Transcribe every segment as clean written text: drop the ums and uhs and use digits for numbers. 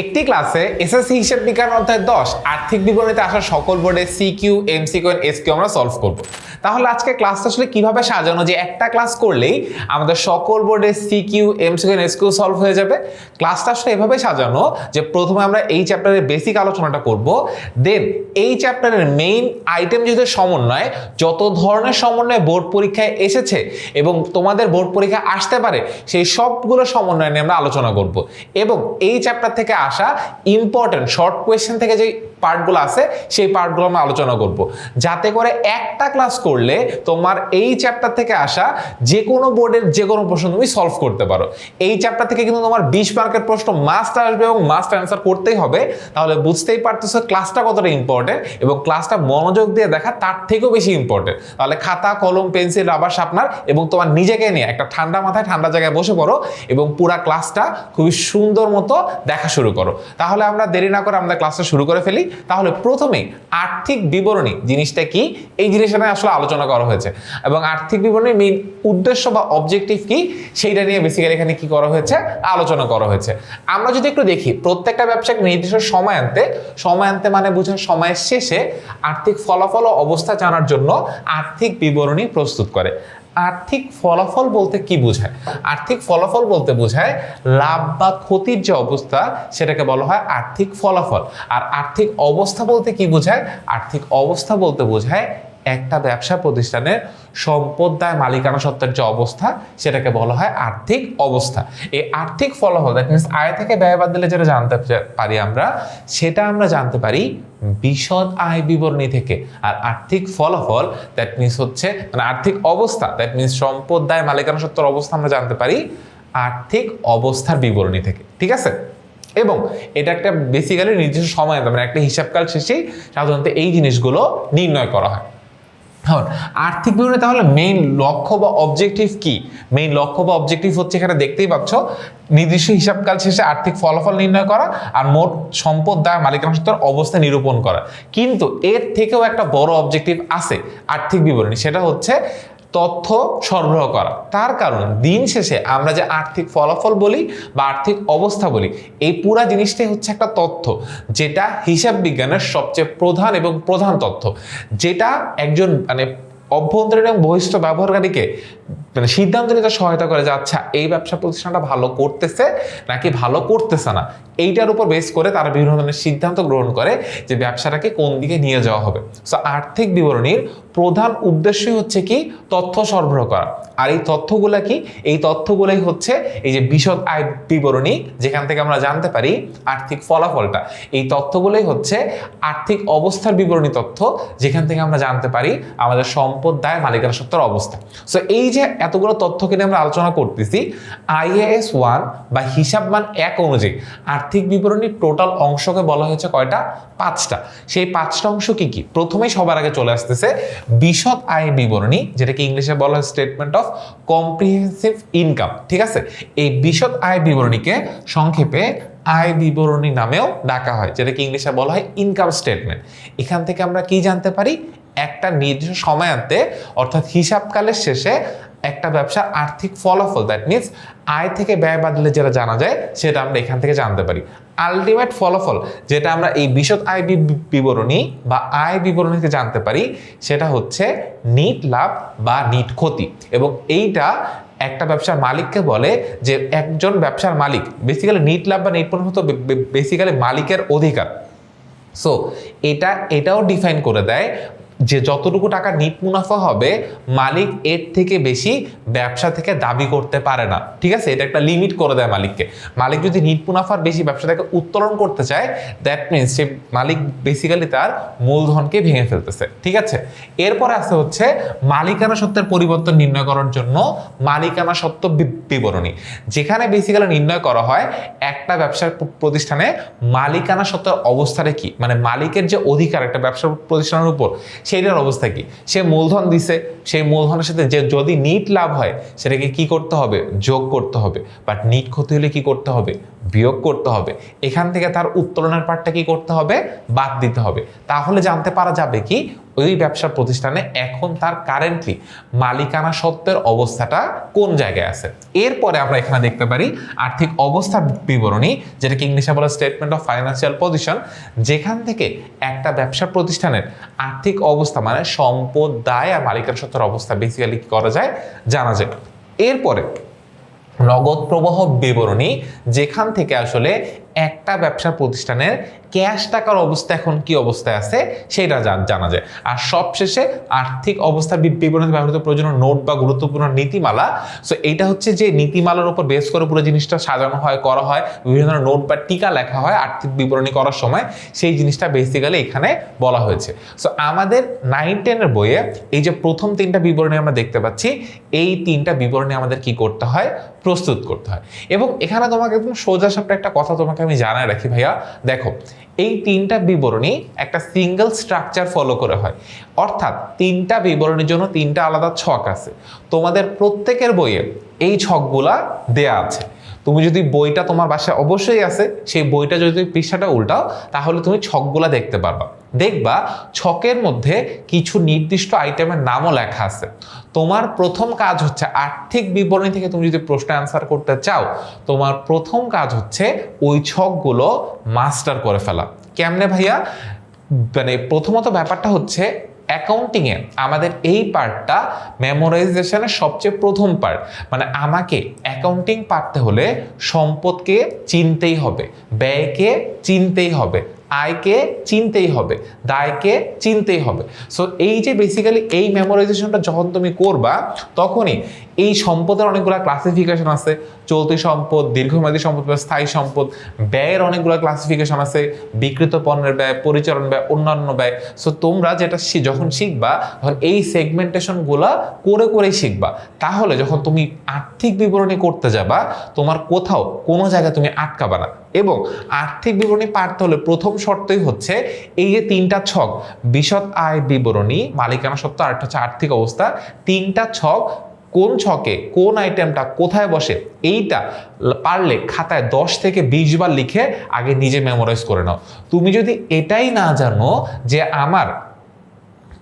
একটি ক্লাসে এসএসসি হিসাব বিজ্ঞান অধ্যায় 10 আর্থিক বিবরণীতে আসা সকল বোর্ডের সিকিউ, এমসিকিউ এন্ড এসকিউ আমরা সলভ করব। তাহলে আজকে ক্লাসটা আসলে কিভাবে সাজানো যে একটা ক্লাস করলেই আমাদের সকল বোর্ডের CQ, MCQ and SQ solve হয়ে যাবে। ক্লাসটা আসলে এভাবে সাজানো যে প্রথমে আমরা এই চ্যাপ্টারের বেসিক আলোচনাটা করব, দেন এই চ্যাপ্টারের মেইন আইটেম যেহেতু সমন্বয়, যত ধরনের সমন্বয় বোর্ড পরীক্ষায় এসেছে এবং তোমাদের বোর্ড পরীক্ষা আসতে পারে সেই সবগুলো সমন্বয় নিয়ে আমরা আলোচনা করব এবং এই চ্যাপ্টার থেকে আসা ইম্পর্টেন্ট শর্ট কোয়েশ্চেন থেকে যে পার্টগুলো আছে সেই পার্টগুলো আমরা আলোচনা করব, যাতে করে একটা ক্লাস করলে তোমার এই চ্যাপ্টার থেকে আসা যে কোনো বোর্ডের যে কোনো প্রশ্ন তুমি সলভ করতে পারো। এই চ্যাপ্টার থেকে কিন্তু তোমার 20 মার্কের প্রশ্ন মাস্ট আসবে এবং মাস্ট অ্যান্সার করতেই হবে। তাহলে বুঝতেই পারতেছো ক্লাসটা কতটা ইম্পর্টেন্ট এবং ক্লাসটা মনোযোগ দিয়ে দেখা তার থেকেও বেশি ইম্পর্টেন্ট। তাহলে খাতা, কলম, পেন্সিল, রাবার, শার্পনার এবং তোমার নিজেকে নিয়ে একটা ঠান্ডা মাথায় ঠান্ডা জায়গায় বসে পড়ো এবং পুরা ক্লাসটা খুবই সুন্দর মতো দেখা শুরু করো। তাহলে আমরা দেরি না করে আমরা ক্লাসটা শুরু করে ফেলি। তাহলে প্রথমেই আর্থিক বিবরণী জিনিসটা কি, এই জিনিসটা নিয়ে আসলে আলোচনা করা হয়েছে এবং আর্থিক বিবরণীর মেইন উদ্দেশ্য বা অবজেক্টিভ কি সেইটা নিয়ে বেসিক্যালি এখানে কি করা হয়েছে আলোচনা করা হয়েছে। আমরা যদি একটু দেখি প্রত্যেকটা ব্যবসায়িক নির্দিষ্ট সময় আনতে মানে বোঝায় সময়ের শেষে আর্থিক ফলাফল ও অবস্থা জানার জন্য আর্থিক বিবরণী প্রস্তুত করে। আর্থিক ফলাফল বলতে কি বোঝায়? আর্থিক ফলাফল বলতে বোঝায় লাভ বা ক্ষতির যে অবস্থা সেটাকে বলা হয় আর্থিক ফলাফল। আর আর্থিক অবস্থা বলতে কি বোঝায়? আর্থিক অবস্থা বলতে বোঝায় একটা ব্যবসা প্রতিষ্ঠানের সম্পদ দায় মালিকানা সত্ত্বের যে অবস্থা সেটাকে বলা হয় আর্থিক অবস্থা। এই আর্থিক ফলাফল দ্যাট মিনস আয় থেকে ব্যয় বাদ দিলে যেটা জানতে পারি আমরা, সেটা আমরা জানতে পারি বিশদ আয় বিবরণী থেকে। আর আর্থিক ফলাফল দ্যাট মিনস হচ্ছে মানে আর্থিক অবস্থা দ্যাট মিনস সম্পদ দায় মালিকানা সত্ত্বের অবস্থা আমরা জানতে পারি আর্থিক অবস্থার বিবরণী থেকে। ঠিক আছে, এবং এটা একটা বেসিক্যালি নির্দিষ্ট সময় মানে একটা হিসাবকাল শেষেই সাধারণত এই জিনিসগুলো নির্ণয় করা হয়। আর্থিক বিবরণী তাহলে মেইন লক্ষ্য বা অবজেক্টিভ কি? মেইন লক্ষ্য বা অবজেক্টিভ হচ্ছে এখানে দেখতেই পাচ্ছ নির্দিষ্ট হিসাবকাল শেষে আর্থিক ফলাফল নির্ণয় করা আর মোট সম্পদ দায় মালিকানা সত্ত্বের অবস্থা নিরূপণ করা। কিন্তু এর থেকেও একটা বড় অবজেক্টিভ আছে আর্থিক বিবরণী, সেটা হচ্ছে তথ্য সরবরাহ করা। তার কারণ দিন শেষে আমরা যে আর্থিক ফলাফল বলি বা আর্থিক অবস্থা বলি, এই পুরা জিনিসটাই হচ্ছে একটা তথ্য, যেটা হিসাব বিজ্ঞানের সবচেয়ে প্রধান তথ্য, যেটা একজন মানে অভ্যন্তরীণ এবং বহিষ্ঠ ব্যবহারকারীকে মানে সিদ্ধান্ত নিতে সহায়তা করে যে আচ্ছা এই ব্যবসা প্রতিষ্ঠানটা ভালো করতেছে নাকি ভালো করতেছে না, এইটার উপর বেস করে তারা বিভিন্ন ধরনের সিদ্ধান্ত গ্রহণ করে যে ব্যবসাটাকে কোন দিকে নিয়ে যাওয়া হবে। সো আর্থিক বিবরণীর প্রধান উদ্দেশ্যই হচ্ছে কি তথ্য সরবরাহ করা। আর এই তথ্যগুলা কি? এই তথ্যগুলাই হচ্ছে এই যে বিশদ আয় বিবরণী, যেখান থেকে আমরা জানতে পারি আর্থিক ফলাফলটা। এই তথ্যগুলোই হচ্ছে আর্থিক অবস্থার বিবরণী তথ্য, যেখান থেকে আমরা জানতে পারি আমাদের সম্পদ দায় মালিকানা সত্ত্বের অবস্থা। সো এই যে এতগুলো তথ্যকে নিয়ে আমরা আলোচনা করতেছি, IAS 1 বা হিসাবমান 1 অনুযায়ী আর্থিক বিবরণীর টোটাল অংশকে বলা হয়েছে কয়টা? 5টা। সেই 5টা অংশ কি কি? প্রথমেই সবার আগে চলে আসতেছে বিশদ আয় বিবরণী, যেটাকে ইংলিশে বলা হয় স্টেটমেন্ট অফ কম্প্রিহেনসিভ ইনকাম। ঠিক আছে, এই বিশদ আয় বিবরণীকে সংক্ষেপে আয় বিবরণী নামেও ডাকা হয়, যেটাকে ইংলিশে বলা হয় ইনকাম স্টেটমেন্ট। এখান থেকে আমরা কি জানতে পারি? একটা নির্দিষ্ট সময়ান্তে অর্থাৎ হিসাবকালের শেষে একটা ব্যবসার আর্থিক ফলাফল দ্যাট মিনস আয় থেকে ব্যয় বাদলে যেটা জানা যায় সেটা আমরা এখান থেকে জানতে পারি। আলটিমেট ফলাফল যেটা আমরা এই বিশদ আয় বিবরণী বা আয় বিবরণী থেকে জানতে পারি সেটা হচ্ছে নিট লাভ বা নিট ক্ষতি। এবং এইটা একটা ব্যবসার মালিককে বলে যে একজন ব্যবসার মালিক বেসিক্যালি নিট লাভ বা নিট প্রফিট বেসিক্যালি মালিকের অধিকার। সো এটাও ডিফাইন করে দেয় যে যতটুকু টাকা নিট মুনাফা হবে মালিক এর থেকে বেশি ব্যবসা থেকে দাবি করতে পারে না। ঠিক আছে, এটা একটা লিমিট করে দেয় মালিককে। মালিক যদি নিট মুনাফার বেশি ব্যবসা থেকে উত্তোলন করতে চায় that means say Malik basically তার মূলধনকে ভেঙে ফেলতেছে। ঠিক আছে, এরপরে আসতে হচ্ছে মালিকানা সত্ত্বের পরিবর্তন নির্ণয় করার জন্য মালিকানা সত্ত্ব বিবরণী, যেখানে বেসিক্যালি নির্ণয় করা হয় একটা ব্যবসার প্রতিষ্ঠানে মালিকানা সত্ত্বের অবস্থাটা কি, মানে মালিকের যে অধিকার একটা ব্যবসা প্রতিষ্ঠানের উপর সেইটার অবস্থা কি। সে মূলধন দিছে, সেই মূলধনের সাথে যে যদি নিট লাভ হয় সেটাকে কি করতে হবে? যোগ করতে হবে। বাট নিট ক্ষতি হলে কি করতে হবে? বিয়োগ করতে হবে। এখান থেকে তার উত্তোলনের পার্টটা কি করতে হবে? বাদ দিতে হবে। তাহলে জানতে পারা যাবে কি ওই ব্যবসা প্রতিষ্ঠানে এখন তার কারেন্টলি মালিকানা সত্ত্বের অবস্থাটা কোন জায়গায় আছে। এরপরে আমরা এখানে দেখতে পারি আর্থিক অবস্থার বিবরণী, যেটাকে ইংলিশে বলে স্টেটমেন্ট অফ ফাইন্যান্সিয়াল পজিশন, যেখান থেকে একটা ব্যবসা প্রতিষ্ঠানের আর্থিক অবস্থা মানে সম্পদ, দায় আর মালিকানা সত্ত্বের অবস্থা বেসিক্যালি কি করা যায়, জানা যায়। এরপরে নগদ প্রবাহ বিবরণী, যেখান থেকে আসলে একটা ব্যবসা প্রতিষ্ঠানের ক্যাশ টাকার অবস্থা এখন কি অবস্থায় আছে সেটা জানা যায়। আর সবশেষে আর্থিক অবস্থা বিবরণী ব্যবহৃত প্রয়োজনীয় নোট বা গুরুত্বপূর্ণ নীতিমালা। সো এইটা হচ্ছে যে নীতিমালার উপর বেস করে পুরো জিনিসটা সাজানো হয়, করা হয়, বিভিন্ন ধরনের নোট বা টিকা লেখা হয় আর্থিক বিবরণী করার সময়, সেই জিনিসটা বেসিক্যালি এখানে বলা হয়েছে। সো আমাদের 9-10 বইয়ে এই যে প্রথম 3টা বিবরণী আমরা দেখতে পাচ্ছি, এই 3টা বিবরণী আমাদের কি করতে হয়, প্রস্তুত করতে হয়। এবং এখানে তোমাকে একদম সোজা সাপটা একটা কথা তোমাকে আমি জানাই রাখি ভাইয়া, দেখো এই 3টা বিবরণী একটা সিঙ্গেল স্ট্রাকচার ফলো করে হয়, অর্থাৎ 3টা বিবরণীর জন্য 3টা আলাদা ছক আছে। তোমাদের প্রত্যেকের বইয়ে এই ছকগুলা দেয়া আছে। তুমি যদি বইটা তোমার বাসায় অবশ্যই আছে, সেই বইটা যদি তুমি পৃষ্ঠাটা উল্টাও তাহলে তুমি ছকগুলা দেখতে পারবা। দেখবা ছকের মধ্যে কিছু নির্দিষ্ট আইটেমের নামও লেখা আছে। তোমার প্রথম কাজ হচ্ছে আর্থিক বিবরণী থেকে তুমি যদি প্রশ্ন অ্যান্সার করতে চাও, তোমার প্রথম কাজ হচ্ছে ওই ছকগুলো মাস্টার করে ফেলা। কেমনে ভাইয়া? মানে প্রথমত ব্যাপারটা হচ্ছে অ্যাকাউন্টিংয়ে আমাদের এই পার্টটা মেমোরাইজেশনের সবচেয়ে প্রথম পার্ট। মানে আমাকে অ্যাকাউন্টিং পারতে হলে সম্পদকে চিনতেই হবে, ব্যয়কে চিনতেই হবে, আয়কে চিনতেই হবে, দায়কে চিনতেই হবে। সো এই যে বেসিক্যালি এই মেমোরাইজেশনটা যখন তুমি করবা, তখনই এই সম্পদের অনেকগুলো ক্লাসিফিকেশন আছে, চলতি সম্পদ, দীর্ঘমেয়াদী সম্পদ, স্থায়ী সম্পদ, ব্যয়ের অনেকগুলো ক্লাসিফিকেশন আছে, বিক্রিত পণ্যের ব্যয়, পরিচালন ব্যয়, অন্যান্য ব্যয়। সো তোমরা যেটা যখন শিখবা তখন এই সেগমেন্টেশনগুলো করে করেই শিখবা। তাহলে যখন তুমি আর্থিক বিবরণী করতে যাবা, তোমার কোথাও কোনো জায়গায় তুমি আটকাবা না। এবং আর্থিক বিবরণী পারতে হলে প্রথম শর্তই হচ্ছে এই যে 3টা ছক, বিশদ আয় বিবরণী, মালিকানা সত্ত্ব, আর একটা হচ্ছে আর্থিক অবস্থা, 3টা ছক কোন ছকে কোন আইটেমটা কোথায় বসে এইটা পারলে খাতায় 10 থেকে 20 বার লিখে আগে নিজে মেমোরাইজ করে নাও। তুমি যদি এটাই না জানো যে আমার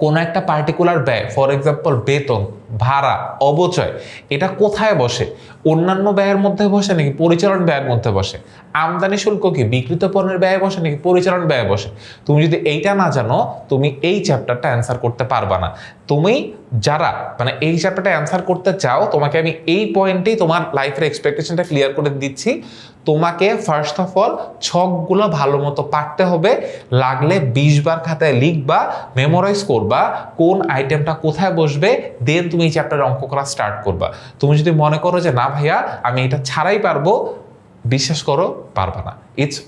কোনো একটা পার্টিকুলার ব্যয়, ফর এক্সাম্পল বেতন, ভাড়া, অবচয়, এটা কোথায় বসে, অন্যান্য ব্যয়ের মধ্যে বসে নাকি পরিচালন ব্যয়ের মধ্যে বসে, আমদানি শুল্ক কি বিক্রিত পণ্যের ব্যয়ে বসে নাকি পরিচালন ব্যয়ে বসে, তুমি যদি এইটা না জানো তুমি এই চ্যাপ্টারটা অ্যান্সার করতে পারবা না। তুমি যারা মানে এই চ্যাপ্টারটা অ্যান্সার করতে চাও, তোমাকে আমি এই পয়েন্টেই তোমার লাইফের এক্সপেকটেশনটা ক্লিয়ার করে দিচ্ছি। তোমাকে ফার্স্ট অফ অল ছকগুলো ভালো মতো পারতে হবে, লাগলে 20 বার খাতায় লিখবা, মেমোরাইজ করবা কোন আইটেমটা কোথায় বসবে, দেন তুমি এই চ্যাপ্টারের অঙ্ক করা স্টার্ট করবা। তুমি যদি মনে করো যে না ভাইয়া আমি এটা ছাড়াই পারবো, বিশ্বাস করো পারবা না। It's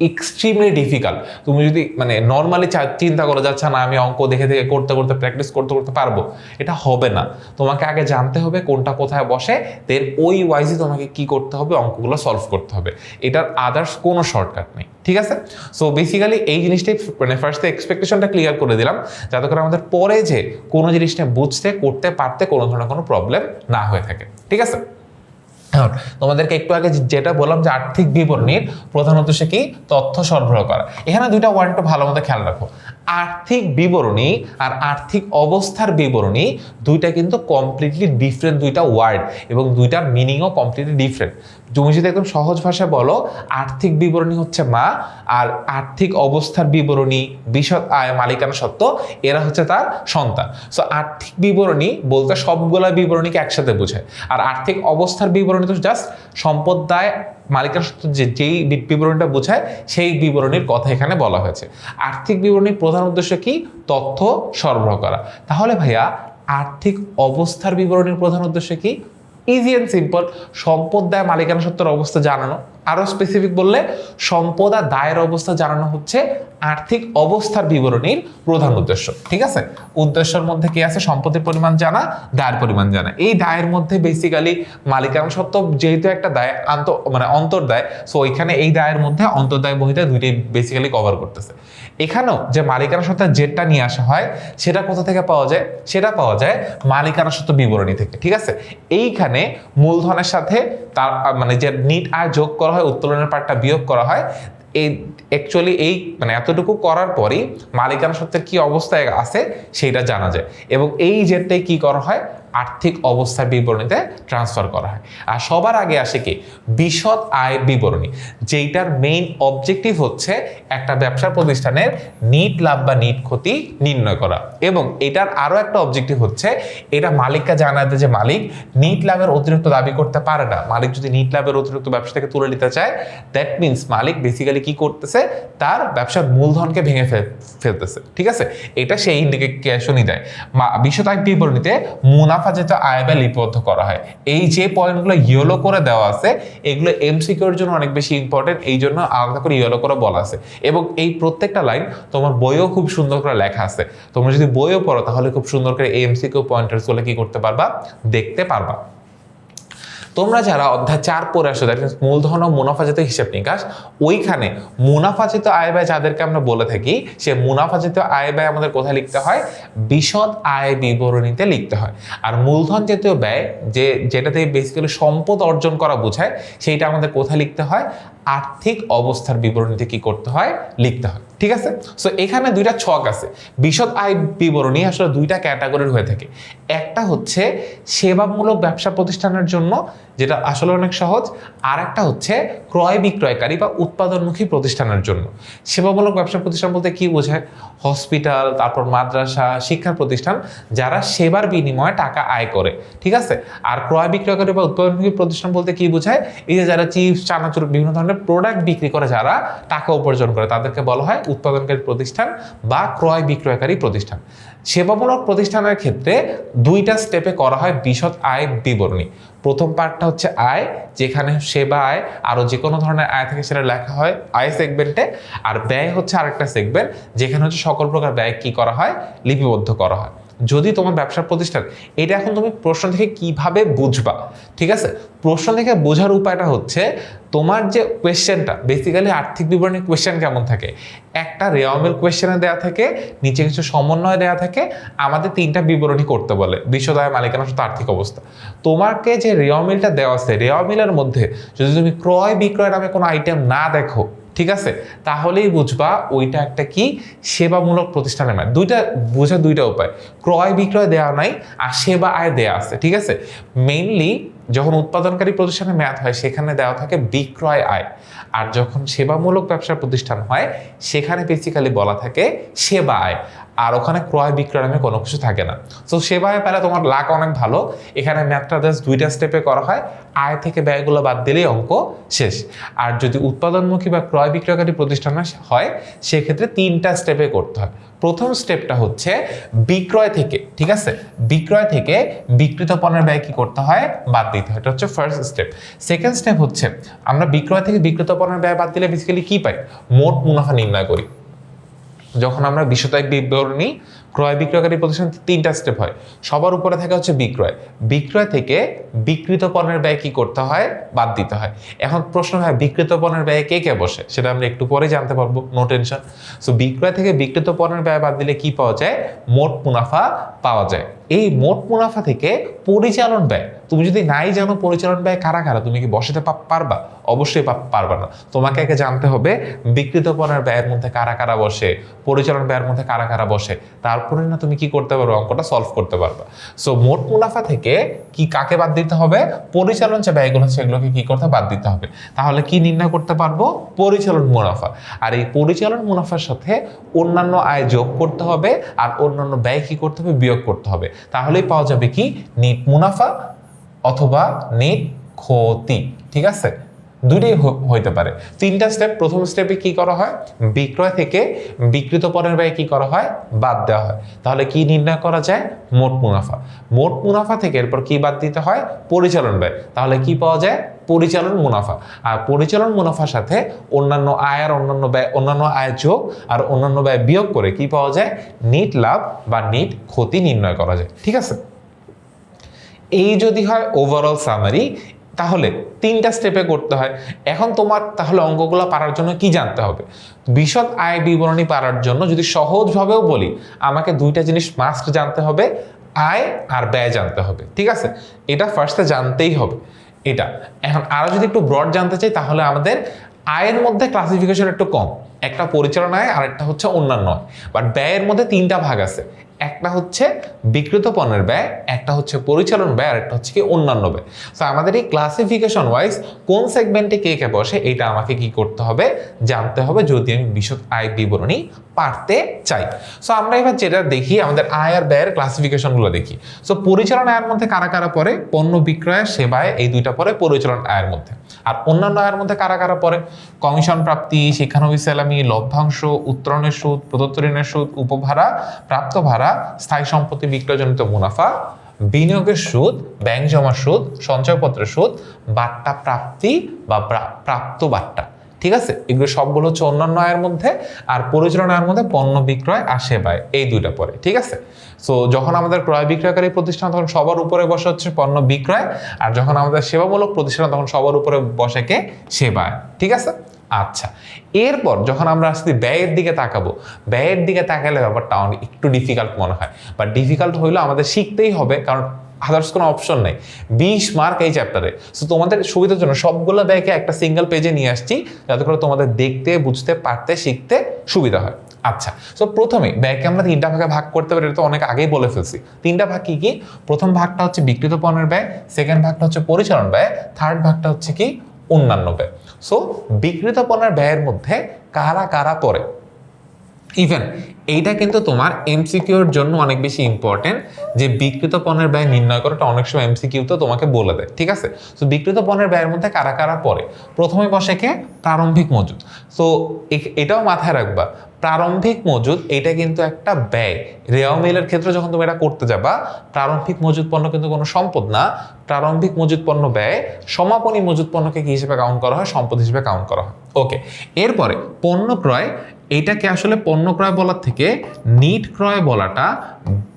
extremely difficult. তুমি যদি মানে নর্মালি চিন্তা করো যাচ্ছে না আমি অঙ্ক দেখে দেখে করতে করতে প্র্যাকটিস করতে করতে পারবো, এটা হবে না। তোমাকে আগে জানতে হবে কোনটা কোথায় বসে, দেন ওই ওয়াইজই তোমাকে কি করতে হবে, অঙ্কগুলো সলভ করতে হবে। এটার আদার্স কোনো শর্টকাট নেই, ঠিক আছে? সো বেসিক্যালি এই জিনিসটাই মানে ফার্স্টে এক্সপেকটেশনটা ক্লিয়ার করে দিলাম, যাতে করে আমাদের পরে যে কোনো জিনিসটা বুঝতে করতে পারতে কোনো ধরনের কোনো প্রবলেম না হয়ে থাকে, ঠিক আছে? তোমাদেরকে একটু আগে যেটা বললাম যে আর্থিক বিবরণীর প্রধান উদ্দেশ্য কি, তথ্য সরবরাহ করা। এখানে দুইটা ওয়ার্ড একটু ভালো মতো খেয়াল রাখো। আর্থিক বিবরণী আর আর্থিক অবস্থার বিবরণী দুইটা কিন্তু কমপ্লিটলি ডিফারেন্ট দুইটা ওয়ার্ড, এবং দুইটার মিনিংও কমপ্লিটলি ডিফারেন্ট। তুমি যদি একদম সহজ ভাষায় বলো, আর্থিক বিবরণী হচ্ছে মা, আর আর্থিক অবস্থার বিবরণী, বিশদ আয়, মালিকানা সত্ত্ব, এরা হচ্ছে তার সন্তান। সো আর্থিক বিবরণী বলতে সবগুলা বিবরণীকে একসাথে বোঝায়, আর আর্থিক অবস্থার বিবরণী তো জাস্ট সম্পদ, দায়, মালিকানা সত্ত্ব যেই বিবরণীটা বোঝায় সেই বিবরণীর কথা এখানে বলা হয়েছে। আর্থিক বিবরণীর প্রধান উদ্দেশ্য কি, তথ্য সরবরাহ করা। তাহলে ভাইয়া আর্থিক অবস্থার বিবরণীর প্রধান উদ্দেশ্য কি? ইজি অ্যান্ড সিম্পল, সম্পদ, দায়, মালিকানা সত্ত্বের অবস্থা জানানো। আরো স্পেসিফিক বললে সম্পদ আর দায়ের অবস্থা জানানো হচ্ছে আর্থিক অবস্থার বিবরণীর প্রধান উদ্দেশ্য, ঠিক আছে? উদ্দেশ্যের মধ্যে কি আছে, সম্পদের পরিমাণ জানা, দায়ের পরিমাণ জানা। এই দায়ের মধ্যে বেসিক্যালি মালিকানা সত্ত্ব যেহেতু একটা দায়, মানে অন্তর্দায়, সো এখানে এই দায়ের মধ্যে অন্তর্দায় বহির্দায় দুইটাই বেসিক্যালি কভার করতেছে। এখানেও যে মালিকানা সত্ত্বের যেটা নিয়ে আসা হয় সেটা কোথা থেকে পাওয়া যায়, সেটা পাওয়া যায় মালিকানা সত্ত্ব বিবরণী থেকে, ঠিক আছে? এইখানে মূলধনের সাথে তার মানে যে নিট আয় যোগ করা হয়, উত্তোলনের পার্টটা বিয়োগ করা হয়, এই অ্যাকচুয়ালি এই মানে এতটুকু করার পরই মালিকানা সত্ত্বের কি অবস্থায় আছে সেইটা জানা যায়, এবং এই জেরটাই কি করা হয়, আর্থিক অবস্থার বিবরণীতে ট্রান্সফার করা হয়। আর সবার আগে আসে কি, বিশদ আয় বিবরণী, যেইটার মেইন অবজেক্টিভ হচ্ছে একটা ব্যবসা প্রতিষ্ঠানের নিট লাভ বা নিট ক্ষতি নির্ণয় করা, এবং এটার আরো একটা অবজেক্টিভ হচ্ছে এটা মালিককে জানায় দেয় যে মালিক নিট লাভের অতিরিক্ত দাবি করতে পারে না। মালিক যদি নিট লাভের অতিরিক্ত ব্যবসা থেকে তুলে নিতে চায়, দ্যাট মিনস মালিক বেসিক্যালি কি করতেছে, তার ব্যবসার মূলধনকে ভেঙে ফেলতেছে। ঠিক আছে, এটা সেই ইন্ডিকেশনই দেয়। বিশদ আয় বিবরণীতে মুনাফা যেটা আয় ব্যয় লিপিবদ্ধ করা হয়। এই যে পয়েন্টগুলো ইয়েলো করে দেওয়া আছে, এগুলো এমসিকিউর জন্য অনেক বেশি ইম্পর্টেন্ট, এই জন্য আলাদা করে ইয়েলো করে বলা আছে, এবং এই প্রত্যেকটা লাইন তোমার বইও খুব সুন্দর করে লেখা আছে। তোমরা যদি বইও পড়ো তাহলে খুব সুন্দর করে এমসিকিউ পয়েন্টার্স গুলো কি করতে পারবা, দেখতে পারবা। তোমরা যারা অধ্যায় 4 পড়ে আসো, দ্যাট মিনস মূলধন ও মুনাফাজাত হিসাব নিকাশ, ওইখানে মুনাফাজাত আয় ব্যয় যাদেরকে আমরা বলে থাকি, সে মুনাফাজাত আয় ব্যয় আমাদের কোথায় লিখতে হয়, বিশদ আয় বিবরণীতে লিখতে হয়। আর মূলধন জাতীয় ব্যয় যেটাতে বেসিক্যালি সম্পদ অর্জন করা বোঝায়, সেইটা আমাদের কোথায় লিখতে হয়, আর্থিক অবস্থার বিবরণীতে কি করতে হয়, লিখতে হয়। ঠিক আছে, সো এখানে দুইটা ছক আছে। বিশদ আয় বিবরণী আসলে দুইটা ক্যাটাগরির হয়ে থাকে। একটা হচ্ছে সেবামূলক ব্যবসা প্রতিষ্ঠানের জন্য, যেটা আসলে অনেক সহজ, আর একটা হচ্ছে ক্রয় বিক্রয়কারী বা উৎপাদনমুখী প্রতিষ্ঠানের জন্য। সেবামূলক ব্যবসা প্রতিষ্ঠান বলতে কি বোঝায়, হসপিটাল, তারপর মাদ্রাসা, শিক্ষা প্রতিষ্ঠান, যারা সেবার বিনিময়ে টাকা আয় করে। ঠিক আছে, আর ক্রয় বিক্রয়কারী বা উৎপাদনমুখী প্রতিষ্ঠান বলতে কি বোঝায়, এই যে যারা চিপস, চানাচুর, বিভিন্ন ধরনের প্রোডাক্ট বিক্রি করে যারা টাকা উপার্জন করে, তাদেরকে বলা হয় উৎপাদনকারী প্রতিষ্ঠান বা ক্রয় বিক্রয়কারী প্রতিষ্ঠান। সেবামূলক প্রতিষ্ঠানের ক্ষেত্রে দুইটা স্টেপে করা হয় বিশদ আয় বিবরণী। প্রথম পার্টটা হচ্ছে আয়, যেখানে সেবা আয় আরো যে কোনো ধরনের আয় থেকে সেটা লেখা হয় আয় সেগমেন্টে, আর ব্যয় হচ্ছে আরেকটা সেগমেন্ট, যেখানে হচ্ছে সকল প্রকার ব্যয় কি করা হয়, লিপিবদ্ধ করা হয়। যদি তোমার ব্যবসার প্রতিষ্ঠান, এটা এখন তুমি প্রশ্ন থেকে কিভাবে বুঝবা, ঠিক আছে, প্রশ্ন থেকে বোঝার উপায়টা হচ্ছে তোমার যে কোয়েশ্চেনটা, বেসিক্যালি আর্থিক বিবরণী কোয়েশ্চেন কেমন থাকে, একটা রেওয়ামিল কোয়েশ্চেনে দেওয়া থাকে, নিচে কিছু সমন্বয় দেওয়া থাকে, আমাদের 3টা বিবরণী করতে বলে, বিশদ আয়, মালিকানা সত্ত্ব, আর্থিক অবস্থা। তোমাকে যে রেওয়ামিলটা দেওয়া আছে, রেওয়ামিলের মধ্যে যদি তুমি ক্রয় বিক্রয় নামে কোনো আইটেম না দেখো, ঠিক আছে, তাহলেই বুঝবা ওইটা একটা কি সেবামূলক প্রতিষ্ঠানের ম্যাথ। বোঝার দুইটা উপায়, ক্রয় বিক্রয় দেওয়া নাই আর সেবা আয় দেওয়া আছে। ঠিক আছে, মেইনলি যখন উৎপাদনকারী প্রতিষ্ঠানের ম্যাথ হয় সেখানে দেওয়া থাকে বিক্রয় আয়, আর যখন সেবামূলক ব্যবসার প্রতিষ্ঠান হয় সেখানে বেসিক্যালি বলা থাকে সেবা আয়, আর ওখানে ক্রয় বিক্রয় নামে কোনো কিছু থাকে না। সো সেবা আয় পেলে তোমার লাক অনেক ভালো। এখানে ম্যাথটা জাস্ট 2টা স্টেপে করা হয়, আয় থেকে ব্যয়গুলো বাদ দিলেই অঙ্ক শেষ। আর যদি উৎপাদনমুখী বা ক্রয় বিক্রয়কারী প্রতিষ্ঠান হয় সেক্ষেত্রে 3টা স্টেপে করতে হয়। প্রথম স্টেপটা হচ্ছে বিক্রয় থেকে, ঠিক আছে, বিক্রয় থেকে বিক্রিত পণ্যের ব্যয় কি করতে হয়, বাদ দিতে হয়। এটা হচ্ছে ফার্স্ট স্টেপ। সেকেন্ড স্টেপ হচ্ছে আমরা বিক্রয় থেকে বিক্রিত পণ্যের ব্যয় বাদ দিলে বেসিক্যালি কি পাই, মোট মুনাফা নির্ণয় করি। যখন আমরা বিশদ আয় বিবরণী ক্রয় বিক্রয়কারী প্রতিষ্ঠান 3টা স্টেপ হয়, সবার উপরে থাকে হচ্ছে বিক্রয়। বিক্রয় থেকে বিক্রিত পণ্যের ব্যয় কি করতে হয়, বাদ দিতে হয়। এখন প্রশ্ন হয় বিক্রিত পণ্যের ব্যয় কে কে বসে, সেটা আমরা একটু পরে জানতে পারবো, নো টেনশন। সো বিক্রয় থেকে বিক্রিত পণ্যের ব্যয় বাদ দিলে কি পাওয়া যায়, মোট মুনাফা পাওয়া যায়। এই মোট মুনাফা থেকে পরিচালন ব্যয়, তুমি যদি নাই জানো পরিচালন ব্যয় কারা কারা, তুমি কি বসাতে পারবা, অবশ্যই পারবা না। তোমাকে আগে জানতে হবে বিক্রিত পণ্যের ব্যয়ের মধ্যে কারা কারা বসে, পরিচালন ব্যয়ের মধ্যে কারা কারা বসে, তারপরে না তুমি কি করতে পারবে, অঙ্কটা সলভ করতে পারবা। সো মোট মুনাফা থেকে কি কাকে বাদ দিতে হবে, পরিচালন যে ব্যয়গুলো সেগুলোকে কি করতে বাদ দিতে হবে। তাহলে কি নির্ণয় করতে পারবো, পরিচালন মুনাফা। আর এই পরিচালন মুনাফার সাথে অন্যান্য আয় যোগ করতে হবে, আর অন্যান্য ব্যয় কি করতে হবে, বিয়োগ করতে হবে। তাহলেই পাওয়া যাবে কি নিট মুনাফা অথবা নিট ক্ষতি। ঠিক আছে, দুইটাই হইতে পারে। 3টা স্টেপ। প্রথম স্টেপে কি করা হয়, বিক্রয় থেকে বিক্রিত পণ্যের ব্যয় কি করা হয়, বাদ দেওয়া হয়। তাহলে কি নির্ণয় করা যায়, মোট মুনাফা। মোট মুনাফা থেকে এরপর কি বাদ দিতে হয়, পরিচালন ব্যয়। তাহলে কি পাওয়া যায়, পরিচালন মুনাফা। আর পরিচালন মুনাফার সাথে অন্যান্য আয় আর অন্যান্য আয় যোগ আর অন্যান্য ব্যয় বিয়োগ করে কি পাওয়া যায়, নিট লাভ বা নিট ক্ষতি নির্ণয় করা যায়। ঠিক আছে, এই যদি হয় ওভারঅল সামারি, তাহলে 3টা স্টেপে করতে হয়। এখন তোমার তাহলে অঙ্কগুলো পারার জন্য কি জানতে হবে, বিশদ আয় বিবরণী পারার জন্য যদি সহজভাবেও বলি, আমাকে 2টা জিনিস মাস্ট জানতে হবে, আয় আর ব্যয় জানতে হবে। ঠিক আছে, এটা ফার্স্টে জানতেই হবে এটা। এখন আরো যদি একটু ব্রড জানতে চাই, তাহলে আমাদের আয়ের মধ্যে ক্লাসিফিকেশন একটু কম, একটা পরিচালনা আয় আর একটা হচ্ছে অন্যান্য আয়। বাট ব্যয়ের মধ্যে তিনটা ভাগ আছে, একটা হচ্ছে বিক্রিত পণ্যের ব্যয়, একটা হচ্ছে পরিচালন ব্যয়, আর একটা হচ্ছে কি অন্যান্য ব্যয়। সো আমাদের এই ক্লাসিফিকেশন ওয়াইজ কোন সেগমেন্টে কে কে বসে এটা আমাকে কি করতে হবে, জানতে হবে, যদি আমি বিশদ আয় বিবরণী পারতে চাই। সো আমরা এবার যেটা দেখি, আমাদের আয় আর ব্যয়ের ক্লাসিফিকেশনগুলো দেখি। সো পরিচালন আয়ের মধ্যে কারা কারা পড়ে? পণ্য বিক্রয়, সেবায়, এই দুইটা পড়ে পরিচালন আয়ের মধ্যে। আর অন্যান্য আয়ের মধ্যে কারা কারা পড়ে? কমিশন প্রাপ্তি, শিক্ষানবিশ সালামি, লভ্যাংশ, উত্তরণের সুদ, প্রদত্ত ঋণের সুদ, উপভাড়া, প্রাপ্ত ভাড়া, স্থায়ী সম্পত্তি বিক্রয়জনিত মুনাফা, বিনিয়োগের সুদ, ব্যাংক জমার সুদ, সঞ্চয়পত্রের সুদ, বাট্টা প্রাপ্তি বা প্রাপ্ত বাট্টা। ঠিক আছে, এগুলো সবগুলো হচ্ছে অন্যান্য আয়ের মধ্যে। আর পরিচালনা আয়ের মধ্যে পণ্য বিক্রয় আর সেবায়, এই দুইটা পড়ে। ঠিক আছে, সো যখন আমাদের ক্রয় বিক্রয়কারী প্রতিষ্ঠান তখন সবার উপরে বসে হচ্ছে পণ্য বিক্রয়, আর যখন আমাদের সেবামূলক প্রতিষ্ঠান তখন সবার উপরে বসে কে? সেবায়। ঠিক আছে, আচ্ছা। এরপর যখন আমরা আসলে ব্যয়ের দিকে তাকাবো, ব্যয়ের দিকে তাকালে ব্যাপারটা অনেক একটু ডিফিকাল্ট মনে হয়, বা ডিফিকাল্ট হইলেও আমাদের শিখতেই হবে, কারণ আদার্স কোনো অপশন নেই। 20 মার্ক এই চ্যাপ্টারে। সো তোমাদের সুবিধার জন্য সবগুলো ব্যয়কে একটা সিঙ্গেল পেজে নিয়ে আসছি, যাতে করে তোমাদের দেখতে, বুঝতে, পারতে, শিখতে সুবিধা হয়। আচ্ছা, সো প্রথমে ব্যয়কে আমরা তিনটা ভাগে ভাগ করতে পারি, এটা তো অনেক আগেই বলে ফেলছি। তিনটা ভাগ কি কি? প্রথম ভাগটা হচ্ছে বিক্রিত পণ্যের ব্যয়, সেকেন্ড ভাগটা হচ্ছে পরিচালন ব্যয়, থার্ড ভাগটা হচ্ছে কি? অন্যান্য ব্যয়। সো বিক্রিত পণ্যের ব্যয়ের মধ্যে কারা কারা পড়ে? ইভেন এইটা কিন্তু তোমার এমসিকিউর জন্য অনেক বেশি ইম্পর্টেন্ট, যে বিক্রিত পণ্যের ব্যয় নির্ণয় করাটা অনেক সময় এমসিকিউতে তোমাকে বলে দেয়। ঠিক আছে, তো বিক্রিত পণ্যের ব্যয়ের মধ্যে কারা কারা পড়ে? প্রথমে বসে কে? প্রারম্ভিক মজুদ। সো এটাও মাথায় রাখবা, প্রারম্ভিক মজুদ এটা কিন্তু একটা ব্যয়। রেওয়া মিলের ক্ষেত্রে যখন তুমি এটা করতে যাবা, প্রারম্ভিক মজুদ পণ্য কিন্তু কোনো সম্পদ না। প্রারম্ভিক মজুদ পণ্য ব্যয়, সমাপনী মজুদ পণ্যকে কি হিসেবে কাউন্ট করা হয়? সম্পদ হিসেবে কাউন্ট করা হয়। ওকে, এরপরে পণ্য ক্রয়, এইটাকে আসলে পণ্য ক্রয় বলার থেকে নিট ক্রয় বলাটা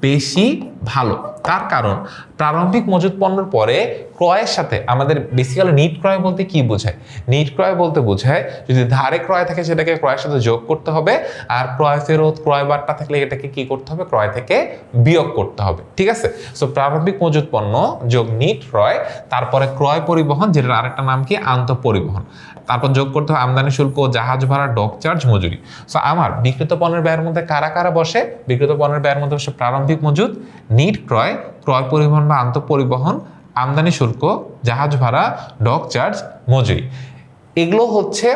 বেশি ভালো। তার কারণ প্রারম্ভিক মজুদ পণ্যের পরে ক্রয়ের সাথে আমাদের বেসিক্যালি নিট ক্রয় বলতে কি বোঝায়? নিট ক্রয় বলতে বোঝায় যদি ধারে ক্রয় থাকে সেটাকে ক্রয়ের সাথে যোগ করতে হবে, আর ক্রয় ফেরত, ক্রয় বার্তা থাকলে এটাকে কি করতে হবে? ক্রয় থেকে বিয়োগ করতে হবে। ঠিক আছে, সো প্রারম্ভিক মজুদ পণ্য যোগ নিট ক্রয়, তারপরে ক্রয় পরিবহন, যেটার আরেকটা নাম কি? আন্তঃপরিবহন, তারপর যোগ করতে হবে আমদানি শুল্ক, জাহাজ ভাড়া, ডক চার্জ, মজুরি। সো আমার বিক্রিত পণ্যের ব্যয়ের মধ্যে কারা কারা বসে? বিক্রিত পণ্যের ব্যয়ের মধ্যে বসে প্রারম্ভিক মজুদ, নিট ক্রয়, ক্রয় পরিবহন বা আন্তঃপরিবহন, আমদানি শুল্ক, জাহাজ ভাড়া, ডক চার্জ, মজুরি। এগুলো হচ্ছে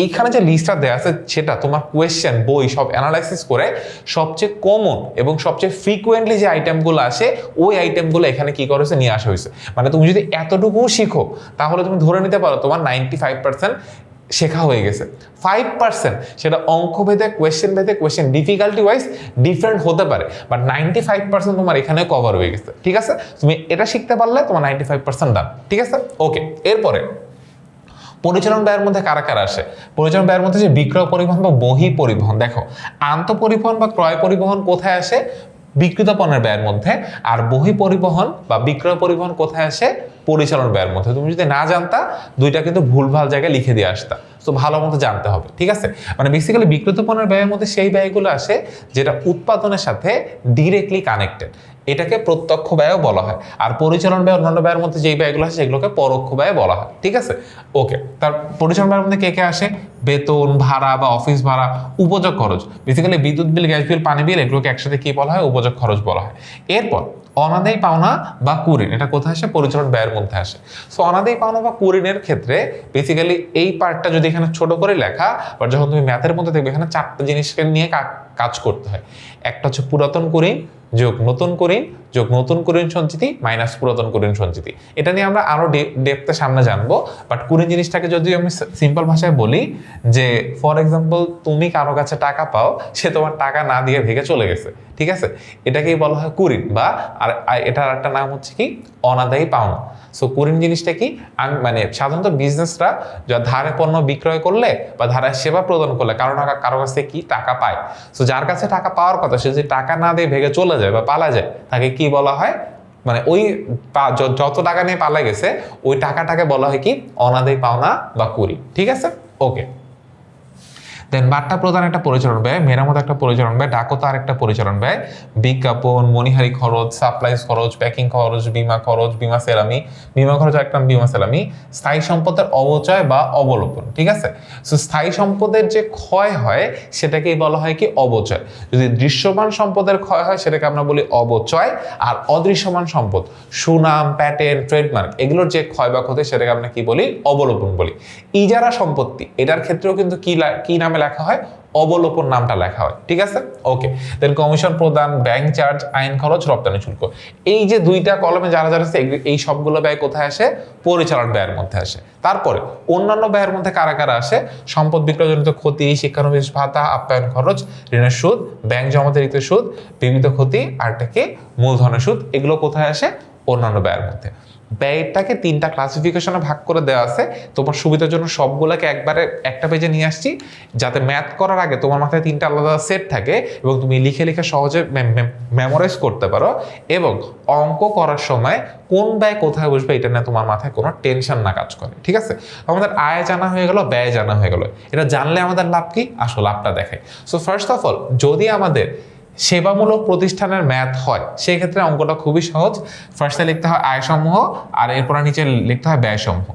এইখানে যে লিস্টটা দেওয়া আছে সেটা তোমার কোয়েশ্চেন, বই সব অ্যানালাইসিস করে সবচেয়ে কমন এবং সবচেয়ে ফ্রিকুয়েন্টলি যে আইটেমগুলো আসে ওই আইটেমগুলো এখানে কি করেছে? নিয়ে আসা হয়েছে। মানে তুমি যদি এতটুকু শিখো তাহলে তুমি ধরে নিতে পারো তোমার 95% শেখা হয়ে গেছে। 5% সেটা অঙ্ক ভেদে, কোয়েশ্চেন ভেদে, কোয়েশ্চেন ডিফিকাল্টি ওয়াইজ ডিফারেন্ট হতে পারে, বাট 95% তোমার এখানে কভার হয়ে গেছে। ঠিক আছে, তুমি এটা শিখতে পারলে তোমার 95% ডান। ঠিক আছে, ওকে। এরপরে পরিচালন ব্যয়ের মধ্যে কারা কারা আসে? পরিচালন ব্যয়ের মধ্যে যে বিক্রয় পরিবহন বা বহি পরিবহন। দেখো, আন্তঃপরিবহন বা ক্রয় পরিবহন কোথায় আসে? বিক্রিত পণ্যের ব্যয়ের মধ্যে। আর বহি পরিবহন বা বিক্রয় পরিবহন কোথায় আসে? পরিচালন ব্যয়ের মধ্যে। তুমি যদি না জানতা, দুইটা কিন্তু ভুলভাল জায়গায় লিখে দিয়ে আসতা। তো ভালো মতো জানতে হবে। ঠিক আছে, মানে বেসিক্যালি বিক্রিত পণ্যের ব্যয়ের মধ্যে সেই ব্যয়গুলো আসে যেটা উৎপাদনের সাথে ডিরেক্টলি কানেক্টেড, এটাকে প্রত্যক্ষ ব্যয়ও বলা হয়। আর পরিচালন ব্যয়, অন্যান্য ব্যয়ের মধ্যে যেই ব্যয়গুলো আসে সেগুলোকে পরোক্ষ ব্যয় বলা হয়। ঠিক আছে, ওকে। তার পরিচালন ব্যয়ের মধ্যে কে কে আসে? বেতন, ভাড়া বা অফিস ভাড়া, উপযোগ খরচ, বেসিক্যালি বিদ্যুৎ বিল, গ্যাস বিল, পানি বিল, এগুলোকে একসাথে কি বলা হয়? উপযোগ খরচ বলা হয়। এরপর অনাদায়ী পাওনা বা কুঋণ, এটা কোথায় আসে? পরিচালন ব্যয়ের মধ্যে আসে। সো অনাদায়ী পাওনা বা কুঋণের ক্ষেত্রে বেসিক্যালি এই পার্টটা যদি এখানে ছোট করে লেখা, বা যখন তুমি ম্যাথের মধ্যে দেখবে এখানে 4টা জিনিসকে নিয়ে কাজ করতে হয়। একটা হচ্ছে পুরাতন কুঋণ যোগ নতুন কুঋণ যোগ নতুন কুঋণ সঞ্চিতি মাইনাস পুরাতন কুঋণ সঞ্চিতি। এটা নিয়ে আমরা আরো ডেপথে সামনে জানবো, বাট কুঋণ জিনিসটাকে যদি আমি সিম্পল ভাষায় বলি, যে ফর এক্সাম্পল তুমি কারো কাছে টাকা পাও, সে তোমার টাকা না দিয়ে ভেঙে চলে গেছে। ঠিক আছে, এটাকেই বলা হয় কুঋণ, বা আর এটার একটা নাম হচ্ছে কি? অনাদায়ী পাওনা। সো কুঋণ জিনিসটা কি? মানে সাধারণত বিজনেসরা ধারে পণ্য বিক্রয় করলে বা ধারে সেবা প্রদান করলে কারো কাছে কি টাকা পায়। সো যার কাছে টাকা পাওয়ার কথা, সে যদি টাকা না দিয়ে ভেঙে চলে যায় বা পালা যায়, তাকে কি বলা হয়? মানে ওই যত টাকা নিয়ে পালা গেছে ওই টাকাটাকে বলা হয় কি? অনাদায়ী পাওনা বা কুঋণ। ঠিক আছে, ওকে। দেন বাট্টা প্রদান একটা পরিচালন ব্যয়, মেরামত একটা পরিচালন ব্যয়, ডাকত আর একটা পরিচালন ব্যয়, বিজ্ঞাপন, মনিহারি খরচ, সাপ্লাইজ খরচ, প্যাকিং খরচ, বীমা খরচ, বীমা সেলামি, বীমা খরচ একটা বীমা সেলামি, স্থায়ী সম্পদের অবচয় বা অবলোপন। ঠিক আছে, সো স্থায়ী সম্পদের যে ক্ষয় হয় সেটাকেই বলা হয় কি অবচয়। যদি দৃশ্যমান সম্পদের ক্ষয় হয় সেটাকে আমরা বলি অবচয়, আর অদৃশ্যমান সম্পদ সুনাম, প্যাটেন্ট, ট্রেডমার্ক এগুলোর যে ক্ষয় বা ক্ষতি সেটাকে আমরা কি বলি অবলোপন বলি। ইজারা সম্পত্তি এটার ক্ষেত্রেও কিন্তু কি নামে লেখা হয় অবলোপন নামটা লেখা হয়। ঠিক আছে, ওকে। দেন কমিশন প্রদান, ব্যাংক চার্জ, আইন খরচ, রপ্তানি শুল্ক, এই যে দুইটা কলমে যারা যারা আছে এই সবগুলো ব্যয় কোথায় আসে পরিচালন ব্যয়ের মধ্যে আসে। তারপরে অন্যান্য ব্যয়ের মধ্যে কারা কারা আসে সম্পদ বিক্রয়জনিত ক্ষতি, শিক্ষানবিশ ভাতা, আপ্যায়ন খরচ, ঋণের সুদ, ব্যাংক জমাতিরিক্ত সুদ, বিবিধ ক্ষতি, আরটাকে মূলধনের সুদ, এগুলো কোথায় আসে অন্যান্য ব্যয়ের মধ্যে। ব্যয়টাকে তিনটা ক্লাসিফিকেশনে ভাগ করে দেওয়া আছে, তোমার সুবিধার জন্য সবগুলোকে একবারে একটা পেজে নিয়ে আসছি যাতে ম্যাথ করার আগে তোমার মাথায় তিনটা আলাদা সেট থাকে এবং তুমি লিখে লিখে সহজে মেমোরাইজ করতে পারো, এবং অঙ্ক করার সময় কোন ব্যয় কোথায় বসবে এটা নিয়ে তোমার মাথায় কোনো টেনশন না কাজ করে। ঠিক আছে, আমাদের আয় জানা হয়ে গেল, ব্যয় জানা হয়ে গেল। এটা জানলে আমাদের লাভ কি, আসলে লাভটা দেখায়। সো ফার্স্ট অফ অল যদি আমাদের সেবামূলক প্রতিষ্ঠানের ম্যাথ হয় সেই ক্ষেত্রে অঙ্কটা খুবই সহজ। ফার্স্টে লিখতে হয় আয়সমূহ, আর এরপর নিচে লিখতে হয় ব্যয়সমূহ।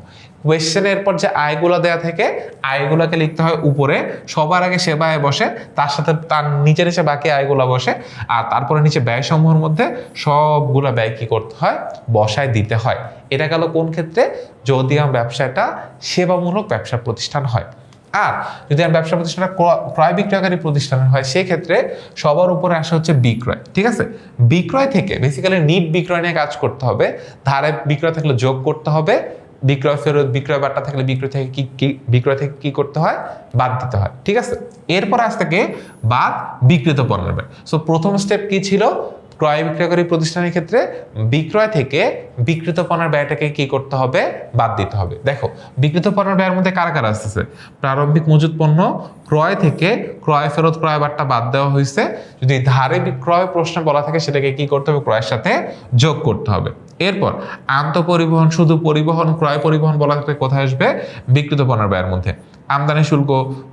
কোয়েশ্চেনের এরপর যে আয়গুলো দেওয়া থাকে আয়গুলোকে লিখতে হয় উপরে, সবার আগে সেবা আয় বসে, তার সাথে তার নিচে নিচে বাকি আয়গুলো বসে, আর তারপরে নিচে ব্যয়সমূহের মধ্যে সবগুলো ব্যয় কি করতে হয় বসায় দিতে হয়। এটা গেল কোন ক্ষেত্রে, যদি আমার ব্যবসাটা সেবামূলক ব্যবসা প্রতিষ্ঠান হয়। আর যদি আমার ব্যবসা প্রতিষ্ঠানটা ক্রয় বিক্রয়কারী প্রতিষ্ঠানের হয় সেক্ষেত্রে সবার উপরে আসা হচ্ছে বিক্রয়। ঠিক আছে, বিক্রয় থেকে বেসিক্যালি নিট বিক্রয় নিয়ে কাজ করতে হবে, ধারে বিক্রয় থাকলে যোগ করতে হবে, বিক্রয় ফেরত বিক্রয় বার্তা থাকলে বিক্রয় থেকে কি করতে হয় বাদ দিতে হয়। ঠিক আছে, এরপর আজ থেকে বাদ বিক্রিত পণ্যের ব্যয়। সো প্রথম স্টেপ কি ছিল, ক্রয় বিক্রয়কারী প্রতিষ্ঠানের ক্ষেত্রে বিক্রয় থেকে বিক্রিত পণ্যের ব্যয়টাকে কি করতে হবে বাদ দিতে হবে। দেখো বিক্রিত পণ্যের ব্যয়ের মধ্যে কারা কারা আসতেছে, প্রারম্ভিক মজুত পণ্য, ক্রয় থেকে ক্রয় ফেরত ক্রয় বার্তা বাদ দেওয়া হয়েছে, যদি ধারে বিক্রয় প্রশ্ন বলা থাকে সেটাকে কি করতে হবে ক্রয়ের সাথে যোগ করতে হবে। এরপর আন্তঃপরিবহন, শুধু পরিবহন, ক্রয় পরিবহন বলা থাকলে কোথায় আসবে বিক্রিত পণ্যের ব্যয়ের মধ্যে। আমদানি শুল্ক,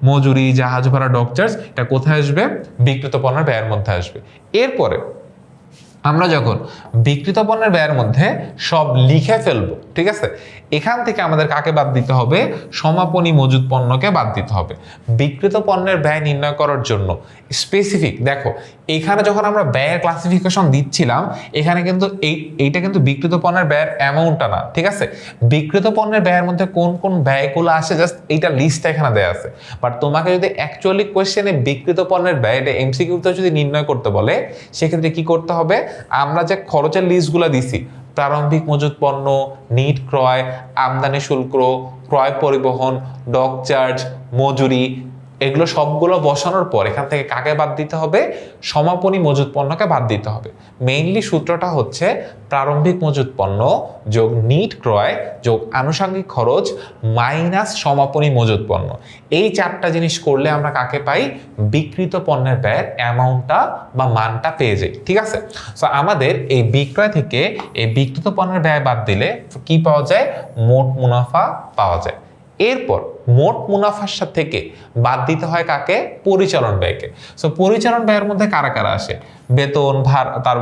মজুরি, জাহাজ ভাড়া, ডক চার্জ, এটা কোথায় আসবে বিক্রিত পণ্যের ব্যয়ের মধ্যে আসবে। এরপরে আমরা যখন বিক্রিত পণ্যের ব্যয়ের মধ্যে সব লিখে ফেলবো, ঠিক আছে, এখান থেকে আমাদের কাকে বাদ দিতে হবে সমাপনী মজুদ পণ্যকে বাদ দিতে হবে। বিক্রিত পণ্যের ব্যয় নির্ণয় করার জন্য স্পেসিফিক দেখো এখানে যখন আমরা ব্যয়ের ক্লাসিফিকেশন দিচ্ছিলাম এখানে কিন্তু এইটা কিন্তু বিক্রিত পণ্যের ব্যয়ের অ্যামাউন্টটা না। ঠিক আছে, বিক্রিত পণ্যের ব্যয়ের মধ্যে কোন কোন ব্যয়গুলো আসে জাস্ট এইটা লিস্টটা এখানে দেওয়া আছে। বাট তোমাকে যদি অ্যাকচুয়ালি কোয়েশ্চেনে বিক্রিত পণ্যের ব্যয়টা এমসিকিউতে যদি নির্ণয় করতে বলে সেক্ষেত্রে কি করতে হবে, আমরা যে খরচের লিস্টগুলো দিছি প্রারম্ভিক মজুত পণ্য, নিট ক্রয়, আমদানি শুল্ক, ক্রয় পরিবহন, ডক চার্জ, মজুরি, এগুলো সবগুলো বসানোর পর এখান থেকে কাকে বাদ দিতে হবে সমাপনী মজুত পণ্যকে বাদ দিতে হবে। মেইনলি সূত্রটা হচ্ছে প্রারম্ভিক মজুত পণ্য যোগ নিট ক্রয় যোগ আনুষঙ্গিক খরচ মাইনাস সমাপনী মজুত পণ্য। এই চারটা জিনিস করলে আমরা কাকে পাই বিক্রিত পণ্যের ব্যয়ের অ্যামাউন্টটা বা মানটা পেয়ে যাই। ঠিক আছে, সো আমাদের এই বিক্রয় থেকে এই বিক্রিত পণ্যের ব্যয় বাদ দিলে কি পাওয়া যায় মোট মুনাফা পাওয়া যায়। এরপর মোট মুনাফার থেকে বাদ দিতে হয় কাকে পরিচালন ব্যয়কে। সো পরিচালন ব্যয়ের মধ্যে কারা কারা আসে বেতন, তার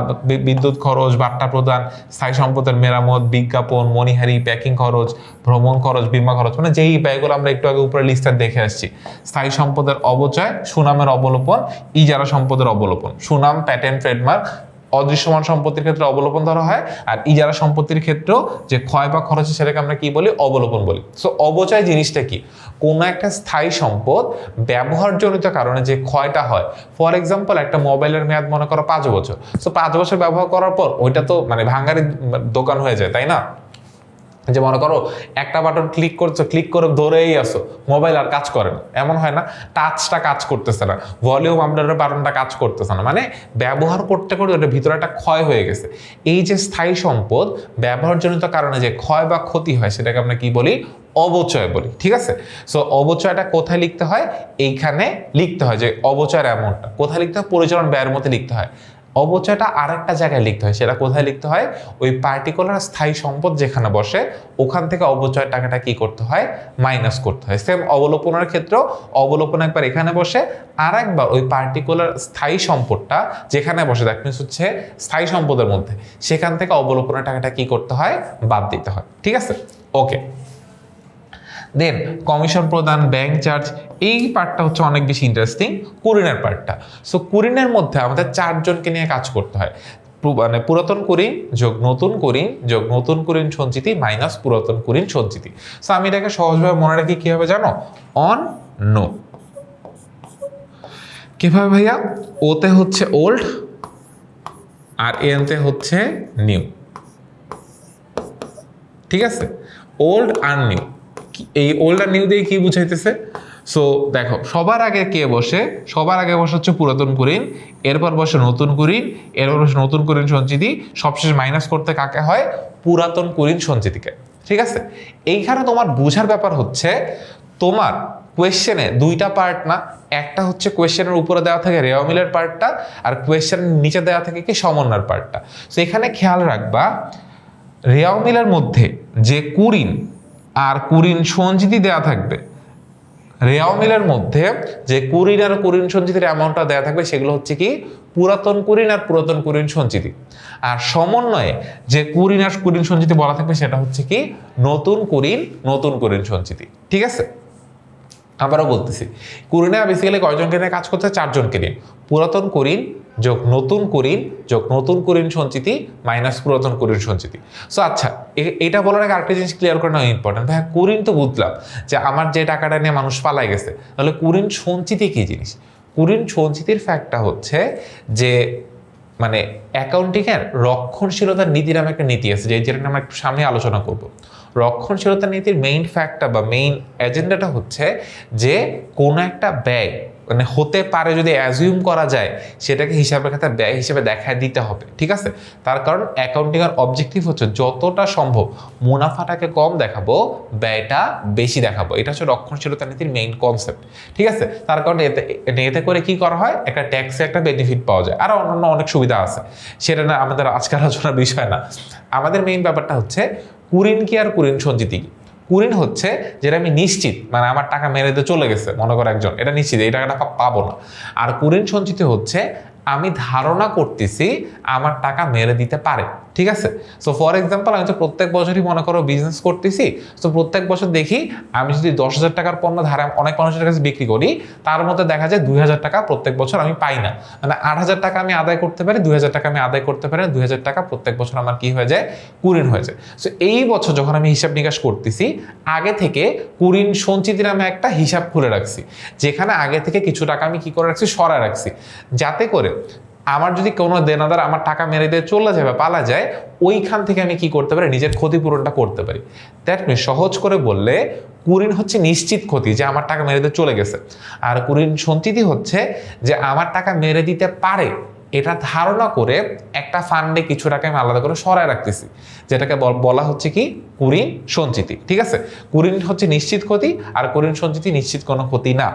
বিদ্যুৎ খরচ, বাট্টা প্রদান, স্থায়ী সম্পদের মেরামত, বিজ্ঞাপন, মনিহারি, প্যাকিং খরচ, ভ্রমণ খরচ, বীমা খরচ, মানে যেই ব্যয়গুলো আমরা একটু আগে উপরে লিস্টটা দেখে আসছি। স্থায়ী সম্পদের অবচয়, সুনামের অবলোপন, ইজারা সম্পদের অবলোপন। সুনাম, প্যাটেন্ট, ট্রেডমার্ক অদৃশ্যমান সম্পত্তির ক্ষেত্রে অবলোপন ধরা হয়, আর ইজারা সম্পত্তির ক্ষেত্রেও যে ক্ষয় বা খরচ সেটাকে আমরা কি বলি অবলোপন বলি। সো অবচয় জিনিসটা কি, কোনো একটা স্থায়ী সম্পদ ব্যবহারজনিত কারণে যে ক্ষয়টা হয়, ফর এক্সাম্পল একটা মোবাইলের মেয়াদ মনে করো 5 বছর, সো 5 বছর ব্যবহার করার পর ওইটা তো মানে ভাঙ্গারি দোকান হয়ে যায়, তাই না? যে মনে করো একটা বাটন ক্লিক করছো, ক্লিক করে ধরেই আসো, মোবাইল আর কাজ করে না, এমন হয় না? টাচটা কাজ করতেছে না, ভলিউম আপডেটের বাটনটা কাজ করতেছে না, মানে ব্যবহার করতে করতে ওটার ভিতরে একটা ক্ষয় হয়ে গেছে। এই যে স্থায়ী সম্পদ ব্যবহারজনিত কারণে যে ক্ষয় বা ক্ষতি হয় সেটাকে আমরা কি বলি অবচয় বলি। ঠিক আছে, সো অবচয়টা কোথায় লিখতে হয়, এইখানে লিখতে হয় যে অবচয়ের অ্যামাউন্টটা কোথায় লিখতে হয় পরিচালন ব্যয়ের মধ্যে লিখতে হয়। অবচয়টা আরেকটা জায়গায় লিখতে হয়। সেটা কোথায় লিখতে হয়? ওই পার্টিকুলার স্থায়ী সম্পদ যেখানে বসে ওখান থেকে অবচয়ের টাকাটা কি করতে হয়? মাইনাস করতে হয়। সেম অবলোপনের ক্ষেত্রেও অবলোপন একবার এখানে বসে, আর একবার ওই পার্টিকুলার স্থায়ী সম্পদটা যেখানে বসে, দ্যাট মিনস হচ্ছে স্থায়ী সম্পদের মধ্যে, সেখান থেকে অবলোপনের টাকাটা কি করতে হয়? বাদ দিতে হয়। ঠিক আছে, ওকে। দেন কমিশন প্রদান, ব্যাংক চার্জ, এই পার্টটা হচ্ছে অনেক বেশি ইন্টারেস্টিং, কুরিনের পার্টটা। সো কুরিনের মধ্যে আমাদের 4 জনকে নিয়ে কাজ করতে হয়। মানে পুরাতন কুরিন যোগ নতুন কুরিন যোগ নতুন কুরিন সঞ্চিতি মাইনাস পুরাতন কুরিন সঞ্চিতি। সো আমি এটাকে সহজভাবে মনে রাখি কিভাবে জানো? অন নো। কিভাবে ভাইয়া? ওতে হচ্ছে ওল্ড আর এনতে হচ্ছে নিউ। ঠিক আছে, ওল্ড আর নিউ। এই ওল্ড আর নিউ দিয়ে কি বুঝাইতেছে? সো দেখো, সবার আগে কে বসে? সবার আগে বসে হচ্ছে পুরাতন কুরিন, এরপর বসে নতুন কুরিন, এরপর বসে নতুন কুরিন সঞ্চিতি, সবশেষ মাইনাস করতে কাকে হয়? পুরাতন কুরিন সঞ্চিতিকে। ঠিক আছে, এইখানে তোমার বুঝার ব্যাপার হচ্ছে তোমার কোয়েশ্চেনে 2টা পার্ট না, একটা হচ্ছে কোয়েশ্চেনের উপরে দেওয়া থাকে রেওয়া মিলের পার্টটা, আর কোয়েশ্চেনের নিচে দেওয়া থাকে কি? সমন্বয়ের পার্টটা। সো এখানে খেয়াল রাখবা, রেওয়া মিলের মধ্যে যে কুরিন আর কুরিন সঞ্চিতি দেওয়া থাকবে, রেওয়া মিলের মধ্যে যে কুরিন আর কুরিন সঞ্চিতির অ্যামাউন্টটা দেওয়া থাকবে সেগুলো হচ্ছে কি? পুরাতন কুরিন আর পুরাতন কুরিন সঞ্চিতি। আর সমন্বয়ে যে কুরিন আর কুরিন সঞ্চিতি বলা থাকবে সেটা হচ্ছে কি? নতুন কুরিন নতুন কুরিন সঞ্চিতি। ঠিক আছে, আবারও বলতেছি, কুরিনে বেসিক্যালি কয়জনকে নিয়ে কাজ করতে? 4 জনকে নিয়ে। পুরাতন কুরিন যোগ নতুন কুরিন যোগ নতুন কুরিন সঞ্চিতি মাইনাস পুরাতন কুরিন সঞ্চিতি। সো আচ্ছা, এটা বলার আগে আরেকটা জিনিস ক্লিয়ার করে নেওয়া ইম্পর্টেন্ট। ভাই কুরিন তো বুঝলাম যে আমার যে টাকাটা নিয়ে মানুষ পালাই গেছে, তাহলে কুরিন সঞ্চিতি কি জিনিস? কুরিন সঞ্চিতির ফ্যাক্টটা হচ্ছে যে মানে অ্যাকাউন্টিংয়ের রক্ষণশীলতার নীতি নামে একটা নীতি আছে, যেটা আমরা একটু সামনে আলোচনা করব। রক্ষণশীলতা নীতির মেইন ফ্যাক্টটা বা মেইন এজেন্ডাটা হচ্ছে যে কোনো একটা ব্যয় মানে হতে পারে যদি অ্যাজিউম করা যায়, সেটাকে হিসাবের খাতায় ব্যয় হিসেবে দেখায় দিতে হবে। ঠিক আছে, তার কারণ অ্যাকাউন্টিংয়ের অবজেক্টিভ হচ্ছে যতটা সম্ভব মুনাফাটাকে কম দেখাবো, ব্যয়টা বেশি দেখাবো। এটা হচ্ছে রক্ষণশীলতা নীতির মেইন কনসেপ্ট। ঠিক আছে, তার কারণে এতে করে কি করা হয়? একটা ট্যাক্সে একটা বেনিফিট পাওয়া যায়, আর অন্যান্য অনেক সুবিধা আছে, সেটা না আমাদের আজকে আলোচনার বিষয় না। আমাদের মেইন ব্যাপারটা হচ্ছে কুরিন কি আর কুরিন সঞ্চিতি কি? কুরিন হচ্ছে যেটা আমি নিশ্চিত, মানে আমার টাকা মেরে দিয়ে চলে গেছে, মনে করো একজন, এটা নিশ্চিত এই টাকাটা পাবো না। আর কুরিন সঞ্চিতি হচ্ছে আমি ধারণা করতেছি আমার টাকা মেরে দিতে পারে। ঠিক আছে, সো ফর এক্সাম্পল আমি তো প্রত্যেক বছরই মনে করো বিজনেস করতেছি, সো প্রত্যেক বছর দেখি আমি যদি 10,000 টাকার পণ্য ধারে অনেক মানুষের কাছে বিক্রি করি, তার মধ্যে দেখা যায় 2,000 টাকা প্রত্যেক বছর আমি পাই না। মানে 8,000 টাকা আমি আদায় করতে পারি, 2,000 টাকা আমি আদায় করতে পারি, 2,000 টাকা প্রত্যেক বছর আমার কি হয়ে যায়? কুরিন হয়ে যায়। সো এই বছর যখন আমি হিসাব নিকাশ করতেছি, আগে থেকে কুরিন সঞ্চিতি নামে একটা হিসাব খুলে রাখছি, যেখানে আগে থেকে কিছু টাকা আমি কি করে রাখছি? সরায় রাখছি, যাতে করে আমার যদি কোনো দেনাদার আমার টাকা মেরে দিয়ে চলে যাবে, পালা যায়, ওইখান থেকে আমি কি করতে পারি? নিজের ক্ষতিপূরণটা করতে পারি। দ্যাট মিনস সহজ করে বললে কুরিন হচ্ছে নিশ্চিত ক্ষতি, যে আমার টাকা মেরে দিয়ে চলে গেছে, আর কুরিন সঞ্চিতি হচ্ছে যে আমার টাকা মেরে দিতে পারে এটা ধারণা করে একটা ফান্ডে কিছু টাকা আমি আলাদা করে সরায় রাখতেছি, যেটাকে বলা হচ্ছে কি? কুরিন সঞ্চিতি। ঠিক আছে, কুরিন হচ্ছে নিশ্চিত ক্ষতি, আর কুরিন সঞ্চিতি নিশ্চিত কোনো ক্ষতি না।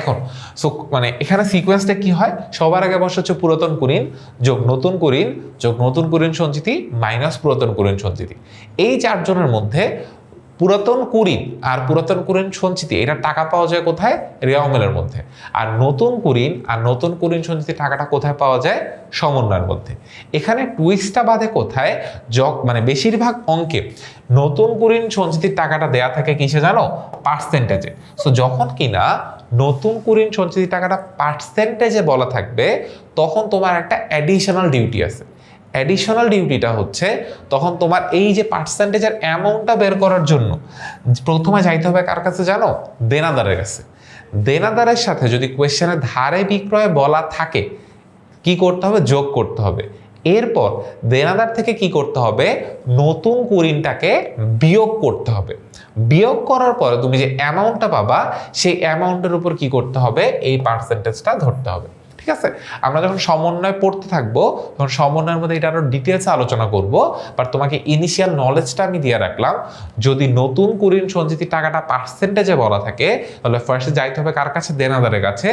এখন সো মানে এখানে সিকোয়েন্সটা কি হয়? সবার আগে বসে হচ্ছে পুরাতন কুরিন যোগ নতুন কুরিন যোগ নতুন কুরিন সঞ্চিতি মাইনাস পুরাতন কুরিন সঞ্চিতি। এই 4 জনের মধ্যে পুরাতন কুরিন আর পুরাতন কুরিন সঞ্চিতি এটা টাকা পাওয়া যায় কোথায়? রেওয়া মিলের মধ্যে। আর নতুন কুরিন আর নতুন কুরিন সঞ্চিতি টাকাটা কোথায় পাওয়া যায়? সমন্বয়ের মধ্যে। এখানে টুইস্টটা বাদে কোথায়? মানে বেশিরভাগ অঙ্কে নতুন কুরিন সঞ্চিতির টাকাটা দেয়া থাকে কিসে জানো? পার্সেন্টেজে। সো যখন কিনা নতুন কুরিন সঞ্চিতির টাকাটা পার্সেন্টেজে বলা থাকবে, তখন তোমার একটা অ্যাডিশনাল ডিউটি আছে। অ্যাডিশনাল ডিউটিটা হচ্ছে তখন তোমার এই যে পার্সেন্টেজের অ্যামাউন্টটা বের করার জন্য প্রথমে যাইতে হবে কার কাছে জানো? দেনাদারের কাছে। দেনাদারের সাথে যদি কোয়েশ্চেনের ধারে বিক্রয় বলা থাকে, কি করতে হবে? যোগ করতে হবে। এরপর দেনাদার থেকে কি করতে হবে? নতুন কুরিনটাকে বিয়োগ করতে হবে। বিয়োগ করার পরে তুমি যে অ্যামাউন্টটা পাবা, সেই অ্যামাউন্টের উপর কি করতে হবে? এই পার্সেন্টেজটা ধরতে হবে। ঠিক আছে, আমরা যখন সমন্বয় পড়তে থাকবো তখন সমন্বয়ের মধ্যে এটা আরো ডিটেলসে আলোচনা করব। বাট তোমাকে ইনিশিয়াল নলেজটা আমি দিয়ে রাখলাম, যদি নতুন কুরিন সঞ্চিতি টাকাটা পার্সেন্টেজে বলা থাকে তাহলে ফার্স্টে যাইতে হবে কার কাছে? দেনাদারের কাছে।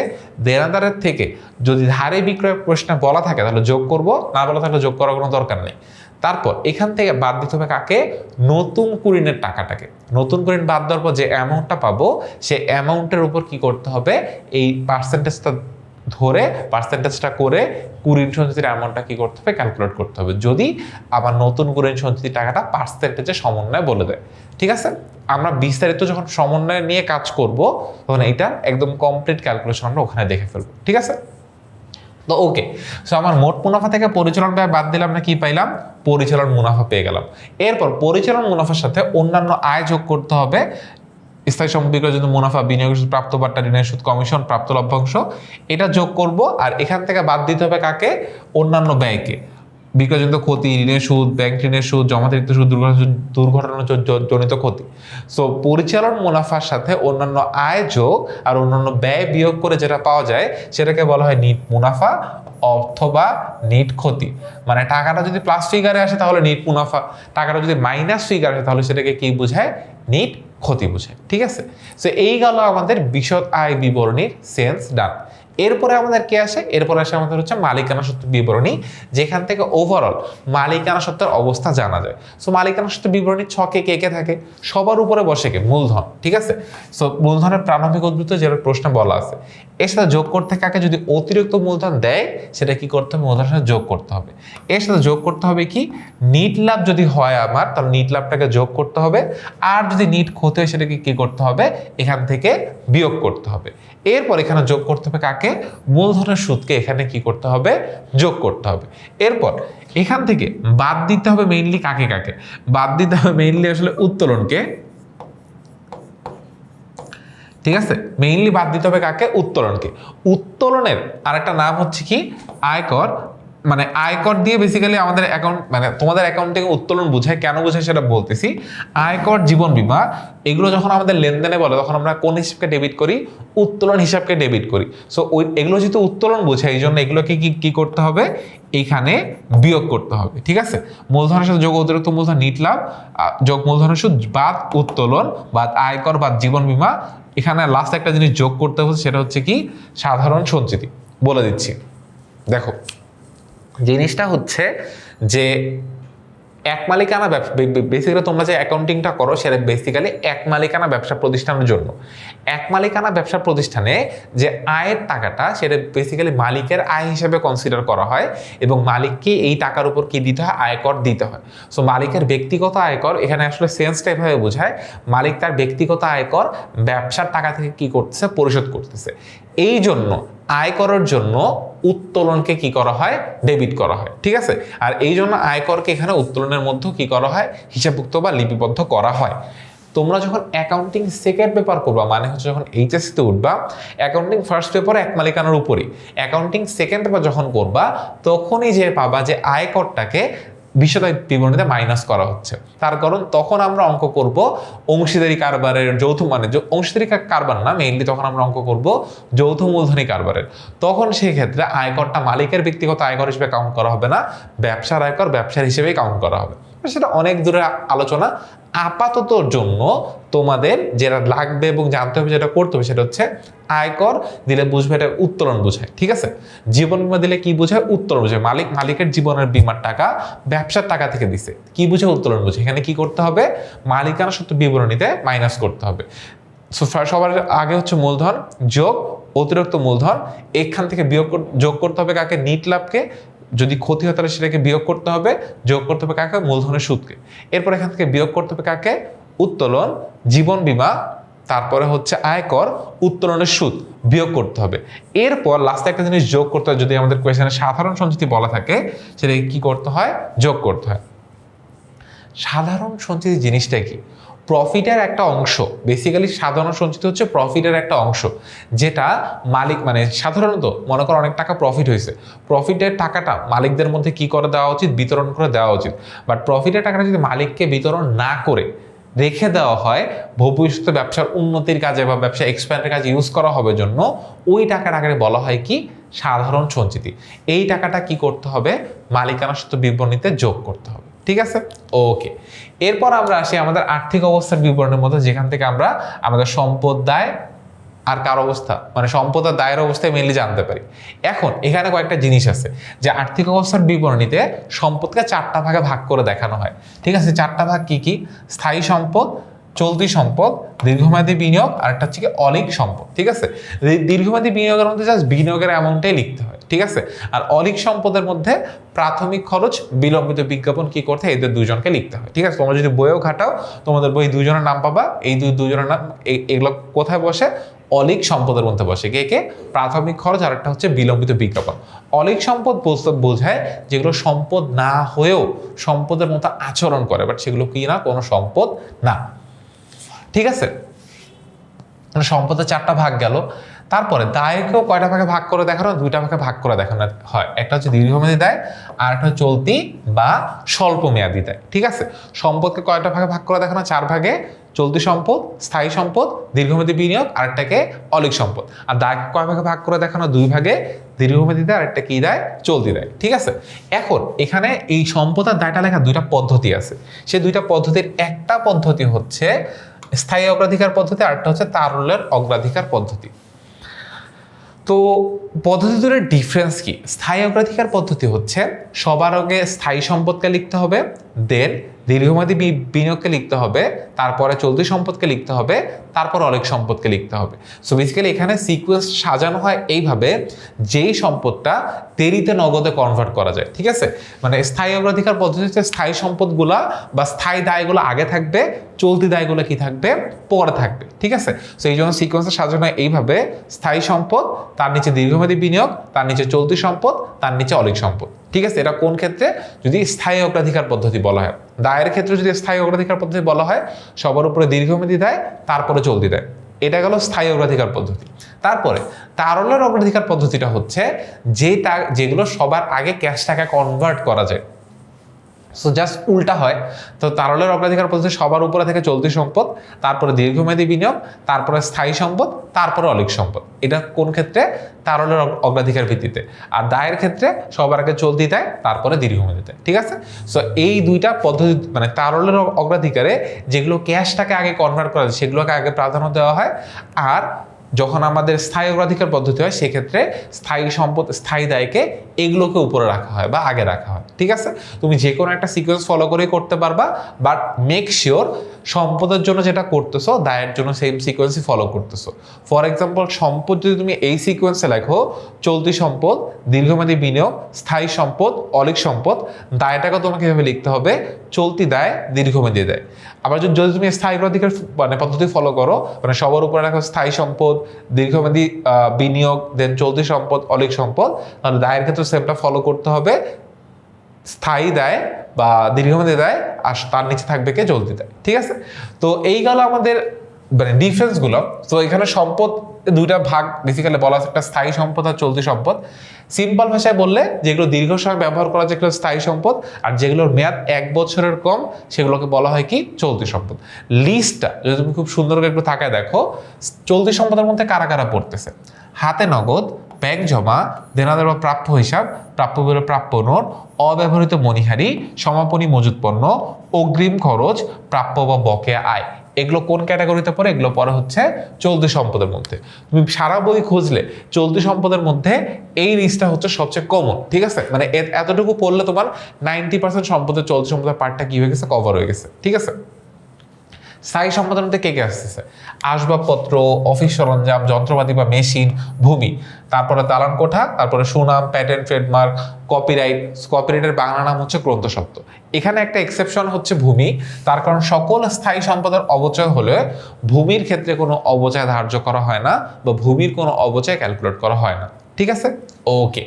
দেনাদারের থেকে যদি ধারে বিক্রয় প্রশ্নে বলা থাকে তাহলে যোগ করব, না বলা থাকলে যোগ করার কোনো দরকার নেই। তারপর এখান থেকে বাদ দিতে হবে কাকে? নতুন কুরিনের টাকাটাকে। নতুন কুরিন বাদ দেওয়ার পর যে অ্যামাউন্টটা পাবো সে অ্যামাউন্টের উপর কি করতে হবে? এই পার্সেন্টেজটা ধরে পার্সেন্টেজটা করে কুরিন সঞ্চিতির অ্যামাউন্টটা কি করতে হবে? ক্যালকুলেট করতে হবে, যদি আবার নতুন কুরিন সঞ্চিতির টাকাটা পার্সেন্টেজে সমন্বয় বলে দেয়। ঠিক আছে, আমরা বিস্তারিত যখন সমন্বয় নিয়ে কাজ করব তখন এইটা একদম কমপ্লিট ক্যালকুলেশন আমরা ওখানে দেখে ফেলবো। ঠিক আছে, তো ওকে, সো আমার মোট মুনাফা থেকে পরিচালন ব্যয় বাদ দিলাম, আমরা কি পাইলাম? পরিচালন মুনাফা পেয়ে গেলাম। এরপর পরিচালন মুনাফার সাথে অন্যান্য আয় যোগ করতে হবে। স্থায়ী সম্পদ বিক্রয়ের জন্য মুনাফা, বিনিয়োগের সুদ, প্রাপ্ত বাট্টা, ঋণের সুদ, কমিশন, প্রাপ্ত লভ্যাংশ, এটা যোগ করব। আর এখান থেকে বাদ দিতে হবে কাকে? অন্যান্য ব্যয়কে। বিক্রয়জনিত ক্ষতি, ঋণের সুদ, ব্যাংক ঋণের সুদ, জমাতিরিক্ত সুদ, দুর্ঘটনাজনিত ক্ষতি। সো পরিচালন মুনাফার সাথে অন্যান্য আয় যোগ আর অন্যান্য ব্যয় বিয়োগ করে যেটা পাওয়া যায় সেটাকে বলা হয় নিট মুনাফা অথবা নিট ক্ষতি। মানে টাকাটা যদি প্লাস ফিগারে আসে তাহলে নিট মুনাফা, টাকাটা যদি মাইনাস ফিগারে আসে তাহলে সেটাকে কি বোঝায়? নিট ক্ষতি বোঝায়। ঠিক আছে, সো এই গেল আমাদের বিশদ আয় বিবরণীর সেন্স ডান। এরপরে আমাদের কি আসে? এরপরে আসে আমাদের হচ্ছে মালিকানা সত্ত্ব বিবরণী, যেখান থেকে ওভারঅল মালিকানা সত্ত্বের অবস্থা জানা যায়। সো মালিকানা সত্ত্ব বিবরণীর ছকে কে কে থাকে? সবার উপরে বসে কে? মূলধন। ঠিক আছে, সো মূলধনের প্রারম্ভিক উদ্বৃত্ত যেটা প্রশ্ন বলা আছে, এর সাথে যোগ করতে কাকে? যদি অতিরিক্ত মূলধন দেয় সেটা কি করতে হবে? মূলধনের সাথে যোগ করতে হবে। এর সাথে যোগ করতে হবে কি? নিট লাভ যদি হয় আমার তাহলে নিট লাভটাকে যোগ করতে হবে, আর যদি নিট ক্ষতি হয় সেটাকে কি করতে হবে? এখান থেকে বিয়োগ করতে হবে। এরপর এখানে যোগ করতে হবে কাকে? মূলধনের সুদকে এখানে কি করতে হবে? যোগ করতে হবে। এরপর এখান থেকে বাদ দিতে হবে মেইনলি কাকে কাকে? বাদ দিতে হবে মেইনলি আসলে উত্তোলনকে। ঠিক আছে, মেইনলি বাদ দিতে হবে কাকে? উত্তোলনকে। উত্তোলনের আরেকটা নাম হচ্ছে কি? আয়কর। মানে আয়কর দিয়ে বেসিক্যালি আমাদের অ্যাকাউন্ট, মানে তোমাদের অ্যাকাউন্ট থেকে উত্তোলন বোঝায়। কেন বোঝায় সেটা বলতেছি। আয়কর, জীবন বীমা, এগুলো যখন আমাদের লেনদেনে বলে তখন আমরা কোন হিসাবকে ডেবিট করি? উত্তোলন হিসাবকে ডেবিট করি। সো এগুলো যেহেতু উত্তোলন বোঝায় এই জন্য এগুলোকে কি করতে হবে? এইখানে বিয়োগ করতে হবে। ঠিক আছে, মূলধনের সাথে যোগ অতিরিক্ত মূলধন নিট লাভ, যোগ মূলধনের সুদ, বাদ উত্তোলন, বাদ আয়কর, বাদ জীবন বীমা। এখানে লাস্ট একটা জিনিস যোগ করতে হবে, সেটা হচ্ছে কি? সাধারণ সঞ্চিতি। বলে দিচ্ছি, দেখো জিনিসটা হচ্ছে যে এক মালিকানা ব্যবসা, বেসিক্যালি তোমরা যে অ্যাকাউন্টিংটা করো সেটা বেসিক্যালি এক মালিকানা ব্যবসা প্রতিষ্ঠানের জন্য। এক মালিকানা ব্যবসা প্রতিষ্ঠানে যে আয়ের টাকাটা সেটা বেসিক্যালি মালিকের আয় হিসেবে কনসিডার করা হয় এবং মালিককে এই টাকার উপর কি দিতে হয়? আয়কর দিতে হয়। সো মালিকের ব্যক্তিগত আয়কর এখানে আসলে সেন্সটা এভাবে বোঝায়, মালিক তার ব্যক্তিগত আয়কর ব্যবসার টাকা থেকে কি করতেছে? পরিশোধ করতেছে। এই জন্য আয়করের জন্য উত্তোলনকে কি করা হয়? ডেবিট করা হয়। ঠিক আছে, আর এই জন্য আয়করকে এখানে উত্তোলনের মধ্যে কি করা হয়? হিসাবভুক্ত বা লিপিবদ্ধ করা হয়। তোমরা যখন অ্যাকাউন্টিং সেকেন্ড পেপার করবা, মানে হচ্ছে যখন এইচএসসিতে উঠবা, অ্যাকাউন্টিং ফার্স্ট পেপারে এক মালিকানার উপরই, অ্যাকাউন্টিং সেকেন্ড পেপার যখন করবা তখনই যে পাবা যে আয়করটাকে বিশদ বিবরণীতে মাইনাস করা হচ্ছে। তার কারণ তখন আমরা অঙ্ক করব অংশীদারি কারবারের যৌথ, মানে অংশীদারি কারবার না মেইনলি, তখন আমরা অঙ্ক করব যৌথ মূলধনী কারবারের। তখন সেই ক্ষেত্রে আয়করটা মালিকের ব্যক্তিগত আয়কর হিসেবে কাউন্ট করা হবে না, ব্যবসার আয়কর ব্যবসার হিসেবেই কাউন্ট করা হবে। সেটা অনেক দূরের আলোচনা। আপাততর জন্য তোমাদের যেটা লাগবে এবং জানতে হবে, যেটা করতে হবে সেটা হচ্ছে আয়কর দিলে বুঝবে এটা উত্তোলন বোঝায়। ঠিক আছে, জীবন বীমা দিলে কি বোঝায়? উত্তোলন বোঝায়। মালিকের জীবনের বীমার টাকা ব্যবসার টাকা থেকে দিছে, কি বুঝে? উত্তোলন বুঝে। এখানে কি করতে হবে? মালিকানা সত্ত্ব বিবরণীতে মাইনাস করতে হবে। সবার আগে হচ্ছে মূলধন যোগ অতিরিক্ত মূলধন, এখান থেকে যোগ করতে হবে কাকে? নিট লাভকে। যদি ক্ষতি হয় তাহলে সেটাকে বিয়োগ করতে হবে, যোগ করতে হবে কাকে? মূলধনের সুদকে। এরপর এখান থেকে বিয়োগ করতে হবে কাকে? উত্তোলন, জীবন বীমা, তারপরে হচ্ছে আয়কর, উত্তোলনের সুদ বিয়োগ করতে হবে। এরপর লাস্টে একটা জিনিস যোগ করতে হয়, যদি আমাদের কোয়েশ্চেনে সাধারণ সঞ্চিতি বলা থাকে সেটাকে কি করতে হয়? যোগ করতে হয়। সাধারণ সঞ্চিতি জিনিসটা কি? প্রফিটের একটা অংশ। বেসিক্যালি সাধারণ সঞ্চিতি হচ্ছে প্রফিটের একটা অংশ, যেটা মালিক, মানে সাধারণত মনে করো অনেক টাকা প্রফিট হয়েছে, প্রফিটের টাকাটা মালিকদের মধ্যে কি করে দেওয়া উচিত? বিতরণ করে দেওয়া উচিত। বাট প্রফিটের টাকাটা যদি মালিককে বিতরণ না করে রেখে দেওয়া হয় ভবিষ্যতে ব্যবসার উন্নতির কাজে বা ব্যবসা এক্সপ্যান্ডের কাজে ইউজ করা হবে জন্য, ওই টাকাটাকে বলা হয় কি? সাধারণ সঞ্চিতি। এই টাকাটা কি করতে হবে? মালিকানা সূত্র বিবরণীতে যোগ করতে হবে। ঠিক আছে, ওকে। এরপর আমরা আসি আমাদের আর্থিক অবস্থার বিবরণের মধ্যে, যেখান থেকে আমরা আমাদের সম্পদ, দায় আর কার অবস্থা, মানে সম্পদ আর দায়ের অবস্থায় মেনলি জানতে পারি। এখন এখানে কয়েকটা জিনিস আছে যে আর্থিক অবস্থার বিবরণীতে সম্পদকে 4টা ভাগে ভাগ করে দেখানো হয়। ঠিক আছে, 4টা ভাগ কি কি? স্থায়ী সম্পদ, চলতি সম্পদ, দীর্ঘমেয়াদী বিনিয়োগ, আর একটা হচ্ছে কি অলিক সম্পদ। ঠিক আছে, দীর্ঘমেয়াদী বিনিয়োগের মধ্যে জাস্ট বিনিয়োগের অ্যামাউন্টটাই লিখতে হয়। ঠিক আছে, আর অলিক সম্পদের মধ্যে প্রাথমিক খরচ, বিলম্বিত বিজ্ঞাপন কি করতে হয়, এদের দুজনকে লিখতে হয়। ঠিক আছে, তোমরা যদি বইও ঘাটাও তোমাদের বই দুজনের নাম পাবা। এই দুজনের নাম এগুলো কোথায় বসে? অলিক সম্পদের মধ্যে বসে। কে কে? প্রাথমিক খরচ আর একটা হচ্ছে বিলম্বিত বিজ্ঞাপন। অলিক সম্পদ বোঝায় যেগুলো সম্পদ না হয়েও সম্পদের মতো আচরণ করে, বাট সেগুলো কি না, কোনো সম্পদ না। ঠিক আছে, সম্পদের 4টা ভাগ গেল। তারপরে দায়কেও কয়টা ভাগে ভাগ করে দেখানো? 2টা ভাগে ভাগ করে দেখানো হয়। একটা হচ্ছে দীর্ঘমেয়াদী দায় আর একটা চলতি বা স্বল্প মেয়াদী দায়। ঠিক আছে, সম্পদকে কয়টা ভাগে ভাগ করে দেখানো? 4 ভাগে। চলতি সম্পদ, স্থায়ী সম্পদ, দীর্ঘমেয়াদী বিনিয়োগ, আরেকটাকে অলিক সম্পদ। আর দায়কে কয় ভাগে ভাগ করে দেখানো? 2 ভাগে। দীর্ঘমেয়াদী দায়, আরেকটা কি দায়? চলতি দায়। ঠিক আছে, এখন এখানে এই সম্পদ আর দায়টা লেখা 2টা পদ্ধতি আছে। সেই 2টা পদ্ধতির একটা পদ্ধতি হচ্ছে স্থায়ী অগ্রাধিকার পদ্ধতি, আরেকটা হচ্ছে তারল্যের অগ্রাধিকার পদ্ধতি। তো পদ্ধতি দুটোর ডিফারেন্স কি? স্থায়ী অগ্রাধিকার পদ্ধতি হচ্ছে সবার আগে স্থায়ী সম্পদকে লিখতে হবে, দেন দীর্ঘমেয়াদী বিনিয়োগকে লিখতে হবে, তারপরে চলতি সম্পদকে লিখতে হবে, তারপর অলিক সম্পদকে লিখতে হবে। সো বেসিক্যালি এখানে সিকোয়েন্স সাজানো হয় এইভাবে, যেই সম্পদটা দেরিতে নগদে কনভার্ট করা যায়। ঠিক আছে, মানে স্থায়ী অগ্রাধিকার পদ্ধতিতে স্থায়ী সম্পদগুলা বা স্থায়ী দায়গুলো আগে থাকবে, চলতি দায়গুলো কি থাকবে? পরে থাকবে। ঠিক আছে, সো এই জন্য সিকোয়েন্সটা সাজানো হয় এইভাবে: স্থায়ী সম্পদ, তার নিচে দীর্ঘমেয়াদী বিনিয়োগ, তার নিচে চলতি সম্পদ, তার নিচে অলিক সম্পদ। ঠিক আছে, এটা কোন ক্ষেত্রে? যদি স্থায়ী অগ্রাধিকার পদ্ধতি বলা হয়। দায়ের ক্ষেত্রে যদি স্থায়ী অগ্রাধিকার পদ্ধতি বলা হয়, সবার উপরে দীর্ঘমেয়াদী দায়, তারপরে চলতি দায়। এটা গেল স্থায়ী অগ্রাধিকার পদ্ধতি। তারপরে তারল্যের অগ্রাধিকার পদ্ধতিটা হচ্ছে যেগুলো সবার আগে ক্যাশ টাকা কনভার্ট করা যায়। সো জাস্ট উল্টা হয়। তো তারল্যের অগ্রাধিকার পদ্ধতি সবার উপরে থেকে চলতি সম্পদ, তারপরে দীর্ঘমেয়াদী বিনিয়োগ, তারপরে স্থায়ী সম্পদ, তারপরে অলিক সম্পদ। এটা কোন ক্ষেত্রে? তারল্যের অগ্রাধিকার ভিত্তিতে। আর দায়ের ক্ষেত্রে সবার আগে চলতি দায়, তারপরে দীর্ঘমেয়াদী দায়। ঠিক আছে, সো এই 2টা পদ্ধতি, মানে তারল্যের অগ্রাধিকারে যেগুলো ক্যাশটাকে আগে কনভার্ট করা যায় সেগুলোকে আগে প্রাধান্য দেওয়া হয়। আর যখন আমাদের স্থায়ী অগ্রাধিকার পদ্ধতি হয় সেক্ষেত্রে স্থায়ী সম্পদ, স্থায়ী দায়কে এগুলোকে উপরে রাখা হয় বা আগে রাখা হয়। ঠিক আছে, তুমি যে কোনো একটা সিকোয়েন্স ফলো করেই করতে পারবা, বাট মেক শিওর সম্পদের জন্য যেটা করতেছো দায়ের জন্য সেম সিকোয়েন্সই ফলো করতেছো। ফর এক্সাম্পল, সম্পদ যদি তুমি এই সিকোয়েন্সে লেখো, চলতি সম্পদ, দীর্ঘমেয়াদী বিনিয়োগ, স্থায়ী সম্পদ, অলিক সম্পদ, দায়টাকে তোমাকে এভাবে লিখতে হবে: চলতি দায়, দীর্ঘমেয়াদী দায়। আবার যদি তুমি স্থায়ী অগ্রাধিকার মানে পদ্ধতি ফলো করো, মানে সবার উপরে রাখো স্থায়ী সম্পদ, দীর্ঘমেয়াদী বিনিয়োগ, দেন চলতি সম্পদ, অলিক সম্পদ, তাহলে দায়ের ক্ষেত্রে সেমটা ফলো করতে হবে: স্থায়ী দায় বা দীর্ঘমেয়াদী দায়, আর তার নিচে থাকবে কে? চলতি দায়। ঠিক আছে, তো এই গেল আমাদের মানে ডিফারেন্সগুলো। তো এখানে সম্পদ 2টা ভাগ বেসিক্যালি বলা আছে, একটা স্থায়ী সম্পদ আর চলতি সম্পদ। সিম্পল ভাষায় বললে, যেগুলো দীর্ঘ সময় ব্যবহার করা যায় যেগুলো স্থায়ী সম্পদ, আর যেগুলোর মেয়াদ 1 বছরের কম সেগুলোকে বলা হয় কি? চলতি সম্পদ। লিস্টটা যদি তুমি খুব সুন্দর করে একটু তাকায় দেখো, চলতি সম্পদের মধ্যে কারা কারা পড়তেছে: হাতে নগদ, ব্যাংক জমা, দেনাদার বা প্রাপ্য হিসাব, প্রাপ্য বলে প্রাপ্য নোট, অব্যবহৃত মণিহারি, সমাপনী মজুত পণ্য, অগ্রিম খরচ, প্রাপ্য বা বকেয়া আয়। এগুলো কোন ক্যাটাগরিতে পড়ে? এগুলো পড়ে হচ্ছে চলতি সম্পদের মধ্যে। তুমি সারা বই খুঁজলে চলতি সম্পদের মধ্যে এই লিস্টটা হচ্ছে সবচেয়ে কমন। ঠিক আছে, মানে এতটুকু পড়লে তোমার 90% সম্পদের চলতি সম্পদের পার্টটা কি হয়ে গেছে? কভার হয়ে গেছে। ঠিক আছে, স্থায়ী সম্পদের মধ্যে কে কে আসতেছে? আসবাবপত্র, অফিস সরঞ্জাম, যন্ত্রপাতি বা মেশিন, ভূমি, তারপরে দালান কোঠা, তারপরে সুনাম, প্যাটেন্ট, ট্রেডমার্ক, কপিরাইট। কপিরাইটের বাংলা নাম হচ্ছে গ্রন্থস্বত্ব। এখানে একটা এক্সেপশন হচ্ছে ভূমি, তার কারণ সকল স্থায়ী সম্পদের অবচয় হলে ভূমির ক্ষেত্রে কোনো অবচয় ধার্য করা হয় না বা ভূমির কোনো অবচয় ক্যালকুলেট করা হয় না। ঠিক আছে, ওকে।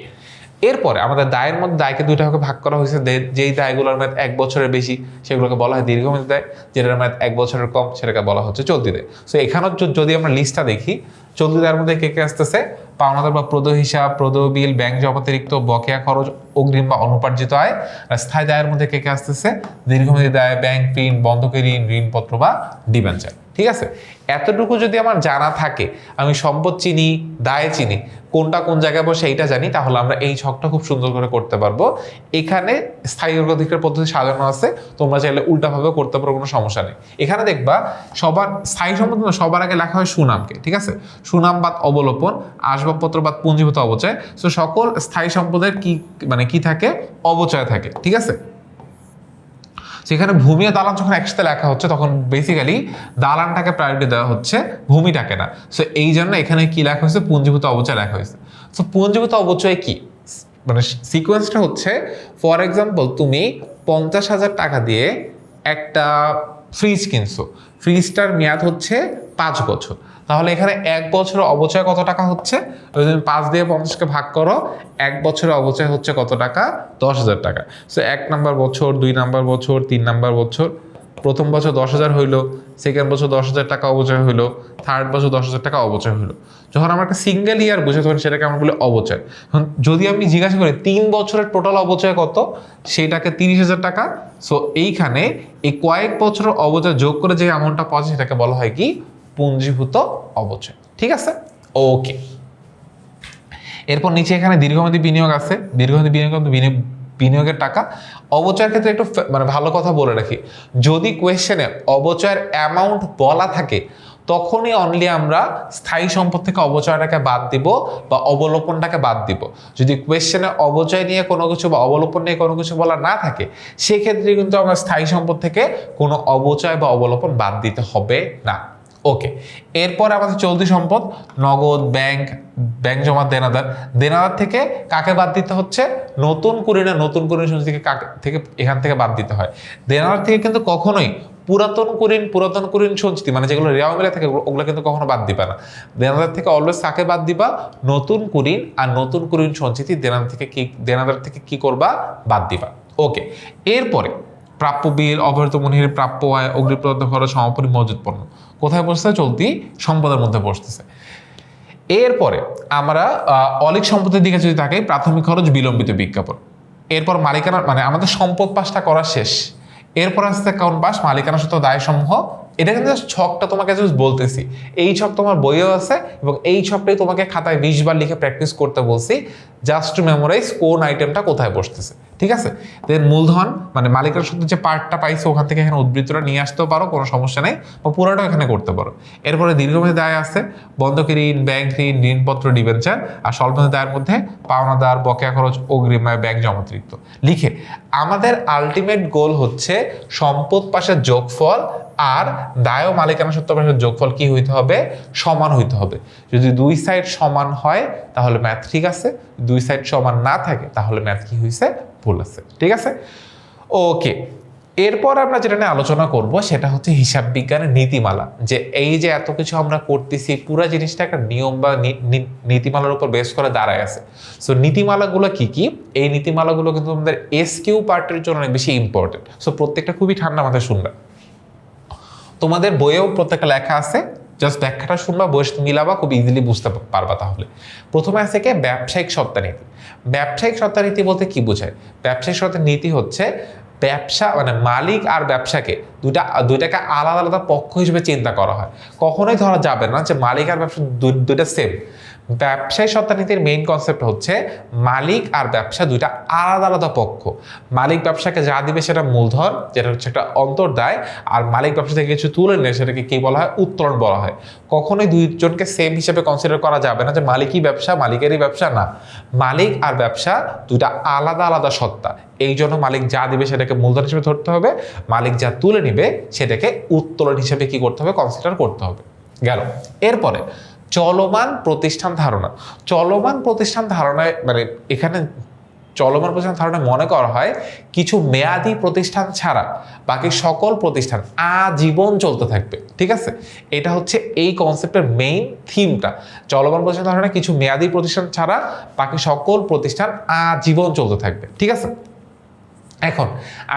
এরপরে আমাদের দায়ের মধ্যে দায়কে 2টা ভাগে ভাগ করা হয়েছে। যেই দায়গুলোর মেয়াদ 1 বছরের বেশি সেগুলোকে বলা হয় দীর্ঘমেয়াদী দায়, যেটার মেয়াদ 1 বছরের কম সেটাকে বলা হচ্ছে চলতি দায়। সো এখানেও যদি আমরা লিস্টটা দেখি, চলতি দায়ের মধ্যে কে কে আসতেছে? পাওনাদার বা প্রদেয় হিসাব, প্রদেয় বিল, ব্যাংক জমাতিরিক্ত, বকেয়া খরচ, অগ্রিম বা অনুপার্জিত আয়। আর স্থায়ী দায়ের মধ্যে কে কে আসতেছে? দীর্ঘমেয়াদী দায়, ব্যাংক ঋণ, বন্ধকি ঋণ, ঋণপত্র বা ডিবেঞ্চার। ঠিক আছে, এতটুকু যদি আমার জানা থাকে, আমি সম্পদ চিনি, দায় চিনি, কোনটা কোন জায়গায় বসে এইটা জানি, তাহলে আমরা এই ছকটা খুব সুন্দর করে করতে পারবো। এখানে স্থায়ী অগ্রাধিকার পদ্ধতি সাজানো আছে, তোমরা চাইলে উল্টাভাবে করতে পারো, কোনো সমস্যা নেই। এখানে দেখবা সবার স্থায়ী সম্পদ সবার আগে লেখা হয় সুনামকে, ঠিক আছে, সুনাম বাদ অবলোপন, আসবাবপত্র বাদ পুঞ্জীভূত অবচয়। সো সকল স্থায়ী সম্পদের কি মানে কি থাকে, অবচয় থাকে, ঠিক আছে। সেখানে ভূমি ও দালান যখন একসাথে লেখা হচ্ছে তখন বেসিক্যালি দালানটাকে প্রায়োরিটি দেওয়া হচ্ছে, ভূমিটাকে না। সো এই জন্য এখানে কি লেখা হয়েছে, পুঞ্জীভূত অবচয় লেখা হয়েছে। সো পুঞ্জীভূত অবচয় কি, মানে সিকোয়েন্সটা হচ্ছে, ফর এক্সাম্পল তুমি 50,000 টাকা দিয়ে একটা ফ্রিজ কিনছো, ফ্রিজটার মেয়াদ হচ্ছে 5 বছর, তাহলে এখানে 1 বছরের অবচয় কত টাকা হচ্ছে, তুমি 5 দিয়ে 50কে ভাগ করো, 1 বছরের অবচয় হচ্ছে কত টাকা, 10,000 টাকা। সো 1 নাম্বার বছর, 2 নাম্বার বছর, 3 নাম্বার বছর, প্রথম বছর 10,000 হইলো, সেকেন্ড বছর 10,000 টাকা অবচয় হইলো, থার্ড বছর 10,000 টাকা অবচয় হইলো। যখন আমরা একটা সিঙ্গেল ইয়ার বুঝে তখন সেটাকে আমরা বলি অবচয়। যদি আমি জিজ্ঞাসা করি 3 বছরের টোটাল অবচয় কত, সেটাকে 30,000 টাকা। সো এইখানে এই কয়েক বছরের অবচয় যোগ করে যে অ্যামাউন্টটা পাওয়া যায় সেটাকে বলা হয় কি, পুঞ্জীভূত অবচয়, ঠিক আছে। ওকে, এরপর নিচে এখানে দীর্ঘমেয়াদী বিনিয়োগ আছে, দীর্ঘমেয়াদী বিনিয়োগের টাকা। অবচয়ের ক্ষেত্রে একটু মানে ভালো কথা বলে রাখি, যদি কোয়েশ্চেনে অবচয়ের অ্যামাউন্ট বলা থাকে তখনই অনলি আমরা স্থায়ী সম্পদ থেকে অবচয়টাকে বাদ দিব বা অবলোপনটাকে বাদ দিব। যদি কোয়েশ্চেনে অবচয় নিয়ে কোনো কিছু বা অবলোপন নিয়ে কোনো কিছু বলা না থাকে, সেক্ষেত্রে কিন্তু আমরা স্থায়ী সম্পদ থেকে কোনো অবচয় বা অবলোপন বাদ দিতে হবে না। ওকে, এরপর আমাদের চলতি সম্পদ, নগদ, ব্যাংক জমা, দেনাদার থেকে কাকে বাদ দিতে হচ্ছে, নতুন কুড়ি সঞ্চিতি থেকে এখান থেকে বাদ দিতে হয়। দেনাদার থেকে কিন্তু কখনোই পুরাতন কুরিন সঞ্চিতি মানে যেগুলো রেওয়া মিলে থাকে ওগুলো কিন্তু কখনো বাদ দিবা না। দেনাদার থেকে অলওয়েজ কাকে বাদ দিবা, নতুন কুরিন আর নতুন কুরিন সঞ্চিতি দেনাদার থেকে কি করবা, বাদ দিবা। ওকে, এরপরে প্রাপ্য বিল, অবহিত মনির, প্রাপ্য আয়, অগ্নিপ্রদত্ত খরচ, সমাপনী মজুদ পণ্য কোথায় বসতেছে, চলতি সম্পদের মধ্যে বসতেছে। এরপরে আমরা অলিক সম্পদের দিকে যদি তাকাই, প্রাথমিক খরচ, বিলম্বিত বিজ্ঞাপন। এরপর মালিকানা মানে আমাদের সম্পদ পাশটা করা শেষ। এরপর আসছে কোন পাশ, মালিকানা সূত্র দায় সমূহ। এটা কিন্তু ছকটা তোমাকে জাস্ট বলতেছি, এই ছক তোমার বইও আছে এবং এই ছকটাই তোমাকে খাতায় 20 বার লিখে প্র্যাকটিস করতে বলছি, জাস্ট টু মেমোরাইজ কোন আইটেমটা কোথায় বসতেছে, ঠিক আছে। দেন মূলধন মানে মালিকানা সূত্রে যে পার্টটা পাইছো ওখান থেকে এখানে উদ্বৃত্তটা নিয়ে আসতেও পারো, কোনো সমস্যা নেই, বা পুরোটাও এখানে করতে পারো। এরপরে দীর্ঘমেয়াদী দায় আছে, বন্ধকি ঋণ, ব্যাংক ঋণ, ঋণপত্র, ডিবেঞ্চার। আর স্বল্পমেয়াদী দায়ের মধ্যে পাওনাদার, বকেয়া খরচ, অগ্রিম আয়, ব্যাংক জমাতিরিক্ত। লিখে আমাদের আলটিমেট গোল হচ্ছে সম্পদ পাশের যোগফল আর দায় ও মালিকানা সূত্র পাশের যোগফল কি হইতে হবে, সমান হইতে হবে। যদি দুই সাইড সমান হয় তাহলে ম্যাথ ঠিক আছে, দুই সাইড সমান না থাকে তাহলে ম্যাথ কি হয়েছে, ভুল আছে, ঠিক আছে। ওকে, এরপর আমরা যেটা নিয়ে আলোচনা করব সেটা হচ্ছে হিসাব বিজ্ঞানের নীতিমালা। যে এই যে এত কিছু আমরা করতেছি পুরো জিনিসটা একটা নিয়ম বা নীতিমালার উপর বেস করে দাঁড়ায় আছে। সো নীতিমালাগুলো কি কি, এই নীতিমালাগুলো কিন্তু আমাদের এসকিউ পার্টের জন্য অনেক বেশি ইম্পর্টেন্ট। সো প্রত্যেকটা খুবই ঠান্ডা মাথায় শুনবে, তোমাদের বইয়েও প্রত্যেকটা লেখা আছে, জাস্ট ব্যাখ্যাটা শুনবা, বয়স মিলাবা, খুব ইজিলি বুঝতে পারবা। তাহলে প্রথমে আছে কি, ব্যবসায়িক সত্ত্বানীতি। ব্যবসায়িক সত্ত্বানীতি বলতে কি বোঝায়, ব্যবসায়িক সত্ত্বানীতি হচ্ছে ব্যবসা মানে মালিক আর ব্যবসাকে দুইটাকে আলাদা আলাদা পক্ষ হিসেবে চিন্তা করা হয়। কখনোই ধরা যাবে না যে মালিক আর ব্যবসা দুইটা সেম। ব্যবসায়ী সত্ত্বানীতির মেইন কনসেপ্ট হচ্ছে মালিক আর ব্যবসা দুইটা আলাদা আলাদা পক্ষ। মালিক ব্যবসাকে যা দিবে সেটা মূলধন, যেটা হচ্ছে একটা অন্তর্দায়, আর মালিক ব্যবসা থেকে কিছু তুলে নেয় সেটাকে কি বলা হয়, উত্তোলন বলা হয়। কখনোই দুইজনকে সেম হিসেবে কনসিডার করা যাবে না যে মালিকই ব্যবসা মালিকেরই ব্যবসা, না। মালিক আর ব্যবসা দুইটা আলাদা আলাদা সত্তা, এই জন্য মালিক যা দিবে সেটাকে মূলধন হিসেবে ধরতে হবে, মালিক যা তুলে নিবে সেটাকে উত্তোলন হিসেবে কি করতে হবে, কনসিডার করতে হবে। গেল। এরপরে চলমান প্রতিষ্ঠান ধারণা। চলমান প্রতিষ্ঠান ধারণায় মানে এখানে চলমান প্রতিষ্ঠান ধারণায় মনে করা হয় কিছু মেয়াদি প্রতিষ্ঠান ছাড়া বাকি সকল প্রতিষ্ঠান আজীবন চলতে থাকবে, ঠিক আছে। এটা হচ্ছে এই কনসেপ্টের মেইন থিমটা। চলমান প্রতিষ্ঠান ধারণায় কিছু মেয়াদি প্রতিষ্ঠান ছাড়া বাকি সকল প্রতিষ্ঠান আজীবন চলতে থাকবে, ঠিক আছে। এখন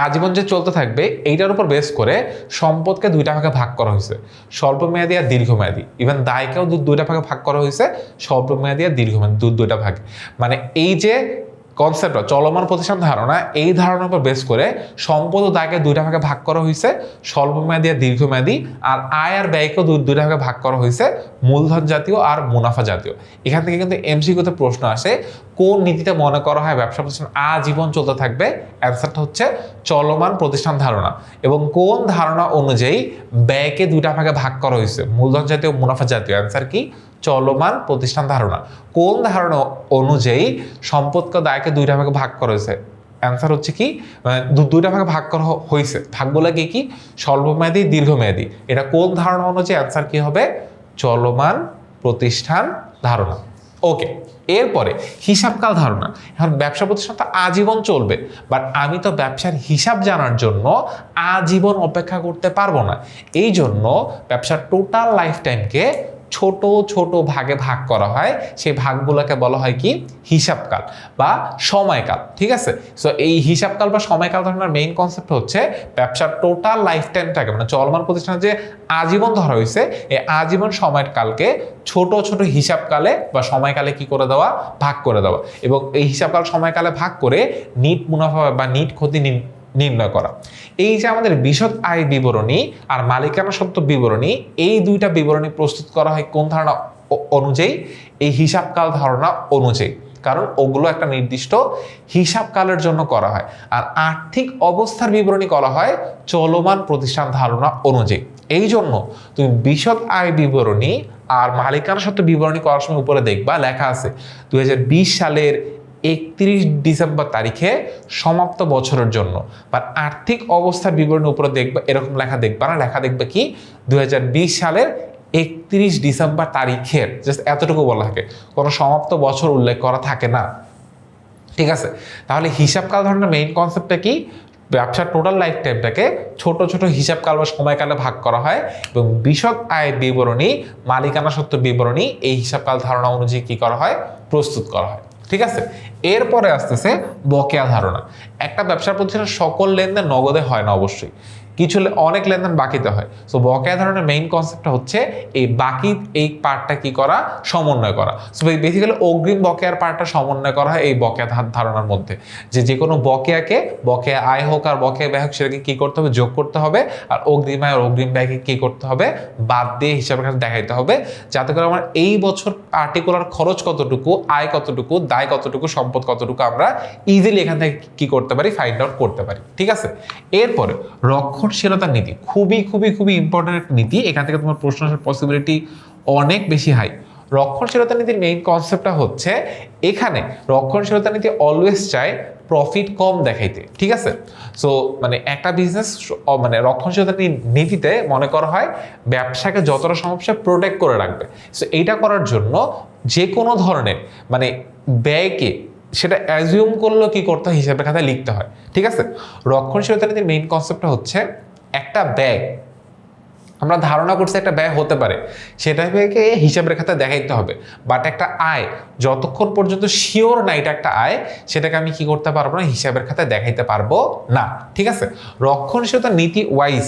আজীবন যে চলতে থাকবে এইটার উপর বেস করে সম্পদকে দুইটা ভাগে ভাগ করা হয়েছে, স্বল্পমেয়াদী আর দীর্ঘমেয়াদী। ইভেন দায়কেও দুইটা ভাগে ভাগ করা হয়েছে, স্বল্পমেয়াদী আর দীর্ঘমেয়াদী দুইটা ভাগে। মানে এই যে কনসেপ্ট চলমান প্রতিষ্ঠান ধারণা, এই ধারণার উপর বেস করে সম্পদ ও দায়কে দুইটা ভাগে ভাগ করা হয়েছে, স্বল্পমেয়াদী আর দীর্ঘমেয়াদী। আর আয় আর ব্যয়কেও দুইটা ভাগে ভাগ করা হয়েছে, মূলধন জাতীয় আর মুনাফা জাতীয়। এখান থেকে কিন্তু এমসিকিউতে প্রশ্ন আসে, কোন নীতিতে মনে করা হয় ব্যবসা প্রতিষ্ঠান আজীবন চলতে থাকবে? অ্যান্সারটা হচ্ছে চলমান প্রতিষ্ঠান ধারণা। এবং কোন ধারণা অনুযায়ী ব্যয়কে দুইটা ভাগে ভাগ করা হয়েছে, মূলধন জাতীয় মুনাফা জাতীয়? অ্যান্সার কি? চলমান প্রতিষ্ঠান ধারণা। কোন ধারণা অনুযায়ী সম্পদকে দায়কে দুইটা ভাগে ভাগ করা হয়েছে? অ্যান্সার হচ্ছে কি, দুইটা ভাগে ভাগ করা হয়েছে। ভাগগুলো কি? স্বল্পমেয়াদী, দীর্ঘমেয়াদী। এটা কোন ধারণা অনুযায়ী? অ্যান্সার কি হবে? চলমান প্রতিষ্ঠান ধারণা। ওকে, এরপরে হিসাবকাল ধারণা। এখন ব্যবসা প্রতিষ্ঠান তো আজীবন চলবে, বাট আমি তো ব্যবসার হিসাব জানার জন্য আজীবন অপেক্ষা করতে পারবো না। এই জন্য ব্যবসার টোটাল লাইফ টাইমকে ছোট ছোট ভাগে ভাগ করা হয়। সেই ভাগগুলোকে বলা হয় কি? হিসাবকাল বা সময়কাল। ঠিক আছে, সো এই হিসাবকাল বা সময়কাল ধরনের মেইন কনসেপ্ট হচ্ছে ব্যবসার টোটাল লাইফ টাইমটাকে, মানে চলমান প্রতিষ্ঠানে যে আজীবন ধরা হয়েছে, এই আজীবন সময়কালকে ছোট ছোট হিসাবকালে বা সময়কালে কি করে দেওয়া? ভাগ করে দেওয়া। এবং এই হিসাবকাল সময়কালে ভাগ করে নিট মুনাফা বা নিট ক্ষতি নির্ণয় করা। এই যে আমাদের বিশদ আয় বিবরণী আর মালিকানা সত্ত্ব বিবরণী, এই দুইটা বিবরণী প্রস্তুত করা হয় কোন ধারণা অনুযায়ী? এই হিসাবকাল ধারণা অনুযায়ী। কারণ ওগুলো একটা নির্দিষ্ট হিসাবকালের জন্য করা হয়। আর আর্থিক অবস্থার বিবরণী করা হয় চলমান প্রতিষ্ঠান ধারণা অনুযায়ী। এই জন্য তুমি বিশদ আয় বিবরণী আর মালিকানা সত্ত্ব বিবরণী করার সময় উপরে দেখবা লেখা আছে 2020 সালের 31 ডিসেম্বর তারিখে সমাপ্ত বছরের জন্য। বা আর্থিক অবস্থার বিবরণী উপরে দেখবা এরকম লেখা দেখবা না, লেখা দেখবে কি 2020 সালের 31 ডিসেম্বর তারিখের, জাস্ট এতটুকু বলা থাকে, কোনো সমাপ্ত বছর উল্লেখ করা থাকে না। ঠিক আছে, তাহলে হিসাবকাল ধরনের মেইন কনসেপ্টটা কি? ব্যবসার টোটাল লাইফ টাইমটাকে ছোট ছোট হিসাবকাল বা সময়কালে ভাগ করা হয় এবং বিশদ আয় বিবরণী, মালিকানা সত্ত্ব বিবরণী এই হিসাবকাল ধারণা অনুযায়ী কি করা হয়? প্রস্তুত করা হয়। ঠিক আছে, এরপরে আসতেছে বকেয়া ধারণা। একটা ব্যবসার প্রতিষ্ঠানের সকল লেনদেন নগদে হয় না, অবশ্যই কিছু অনেক লেনদেন বাকিতে হয়। সো বকেয়া ধারণার মেইন কনসেপ্টটা হচ্ছে এই বাকি এই পার্টটা কি করা? সমন্বয় করা। সো বেসিক্যালি অগ্রিম বকেয়ার পার্টটা সমন্বয় করা হয় এই বকেয়া ধারণার মধ্যে। যে কোনো বকেয়াকে, বকেয়া আয় হোক আর বকেয়া ব্যয় হোক, সেটাকে কি করতে হবে? যোগ করতে হবে। আর অগ্রিম আয় আর অগ্রিম ব্যয়কে কি করতে হবে? বাদ দিয়ে হিসাবের কাছে দেখাইতে হবে, যাতে করে আমার এই বছর পার্টিকুলার খরচ কতটুকু, আয় কতটুকু, দায় কতটুকু, সম্পদ কতটুকু আমরা ইজিলি এখান থেকে কি করতে পারি? ফাইন্ড আউট করতে পারি। ঠিক আছে, এরপরে রক্ষণশীলতার নীতি, খুবই খুবই খুবই ইম্পর্টেন্ট একটা নীতি। এখান থেকে তোমার প্রশ্ন আসার পসিবিলিটি অনেক বেশি হাই। রক্ষণশীলতা নীতির মেইন কনসেপ্টটা হচ্ছে, এখানে রক্ষণশীলতা নীতি অলওয়েজ চায় প্রফিট কম দেখাইতে। ঠিক আছে, সো মানে একটা বিজনেস মানে রক্ষণশীলতা নীতিতে মনে করা হয় ব্যবসাকে যতটা সম্ভব সে প্রোটেক্ট করে রাখবে। সো এইটা করার জন্য যে কোনো ধরনের মানে ব্যয়কে সেটা অ্যাজিউম করলেও কি করতে হয়? হিসাবের খাতায় লিখতে হয়। ঠিক আছে, রক্ষণশীলতা নীতির মেইন কনসেপ্টটা হচ্ছে একটা ব্যয় আমরা ধারণা করছি একটা ব্যয় হতে পারে, সেটাকে হিসাবের খাতায় দেখাইতে হবে। বাট একটা আয় যতক্ষণ পর্যন্ত শিওর না এটা একটা আয়, সেটাকে আমি কি করতে পারবো না? হিসাবের খাতায় দেখাইতে পারবো না। ঠিক আছে, রক্ষণশীলতা নীতি ওয়াইজ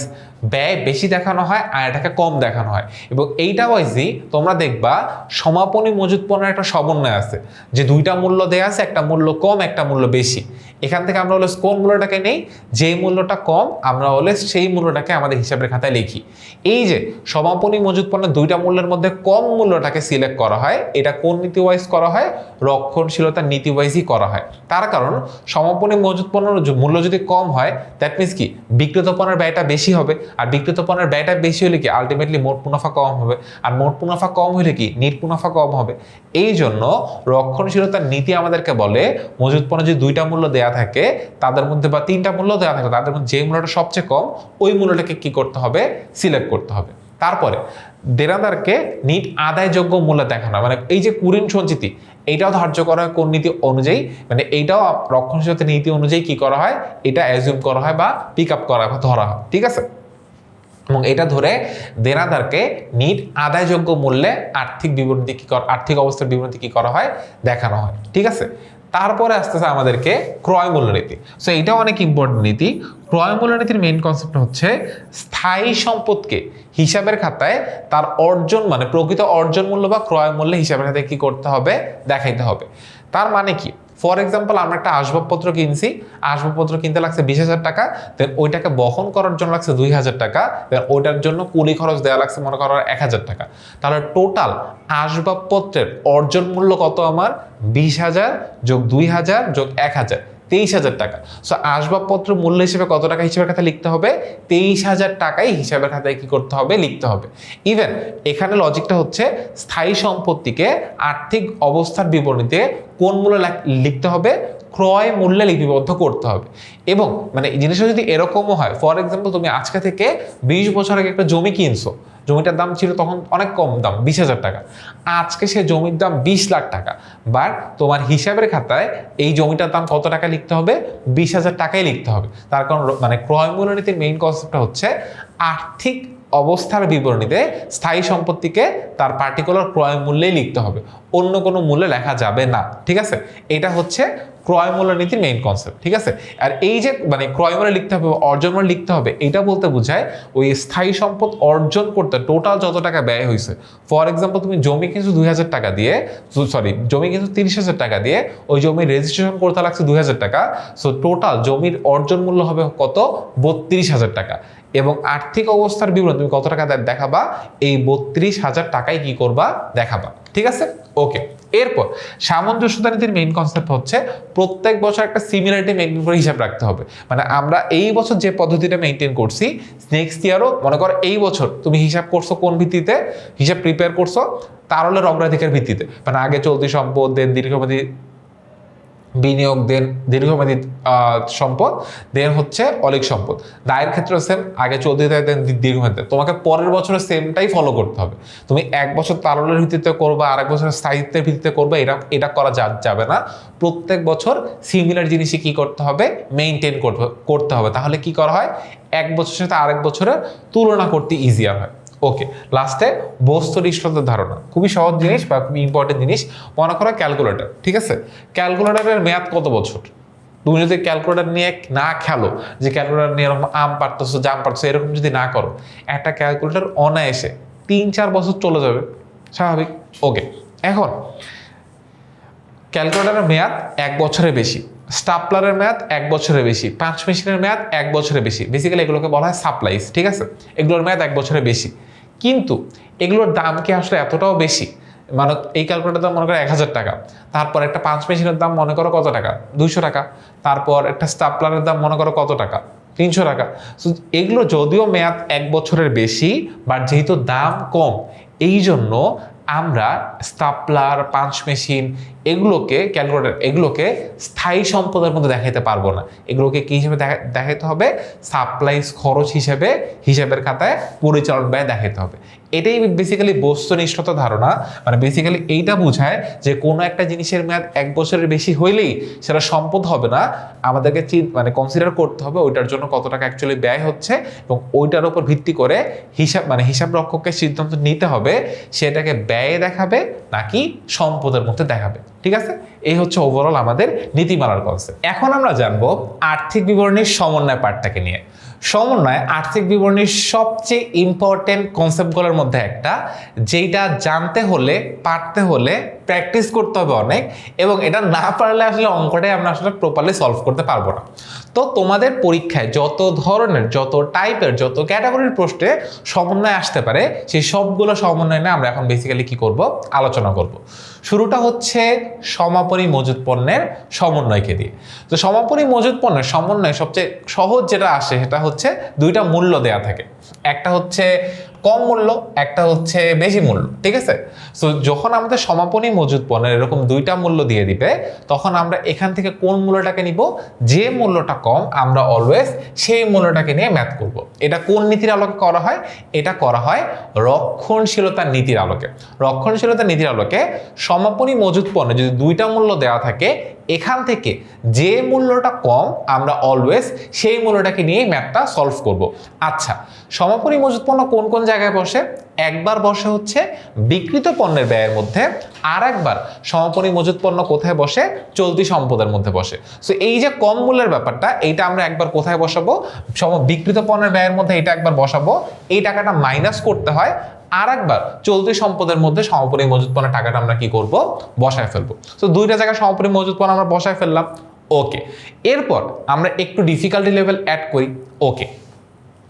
ব্যয় বেশি দেখানো হয়, আয়টাকে কম দেখানো হয়। এবং এইটা ওয়াইজই তোমরা দেখবা সমাপনী মজুত পণ্যের একটা সমন্বয় আছে, যে দুইটা মূল্য দেয়া আছে, একটা মূল্য কম, একটা মূল্য বেশি। এখান থেকে আমরা হলে কোন মূল্যটাকে নেই? যে মূল্যটা কম আমরা হলে সেই মূল্যটাকে আমাদের হিসাবের খাতায় লিখি। এই যে সমাপনী মজুত পণ্যের দুইটা মূল্যের মধ্যে কম মূল্যটাকে সিলেক্ট করা হয়, এটা কোন নীতি ওয়াইজ করা হয়? রক্ষণশীলতার নীতি ওয়াইজই করা হয়। তার কারণ সমাপনী মজুত পণ্যের মূল্য যদি কম হয়, দ্যাট মিনস কি বিক্রিত পণ্যের ব্যয়টা বেশি হবে। আর বিক্রিত পণ্যের ব্যয়টা বেশি হলে কি আলটিমেটলি মোট মুনাফা কম হবে। আর মোট মুনাফা কম হলে কি নিট মুনাফা কম হবে। এই জন্য রক্ষণশীলতার নীতি আমাদেরকে বলে মজুত পণ্য যদি দুইটা মূল্য দেয়া থাকে তাদের মধ্যে, বা তিনটা মূল্য দেওয়া থাকে তাদের মধ্যে যে মূল্যটা সবচেয়ে কম, ওই মূল্যটাকে কি করতে হবে? সিলেক্ট করতে হবে। তারপরে দেনাদারকে নিট আদায়যোগ্য মূল্য দেখানো, মানে এই যে কুঋণ সঞ্চিতি, এইটাও ধার্য করা হয় কোন নীতি অনুযায়ী? মানে এইটাও রক্ষণশীলতা নীতি অনুযায়ী কি করা হয়? এটা অ্যাজিউম করা হয় বা পিক আপ করা হয়, ধরা হয়। ঠিক আছে, এবং এটা ধরে দেনাদারকে নিট আদায়যোগ্য মূল্যে আর্থিক বিবরণী কি আর্থিক অবস্থার বিবরণী কি করা হয়? দেখানো হয়। ঠিক আছে, তারপরে আসতেছে আমাদেরকে ক্রয় মূল্য নীতি। সো এটাও অনেক ইম্পর্টেন্ট নীতি। ক্রয় মূল্যনীতির মেইন কনসেপ্ট হচ্ছে স্থায়ী সম্পদকে হিসাবের খাতায় তার অর্জন মানে প্রকৃত অর্জন মূল্য বা ক্রয় মূল্যে হিসাবের খাতায় কি করতে হবে, দেখাইতে হবে। তার মানে কি, ফর এক্সাম্পল আমরা একটা আসবাবপত্র কিনছি, আসবাবপত্র কিনতে লাগছে 20,000 টাকা, দেন ওইটাকে বহন করার জন্য লাগছে 2,000 টাকা, দেন ওইটার জন্য কুলি খরচ দেওয়া লাগছে মনে করো 1,000 টাকা। তাহলে টোটাল আসবাবপত্রের অর্জন মূল্য কত আমার? 20,000 যোগ 2,000 যোগ 1,000, 23,000 টাকা। সো আসবাবপত্র মূল্য হিসেবে কত টাকা হিসাবের খাতায় লিখতে হবে? 23,000 টাকাই হিসাবের খাতায় কি করতে হবে, লিখতে হবে। ইভেন এখানে লজিকটা হচ্ছে স্থায়ী সম্পত্তিকে আর্থিক অবস্থার বিবরণীতে কোন মূল্য লিখতে হবে? ক্রয় মূল্যে লিপিবদ্ধ করতে হবে। এবং মানে জিনিসটা যদি এরকমও হয়, ফর এক্সাম্পল তুমি আজকে থেকে 20 বছর আগে একটা জমি কিনছো, জমিটার দাম ছিল তখন অনেক কম দাম 20,000 টাকা, আজকে সে জমির দাম 20 লাখ টাকা, বাট তোমার হিসাবের খাতায় এই জমিটার দাম কত টাকা লিখতে হবে? 20,000 টাকাই লিখতে হবে। তার কারণ মানে ক্রয় মূল্যনীতির মেইন কনসেপ্টটা হচ্ছে আর্থিক অবস্থার বিবরণীতে স্থায়ী সম্পত্তিকে তার পার্টিকুলার ক্রয় মূল্যেই লিখতে হবে, অন্য কোনো মূল্যে লেখা যাবে না। ঠিক আছে, এটা হচ্ছে ক্রয় মূল্যনীতির মেইন কনসেপ্ট। ঠিক আছে, আর এই যে মানে ক্রয় মূল্য লিখতে হবে, অর্জন মূল্য লিখতে হবে, এটা বলতে বোঝায় ওই স্থায়ী সম্পদ অর্জন করতে টোটাল যত টাকা ব্যয় হয়েছে। ফর এক্সাম্পল তুমি জমি কিনছো 2,000 টাকা দিয়ে, জমি কিনছো 30,000 টাকা দিয়ে, ওই জমির রেজিস্ট্রেশন করতে লাগছে 2,000 টাকা, সো টোটাল জমির অর্জন মূল্য হবে কত? 32,000 টাকা। এবং আর্থিক অবস্থার বিবরণ তুমি কত টাকা দেখাবা? এই 32,000 টাকায় কি করবা? দেখাবা। ঠিক আছে, ওকে। এরপর সামঞ্জস্যতা নীতির মেইন কনসেপ্ট হচ্ছে প্রত্যেক বছর একটা সিমিলারিটি মেইনটেইন করে হিসাব রাখতে হবে। মানে আমরা এই বছর যে পদ্ধতিটা মেইনটেইন করছি, নেক্সট ইয়ারও মনে করো এই বছর তুমি হিসাব করছো কোন ভিত্তিতে? হিসাব প্রিপেয়ার করছো তারলের অগ্রাধিকার ভিত্তিতে, মানে আগে চলতি সম্পদ, দেন দীর্ঘমেয়াদী বিনিয়োগ, দেন দীর্ঘমেয়াদী সম্পদ, দেন হচ্ছে অলিক সম্পদ। দায়ের ক্ষেত্রে সেম, আগে চলতি দায় দেন দীর্ঘমেয়াদী। তোমাকে পরের বছরের সেমটাই ফলো করতে হবে। তুমি এক বছর তারলের ভিত্তিতে করবা, আরেক বছর স্থায়িত্বের ভিত্তিতে করবে, এটা করা যাবে না। প্রত্যেক বছর সিমিলার জিনিসই কি করতে হবে? মেইনটেইন করতে হবে। তাহলে কি করা হয়? এক বছরের সাথে আরেক বছরের তুলনা করতে ইজিয়ার হয়। ওকে, লাস্টে বস্তুনিষ্ঠতার ধারণা, খুবই সহজ জিনিস বা খুবই ইম্পর্টেন্ট জিনিস। মনে করো ক্যালকুলেটর, ঠিক আছে? ক্যালকুলেটরের মেয়াদ কত বছর? তুমি যদি ক্যালকুলেটর নিয়ে না খেলো, যে ক্যালকুলেটর নিয়ে এরকম আম পারতেছো, জাম পারতেছো, এরকম যদি না করো, একটা ক্যালকুলেটর অনায়াসে 3-4 বছর চলে যাবে, স্বাভাবিক। ওকে, এখন ক্যালকুলেটরের মেয়াদ 1 বছরের বেশি, স্টাপলারের মেয়াদ 1 বছরের বেশি, পাঁচ মেশিনের মেয়াদ 1 বছরের বেশি। বেসিক্যালি এগুলোকে বলা হয় সাপ্লাইস। ঠিক আছে, এগুলোর মেয়াদ 1 বছরের বেশি, কিন্তু এগুলোর দাম কি আসলে এতটাও বেশি? মানে এই ক্যালকুলেটরের দাম মনে করো 1,000 টাকা, তারপর একটা পাঁচ মেশিনের দাম মনে করো কত টাকা? 200 টাকা, তারপর একটা স্টাপলারের দাম মনে করো কত টাকা? 300 টাকা। সো এগুলো যদিও মেয়াদ 1 বছরের বেশি, বাট যেহেতু দাম কম, এই জন্য আমরা স্টাপলার, পাঁচ মেশিন, এগুলোকে ক্যালকুলেটর, এগুলোকে স্থায়ী সম্পদের মধ্যে দেখাইতে পারবো না। এগুলোকে কি হিসেবে দেখাইতে হবে? সাপ্লাইস খরচ হিসেবে হিসাবের খাতায় পরিচালন ব্যয় দেখাইতে হবে। এটাই বেসিক্যালি বস্তুনিষ্ঠতা ধারণা। মানে বেসিক্যালি এইটা বোঝায় যে কোনো একটা জিনিসের মেয়াদ 1 বছরের বেশি হইলেই সেটা সম্পদ হবে না। আমাদেরকে মানে কনসিডার করতে হবে ওইটার জন্য কত টাকা অ্যাকচুয়ালি ব্যয় হচ্ছে, এবং ওইটার উপর ভিত্তি করে হিসাব রক্ষককে সিদ্ধান্ত নিতে হবে সেটাকে ব্যয়ে দেখাবে নাকি সম্পদের মধ্যে দেখাবে। ঠিক আছে, এই হচ্ছে ওভারঅল আমাদের নীতিমালার কনসেপ্ট। এখন আমরা জানবো আর্থিক বিবরণীর সমন্বয় পার্টটাকে নিয়ে। সমন্বয় আর্থিক বিবরণীর সবচেয়ে ইম্পর্টেন্ট কনসেপ্টগুলোর মধ্যে একটা, যেটা জানতে হলে, পারতে হলে প্র্যাকটিস করতে হবে অনেক, এবং এটা না পারলে আসলে অঙ্কটাই আমরা আসলে প্রপারলি সলভ করতে পারবো না। তো তোমাদের পরীক্ষায় যত ধরনের, যত টাইপের, যত ক্যাটাগরির প্রশ্নে সমন্বয় আসতে পারে, সেই সবগুলো সমন্বয় নিয়ে আমরা এখন বেসিক্যালি কি করব? আলোচনা করব। শুরুটা হচ্ছে সমাপনী মজুত পণ্যের সমন্বয়কে দিয়ে। তো সমাপনী মজুত পণ্যের সমন্বয় সবচেয়ে সহজ যেটা আসে সেটা হচ্ছে দুইটা মূল্য দেয়া থাকে, একটা হচ্ছে কম মূল্য, একটা হচ্ছে বেশি মূল্য। ঠিক আছে, সো যখন আমাদের সমাপনী মজুত পণ্যের এরকম দুইটা মূল্য দিয়ে দিবে, তখন আমরা এখান থেকে কোন মূল্যটাকে নিব? যে মূল্যটা কম আমরা অলওয়েজ সেই মূল্যটাকে নিয়ে ম্যাথ করব। এটা কোন নীতির আলোকে করা হয়? এটা করা হয় রক্ষণশীলতার নীতির আলোকে। রক্ষণশীলতার নীতির আলোকে সমাপনী মজুত পণ্যে যদি দুইটা মূল্য দেওয়া থাকে, এখান থেকে যে মূল্যটা কম আমরা অলওয়েজ সেই মূল্যটাকে নিয়ে ম্যাথটা সলভ করব। আচ্ছা, সমাপনী মজুত পণ্য কোন কোন জায়গায় জায়গায় বসে? একবার বসে হচ্ছে বিক্রিত পণ্যের ব্যয়ের মধ্যে, আর একবার সমাপনী মজুত পণ্য কোথায় বসে? চলতি সম্পদের মধ্যে বসে। সো এই যে কম মূল্যের ব্যাপারটা, এইটা আমরা একবার কোথায় বসাবো? বিক্রিত পণ্যের ব্যয়ের মধ্যে এইটা একবার বসাবো, এই টাকাটা মাইনাস করতে হয়, আর একবার চলতি সম্পদের মধ্যে সমাপনী মজুত পণ্যের টাকাটা আমরা কি করব? বসায় ফেলবো। তো দুইটা জায়গায় সমাপনী মজুত পণ্য আমরা বসায় ফেললাম। ওকে, এরপর আমরা একটু ডিফিকাল্টি লেভেল অ্যাড করি। ওকে,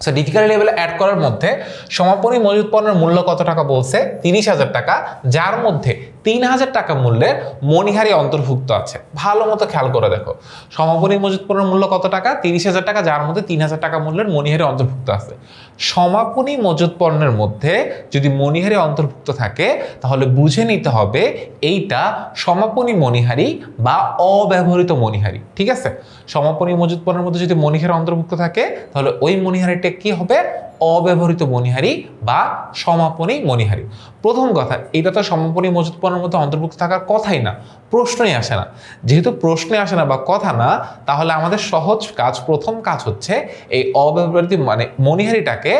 সো ডিফিকাল্টি লেভেল অ্যাড করার মধ্যে সমাপনী মজুত পণ্যের মূল্য কত টাকা বলছে? 30,000 টাকা, যার মধ্যে 3,000 টাকা মূল্যের মণিহারি অন্তর্ভুক্ত আছে। ভালো মতো খেয়াল করে দেখো, সমাপনী মজুত পণ্যের মূল্য কত টাকা? 30,000 টাকা, যার মধ্যে 3,000 টাকা মূল্যের মণিহারি অন্তর্ভুক্ত আছে। সমাপনী মজুত পণ্যের মধ্যে যদি মণিহারি অন্তর্ভুক্ত থাকে তাহলে বুঝে নিতে হবে এইটা সমাপনী মণিহারি বা অব্যবহৃত মণিহারি। ঠিক আছে, সমাপনী মজুত পণ্যের মধ্যে যদি মণিহারি অন্তর্ভুক্ত থাকে তাহলে ওই মণিহারিটা কি হবে? অব্যবহৃত মণিহারি বা সমাপনী মণিহারি। প্রথম কথা, এটা তো সমাপনী মজুত পণ্যের মধ্যে অন্তর্ভুক্ত থাকার কথাই না, প্রশ্নই আসে না। যেহেতু প্রশ্নে আসে না বা কথা না, তাহলে আমাদের সহজ কাজ, প্রথম কাজ হচ্ছে এই অব্যবহৃত মানে মণিহারিটাকে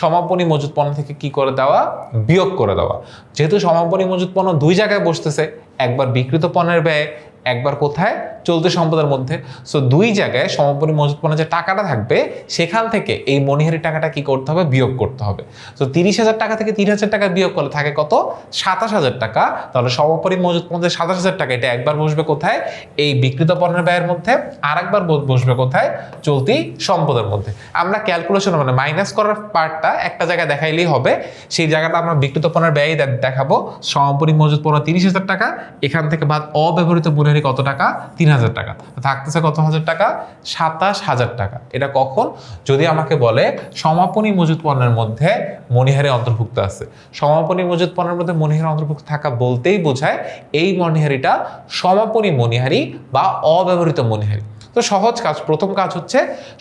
সমাপনী মজুত পণ্য থেকে কি করে দেওয়া? বিয়োগ করে দেওয়া। যেহেতু সমাপনী মজুত পণ্য দুই জায়গায় বসতেছে, একবার বিক্রিত পণ্যের ব্যয়, একবার কোথায়? চলতি সম্পদের মধ্যে। সো দুই জায়গায় সমাপনী মজুত পণ্যের যে টাকাটা থাকবে সেখান থেকে এই মণিহারি টাকাটা কি করতে হবে? বিয়োগ করতে হবে। তো 30,000 টাকা থেকে 3,000 টাকা বিয়োগ করলে থাকে কত? 27,000 টাকা। তাহলে সমাপনী মজুত পণ্যের 27,000 টাকা, এটা একবার বসবে কোথায়? এই বিক্রিত পণ্যের ব্যয়ের মধ্যে, আর একবার বসবে কোথায়? চলতি সম্পদের মধ্যে। আমরা ক্যালকুলেশন মানে মাইনাস করার পার্টটা একটা জায়গায় দেখাইলেই হবে, সেই জায়গাটা আমরা বিক্রিত পণ্যের ব্যয় দেখাবো। সমাপনী মজুত পণ্য 30,000 টাকা, এখান থেকে বাদ অব্যবহৃত মণিহারি কত টাকা? 3,000 টাকা। থাকতেছে কত হাজার টাকা? 27,000 টাকা। এটা কখন? যদি আমাকে বলে সমাপনী মজুত পণ্যের মধ্যে মণিহারি অন্তর্ভুক্ত আছে। সমাপনী মজুত পণ্যের মধ্যে মণিহারি অন্তর্ভুক্ত থাকা বলতেই বোঝায় এই মণিহারিটা সমাপনী মণিহারি বা অব্যবহৃত মণিহারি। তো সহজ কাজ, প্রথম কাজ হচ্ছে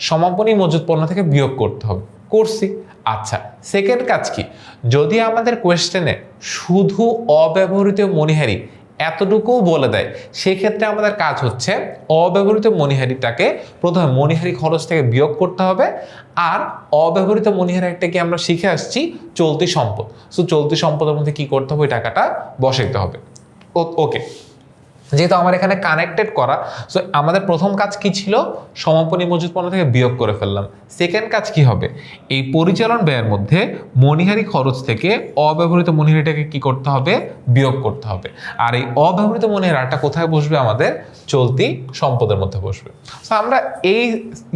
সমাপনী মজুত পণ্য থেকে বিয়োগ করতে হবে। করছি। আচ্ছা, সেকেন্ড কাজ কি? যদি আমাদের কোয়েশ্চেনে শুধু অব্যবহৃত মণিহারি এতটুকুও বলে দেয়, সেক্ষেত্রে আমাদের কাজ হচ্ছে অব্যবহৃত মণিহারিটাকে প্রথমে মণিহারি খরচ থেকে বিয়োগ করতে হবে। আর অব্যবহৃত মণিহারিটাকে আমরা শিখে আসছি চলতি সম্পদ। সো চলতি সম্পদের মধ্যে কি করতে হবে? ওই টাকাটা বসাইতে হবে। ওকে, যেহেতু আমার এখানে কানেক্টেড করা, সো আমাদের প্রথম কাজ কি ছিল? সমাপনী মজুত পণ্য থেকে বিয়োগ করে ফেললাম। সেকেন্ড কাজ কি হবে? এই পরিচালন ব্যয়ের মধ্যে মণিহারি খরচ থেকে অব্যবহৃত মণিহারিটাকে কি করতে হবে? বিয়োগ করতে হবে। আর এই অব্যবহৃত মণিহারিটা কোথায় বসবে? আমাদের চলতি সম্পদের মধ্যে বসবে। সো আমরা এই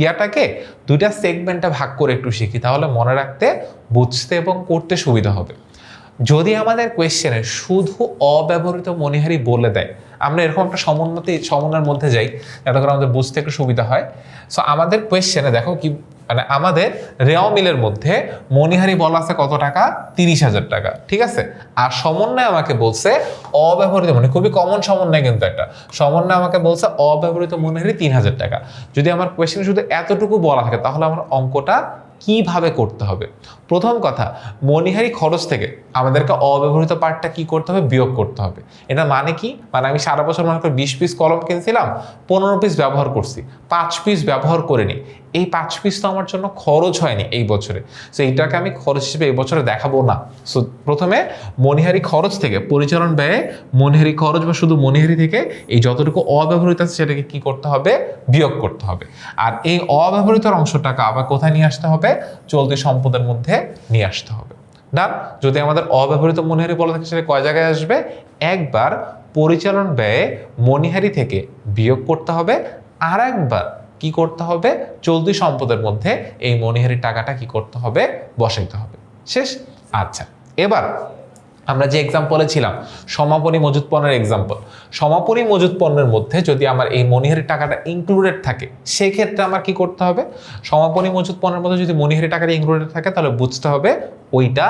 ইয়াটাকে দুইটা সেগমেন্টে ভাগ করে একটু শিখি, তাহলে মনে রাখতে, বুঝতে এবং করতে সুবিধা হবে। যদি আমাদের কোয়েশ্চেনে শুধু অব্যবহৃত মণিহারি বলে দেয়, আমরা এরকম একটা সমন্বয়ের মধ্যে যাই যাতে করে আমাদের বুঝতে একটু সুবিধা হয়। সো আমাদের কোয়েশ্চেনে দেখো কি, মানে আমাদের রেওয়া মিলের মধ্যে মণিহারি বলা আছে কত টাকা? 30,000 টাকা। ঠিক আছে, আর সমন্বয় আমাকে বলছে অব্যবহৃত, মানে খুবই কমন সমন্বয় কিন্তু একটা সমন্বয় আমাকে বলছে অব্যবহৃত মণিহারি 3,000 টাকা। যদি আমার কোয়েশ্চেনে শুধু এতটুকু বলা থাকে তাহলে আমার অঙ্কটা কিভাবে করতে হবে? প্রথম কথা, মণিহারি খরচ থেকে আমাদেরকে অব্যবহৃত পার্টটা কি করতে হবে? বিয়োগ করতে হবে। এটা মানে কি? মানে আমি সারা বছর মনে করি 20 পিস কলম কিনছিলাম, 15 পিস ব্যবহার করছি, 5 পিস ব্যবহার করিনি। এই 5 পিস তো আমার জন্য খরচ হয়নি এই বছরে, সো এইটাকে আমি খরচ হিসেবে এই বছরে দেখাবো না। সো প্রথমে মণিহারি খরচ থেকে পরিচালন ব্যয়ে মণিহারি খরচ বা শুধু মণিহারি থেকে এই যতটুকু অব্যবহৃত আছে সেটাকে কি করতে হবে? বিয়োগ করতে হবে। আর এই অব্যবহৃত অংশটাকে আবার কোথায় নিয়ে আসতে হবে? চলতি সম্পদের মধ্যে নিয়ে আসতে হবে। ডান? যদি আমাদের অব্যবহৃত মণিহারি বলা থাকে সেটা কয় জায়গায় আসবে? একবার পরিচালন ব্যয়ে মণিহারি থেকে বিয়োগ করতে হবে, আর একবার কি করতে হবে? চলতি সম্পদের মধ্যে এই মণিহারির টাকাটা কি করতে হবে? বসাইতে হবে। শেষ? আচ্ছা, এবার আমরা যে এক্সাম্পলে ছিলাম সমাপনী মজুত পণ্যের এক্সাম্পল, সমাপনী মজুত পণ্যের মধ্যে যদি আমার এই মণিহারি টাকাটা ইনক্লুডেড থাকে সেক্ষেত্রে আমার কি করতে হবে? সমাপনী মজুত পণ্যের মধ্যে যদি মণিহারি টাকাটা ইনক্লুডেড থাকে তাহলে বুঝতে হবে ওইটা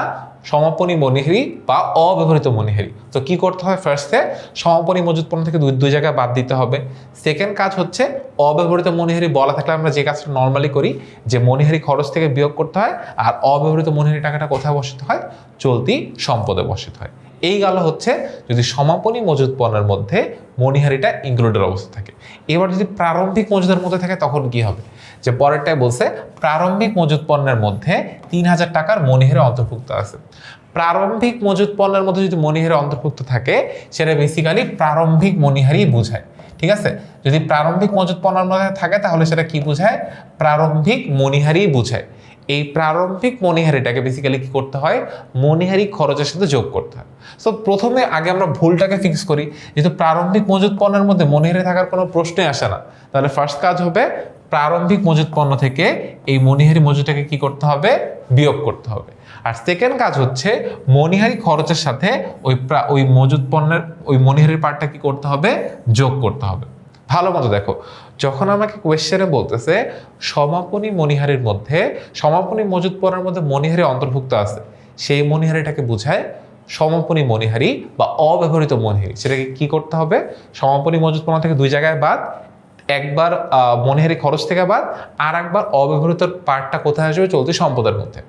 সমাপনী মণিহারি বা অব্যবহৃত মণিহারি। তো কি করতে হবে? ফার্স্টে সমাপনী মজুত পণ্য থেকে দুই জায়গায় বাদ দিতে হবে। সেকেন্ড কাজ হচ্ছে অব্যবহৃত মণিহারি বলা থাকলে আমরা যে কাজটা নর্মালি করি, যে মণিহারি খরচ থেকে বিয়োগ করতে হয়, আর অব্যবহৃত মণিহারি টাকাটা কোথায় বসাতে হয়? চলতি সম্পদে বসাতে হয়। এই গেল হচ্ছে যদি সমাপনী মজুত পণ্যের মধ্যে মণিহারিটা ইনক্লুডেড অবস্থা থাকে। এবার যদি প্রারম্ভিক মজুদের মধ্যে থাকে তখন কি হবে, যে পরেরটাই বলছে প্রারম্ভিক মজুত পণ্যের মধ্যে 3000 টাকার মণিহারি অন্তর্ভুক্ত আছে। প্রারম্ভিক মজুত পণ্যের মধ্যে যদি মণিহারি অন্তর্ভুক্ত থাকে সেটা বেসিক্যালি প্রারম্ভিক মণিহারি বোঝায়, ঠিক আছে। যদি প্রারম্ভিক মজুত পণ্যের মধ্যে থাকে তাহলে সেটা কি বোঝায়, প্রারম্ভিক মণিহারি বোঝায়। এই প্রারম্ভিক মণিহারিটাকে বেসিক্যালি কি করতে হয়, মণিহারি খরচের সাথে যোগ করতে হয়। সো প্রথমে আগে আমরা ভুলটাকে ফিক্স করি, যেহেতু প্রারম্ভিক মজুত পণ্যের মধ্যে মণিহারি থাকার কোনো প্রশ্নই আসে না, তাহলে ফার্স্ট কাজ হবে প্রারম্ভিক মজুত পণ্য থেকে এই মণিহারি মজুদটাকে কি করতে হবে, বিয়োগ করতে হবে। আর সেকেন্ড কাজ হচ্ছে মণিহারি খরচের সাথে ওই মজুত পণ্যের ওই মণিহারির পার্টটা কি করতে হবে, যোগ করতে হবে। ভালো মতো দেখো, যখন আমাকে কোয়েশ্চেনে বলতেছে সমাপনী মণিহারির মধ্যে সমাপনী মজুত পণ্যের মধ্যে মণিহারি অন্তর্ভুক্ত আছে, সেই মণিহারিটাকে বোঝায় সমাপনী মণিহারি বা অব্যবহৃত মণিহারি। সেটাকে কি করতে হবে, সমাপনী মজুত পণ্য থেকে 2 জায়গায় বাদ, একবার মণিহারি খরচ থেকে বাদ, আর একবার অব্যবহৃত পার্টটা কোথায় আসবে, চলতি সম্পদের মধ্যে।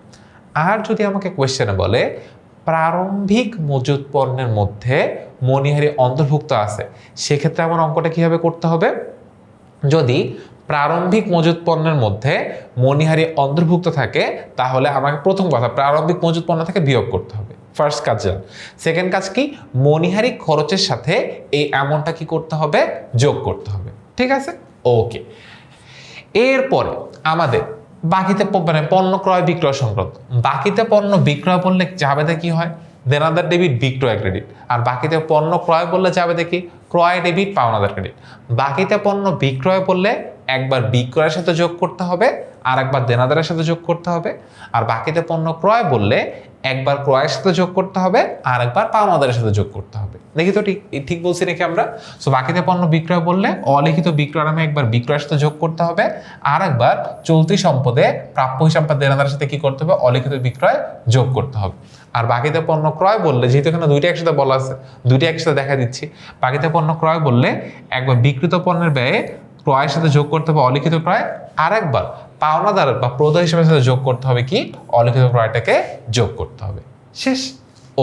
আর যদি আমাকে কোয়েশ্চেনে বলে প্রারম্ভিক মজুত পণ্যের মধ্যে মণিহারি অন্তর্ভুক্ত আছে, সেক্ষেত্রে আমার অঙ্কটা কিভাবে করতে হবে, যদি প্রারম্ভিক মজুত পণ্যের মধ্যে মণিহারি অন্তর্ভুক্ত থাকে তাহলে আমাকে প্রথম কথা প্রারম্ভিক মজুত পণ্য থেকে বিয়োগ করতে হবে, ফার্স্ট কাজ। সেকেন্ড কাজ কি, মণিহারি খরচের সাথে এই অ্যামাউন্টটা কি করতে হবে, যোগ করতে হবে, ঠিক আছে। ওকে, এরপরে আমাদের বাকিতে মানে পণ্য ক্রয় বিক্রয় সংক্রান্ত, বাকিতে পণ্য বিক্রয় বললে যাবে কি হয়, দেনাদার ডেবিট বিক্রয় ক্রেডিট। আর বাকিতে পণ্য ক্রয় বললে যাবে দেখি ক্রয় ডেবিট পাওনাদার ক্রেডিট। বাকিতে পণ্য বিক্রয় বললে একবার বিক্রয়ের সাথে যোগ করতে হবে আর একবার দেনাদারের সাথে যোগ করতে হবে। আর বাকিতে পণ্য ক্রয় বললে একবার ক্রয়ের সাথে যোগ করতে হবে আর একবার পাওনাদারের সাথে যোগ করতে হবে। দেখি তো ঠিক বলছি নাকি আমরা। সো বাকিতে পণ্য বিক্রয় বললে অলিখিত বিক্রয় নামে একবার বিক্রয়ের সাথে যোগ করতে হবে আর একবার চলতি সম্পদে প্রাপ্য হিসাব বা দেনাদারের সাথে কি করতে হবে, অলিখিত বিক্রয় যোগ করতে হবে। আর বাকিতে পণ্য ক্রয় বললে, যেহেতু এখানে দুইটা একসাথে বলা আছে, দুইটা একসাথে দেখা দিচ্ছি, বাকিতে পণ্য ক্রয় বললে একবার বিক্রিত পণ্যের ব্যয়ে ক্রয়ের সাথে যোগ করতে হবে অলিখিত ক্রয়, আর একবার পাওনাদার বা প্রদায় হিসেবে সাথে যোগ করতে হবে কি, অলিখিত ক্রয়টাকে যোগ করতে হবে। শেষ।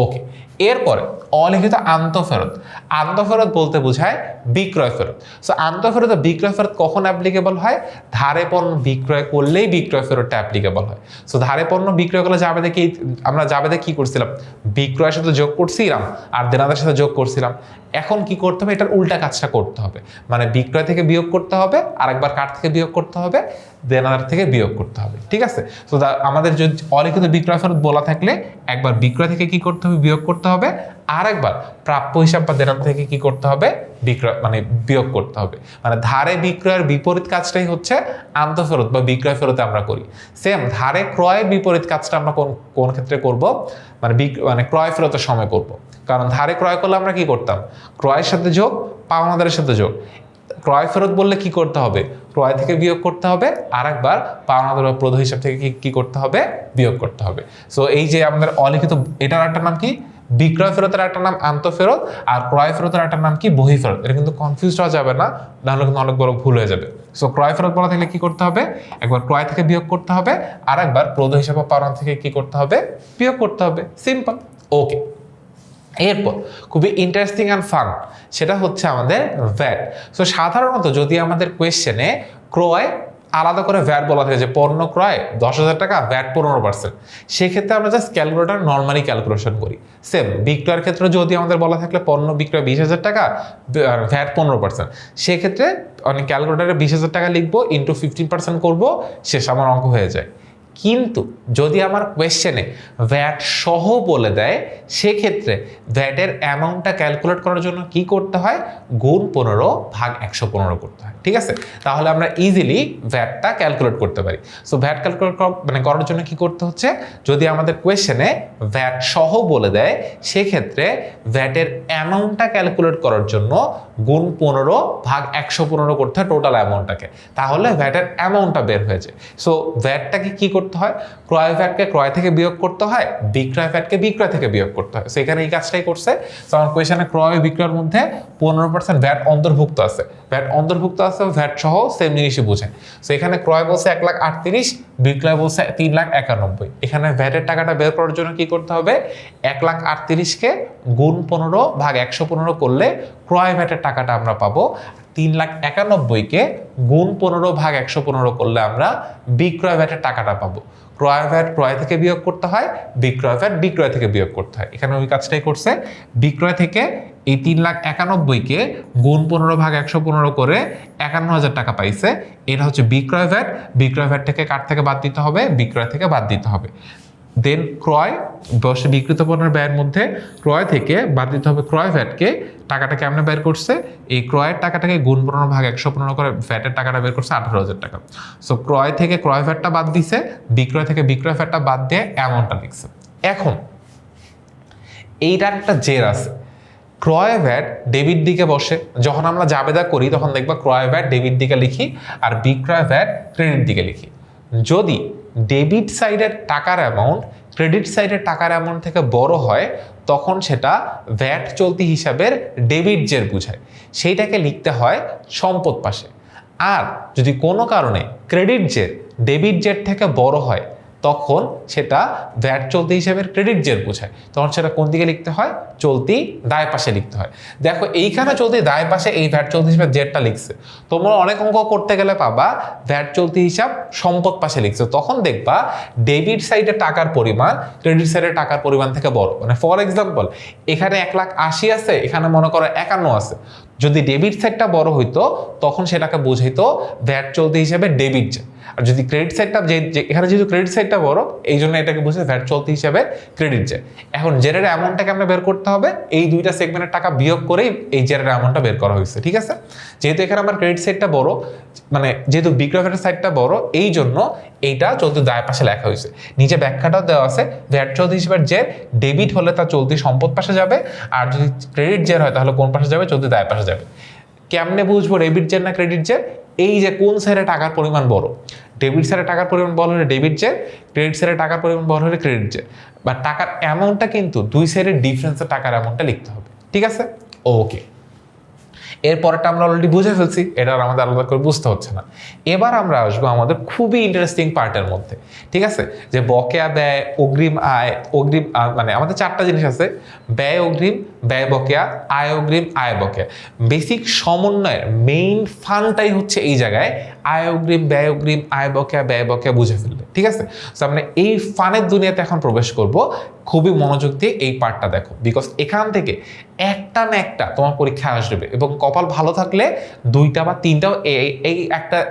ওকে, এরপরে অলিখিত আন্তঃফেরত। আন্তঃফেরত বলতে বোঝায় বিক্রয় ফেরত। সো আন্তঃফেরত বিক্রয় ফেরত কখন অ্যাপ্লিকেবল হয়, ধারে পণ্য বিক্রয় করলেই বিক্রয় ফেরতটা অ্যাপ্লিকেবল হয়। সো ধারে পণ্য বিক্রয় করলে জাবেদে কি, আমরা জাবেদে কি করছিলাম, বিক্রয়ের সাথে যোগ করছিলাম আর দেনাদারের সাথে যোগ করছিলাম। এখন কি করতে হবে, এটার উল্টা কাজটা করতে হবে, মানে বিক্রয় থেকে বিয়োগ করতে হবে আর একবার কার থেকে বিয়োগ করতে হবে, দেনাদার থেকে বিয়োগ করতে হবে, ঠিক আছে। তো আমাদের যদি অলিখিত বিক্রয় ফেরত বলা থাকলে একবার বিক্রয় থেকে কি করতে হবে, বিয়োগ করতে হবে, আর একবার প্রাপ্য হিসাব বা দেনাদার থেকে কি করতে হবে, বিক্রয় মানে বিয়োগ করতে হবে। মানে ধারে বিক্রয়ের বিপরীত কাজটাই হচ্ছে আন্তঃফেরত বা বিক্রয় ফেরতে আমরা করি। সেম ধারে ক্রয়ের বিপরীত কাজটা আমরা কোন ক্ষেত্রে করব, মানে ক্রয় ফেরতের সময় করব। কারণ ধারে ক্রয় করলে আমরা কি করতাম, ক্রয়ের সাথে যোগ, পাওনাদারের সাথে যোগ। ক্রয় ফেরত বললে কি করতে হবে, ক্রয় থেকে বিয়োগ করতে হবে আর একবার পাওনাদার বা প্রদায় হিসাব থেকে কি করতে হবে, বিয়োগ করতে হবে। সো এই যে আমাদের অলিখিত, এটার একটা নাম কি, বিক্রয় ফেরতের একটা নাম আন্তঃফেরত, আর ক্রয় ফেরতের একটা নাম কি, বহিঃফেরত। এটা কিন্তু কনফিউজ হওয়া যাবে না, নাহলে কিন্তু অনেক বড় ভুল হয়ে যাবে। সো ক্রয় ফেরত বলা থাকলে কি করতে হবে, একবার ক্রয় থেকে বিয়োগ করতে হবে আর একবার প্রদায় হিসাব বা পাওনা থেকে কি করতে হবে, বিয়োগ করতে হবে। সিম্পল। ওকে, এরপর খুবই ইন্টারেস্টিং অ্যান্ড ফান, সেটা হচ্ছে আমাদের ভ্যাট। সো সাধারণত যদি আমাদের কোয়েশ্চেনে ক্রয় আলাদা করে ভ্যাট বলা থাকে, যে পণ্য ক্রয় 10,000 টাকা, ভ্যাট 15%, সেক্ষেত্রে আমরা জাস্ট ক্যালকুলেটর নর্মালি ক্যালকুলেশন করি। সেম বিক্রয়ের ক্ষেত্রে যদি আমাদের বলা থাকলে পণ্য বিক্রয় 20,000 টাকা, ভ্যাট 15%, সেক্ষেত্রে অনেক ক্যালকুলেটারে 20,000 টাকা লিখবো, ইন্টু 15% করবো, শেষ, আমার অঙ্ক হয়ে যায়। কিন্তু যদি আমার কোয়েশ্চেনে ভ্যাট সহ বলে দেয়, সেক্ষেত্রে ভ্যাটের অ্যামাউন্টটা ক্যালকুলেট করার জন্য কি করতে হয়, গুণ 15 ভাগ 115 করতে হয়, ঠিক আছে। তাহলে আমরা ইজিলি ভ্যাটটা ক্যালকুলেট করতে পারি। সো ভ্যাট ক্যালকুলেট করার জন্য কি করতে হচ্ছে, যদি আমাদের কোয়েশ্চেনে ভ্যাট সহ বলে দেয়, সেক্ষেত্রে ভ্যাটের অ্যামাউন্টটা ক্যালকুলেট করার জন্য গুণ 15 ভাগ 115 করতে হয় টোটাল অ্যামাউন্টটাকে, তাহলে ভ্যাটের অ্যামাউন্টটা বের হয়েছে। সো ভ্যাটটাকে কি করতে হয়, ক্রয় ভ্যাটকে ক্রয় থেকে বিয়োগ করতে হয়, বিক্রয় ভ্যাটকে বিক্রয় থেকে বিয়োগ করতে হয়। সেখানে এই কাজটাই করছে। তো আমার কোয়েশ্চেনে ক্রয় বিক্রয়ের মধ্যে 15% ভ্যাট অন্তর্ভুক্ত আছে, ভ্যাট অন্তর্ভুক্ত আছে, ভ্যাট সহ সেম জিনিসই বোঝায়। সো এখানে ক্রয় বলছে 1,38,000, বিক্রয় বলছে 3,91,000। এখানে ভ্যাটের টাকাটা বের করার জন্য কি করতে হবে, 1,38,000 গুণ 15 ভাগ 115 করলে ক্রয় ভ্যাটের টাকাটা আমরা পাবো। 3,91,000 গুণ 15 ভাগ 115 করলে আমরা বিক্রয় ভ্যাটের টাকাটা পাবো। ক্রয় ভ্যাট ক্রয় থেকে বিয়োগ করতে হয়, বিক্রয় ভ্যাট বিক্রয় থেকে বিয়োগ করতে হয়। এখানে ওই কাজটাই করছে। বিক্রয় থেকে এই 3,91,000 গুণ 15 ভাগ 115 করে 51,000 টাকা পাইছে। এটা হচ্ছে বিক্রয় ভ্যাট। বিক্রয় ভ্যাট থেকে কার থেকে বাদ দিতে হবে, বিক্রয় থেকে বাদ দিতে হবে। দেন ক্রয় বিক্রিত পণ্যের ব্যয়ের মধ্যে ক্রয় থেকে বাদ দিতে হবে ক্রয় ভ্যাটকে। টাকাটা কেমনে বের করছে, এই ক্রয়ের টাকাটাকে গুণ 15 ভাগ 115 করে ভ্যাটের টাকাটা বের করছে 18,000 টাকা। সো ক্রয় থেকে ক্রয় ভ্যাটটা বাদ দিছে, বিক্রয় থেকে বিক্রয় ভ্যাটটা বাদ দিয়ে অ্যামাউন্টটা লিখছে। এখন এইটার একটা জের আছে, ক্রয় ভ্যাট ডেবিট দিকে বসে। যখন আমরা জাবেদা করি তখন দেখবা ক্রয় ভ্যাট ডেবিট দিকে লিখি আর বিক্রয় ভ্যাট ক্রেডিট দিকে লিখি। যদি ডেবিট সাইডের টাকার অ্যামাউন্ট ক্রেডিট সাইডের টাকার অ্যামাউন্ট থেকে বড় হয় তখন সেটা ভ্যাট চলতি হিসাবের ডেবিট জের বোঝায়, সেইটাকে লিখতে হয় সম্পদ পাশে। আর যদি কোনো কারণে ক্রেডিট জের ডেবিট জের থেকে বড় হয় তখন সেটা ভ্যাট চলতি হিসাবের ক্রেডিট জের বোঝায়, তখন সেটা কোন দিকে লিখতে হয়, চলতি দায় পাশে লিখতে হয়। দেখো এইখানে চলতি দায় পাশে এই ভ্যাট চলতি হিসাবে জেরটা লিখছে, তোমরা অনেক অঙ্ক করতে গেলে পাবা ভ্যাট চলতি হিসাব সম্পদ পাশে লিখছে, তখন দেখবা ডেবিট সাইডে টাকার পরিমাণ ক্রেডিট সাইডের টাকার পরিমাণ থেকে বড়। মানে ফর এক্সাম্পল এখানে 1,80,000 আছে, এখানে মনে করো 51 আছে। যদি ডেবিট সাইডটা বড় হইতো তখন সেটাকে বোঝাইতো ভ্যাট চলতি হিসাবে ডেবিট জের। আর যদি ক্রেডিট সাইডটা এখানে যেহেতু ক্রেডিট সাইডটা বড় এই জন্য এটাকে বুঝে ভ্যাট চলতি হিসাবে ক্রেডিট জের। এখন জেরের অ্যামাউন্টটাকে আমরা বের করতে হবে, এই দুইটা সেগমেন্টের টাকা বিয়োগ করেই এই জেরের অ্যামাউন্টটা বের করা হয়েছে। ঠিক আছে, যেহেতু এখানে আমার ক্রেডিট সাইডটা বড়, মানে যেহেতু বিক্রয় ভ্যাটের সাইডটা বড় এই জন্য এইটা চলতি দায় পাশে লেখা হয়েছে। নিচে ব্যাখ্যাটাও দেওয়া আছে, ভ্যাট চলতি হিসাবে জের ডেবিট হলে তা চলতি সম্পদ পাশে যাবে, আর যদি ক্রেডিট জের হয় তাহলে কোন পাশে যাবে, চলতি দায় পাশে যাবে। কেমনে বুঝবো ডেবিট জের না ক্রেডিট জের, এই যে কোন সাইডে টাকার পরিমাণ বড়, ডেবিট সাইডে টাকার পরিমাণ বড় হলে ডেবিট জের, ক্রেডিট সাইডে টাকার পরিমাণ বড় হলে ক্রেডিট জের। বা টাকার অ্যামাউন্টটা কিন্তু দুই সাইডের ডিফারেন্সের টাকার অ্যামাউন্টটা লিখতে হবে। ঠিক আছে, ওকে। এরপরটা আমরা অলরেডি বুঝে ফেলছি, এটা আর আমাদের আলাদা করে বুঝতে হচ্ছে না। এবার আমরা আসবো আমাদের খুবই ইন্টারেস্টিং পার্টের মধ্যে। ঠিক আছে, যে বকেয়া ব্যয়, অগ্রিম আয়, অগ্রিম মানে আমাদের চারটা জিনিস আছে, ব্যয় অগ্রিম, ব্যয় বকেয়া, আয় অগ্রিম, আয় বকেয়া। বেসিক সমন্বয়ের মেইন ফানটাই হচ্ছে এই জায়গায় আয় অগ্রিম, ব্যয় অগ্রিম, আয় বকেয়া, ব্যয় বকেয়া বুঝে ফেললে। ঠিক আছে, তো আমরা এই ফানের দুনিয়াতে এখন প্রবেশ করব। খুবই মনোযোগ দিয়ে এই পার্টটা দেখো, বিকজ এখান থেকে একটা না একটা তোমার পরীক্ষা আসবে এবং কপাল ভালো থাকলে দুইটা বা তিনটাও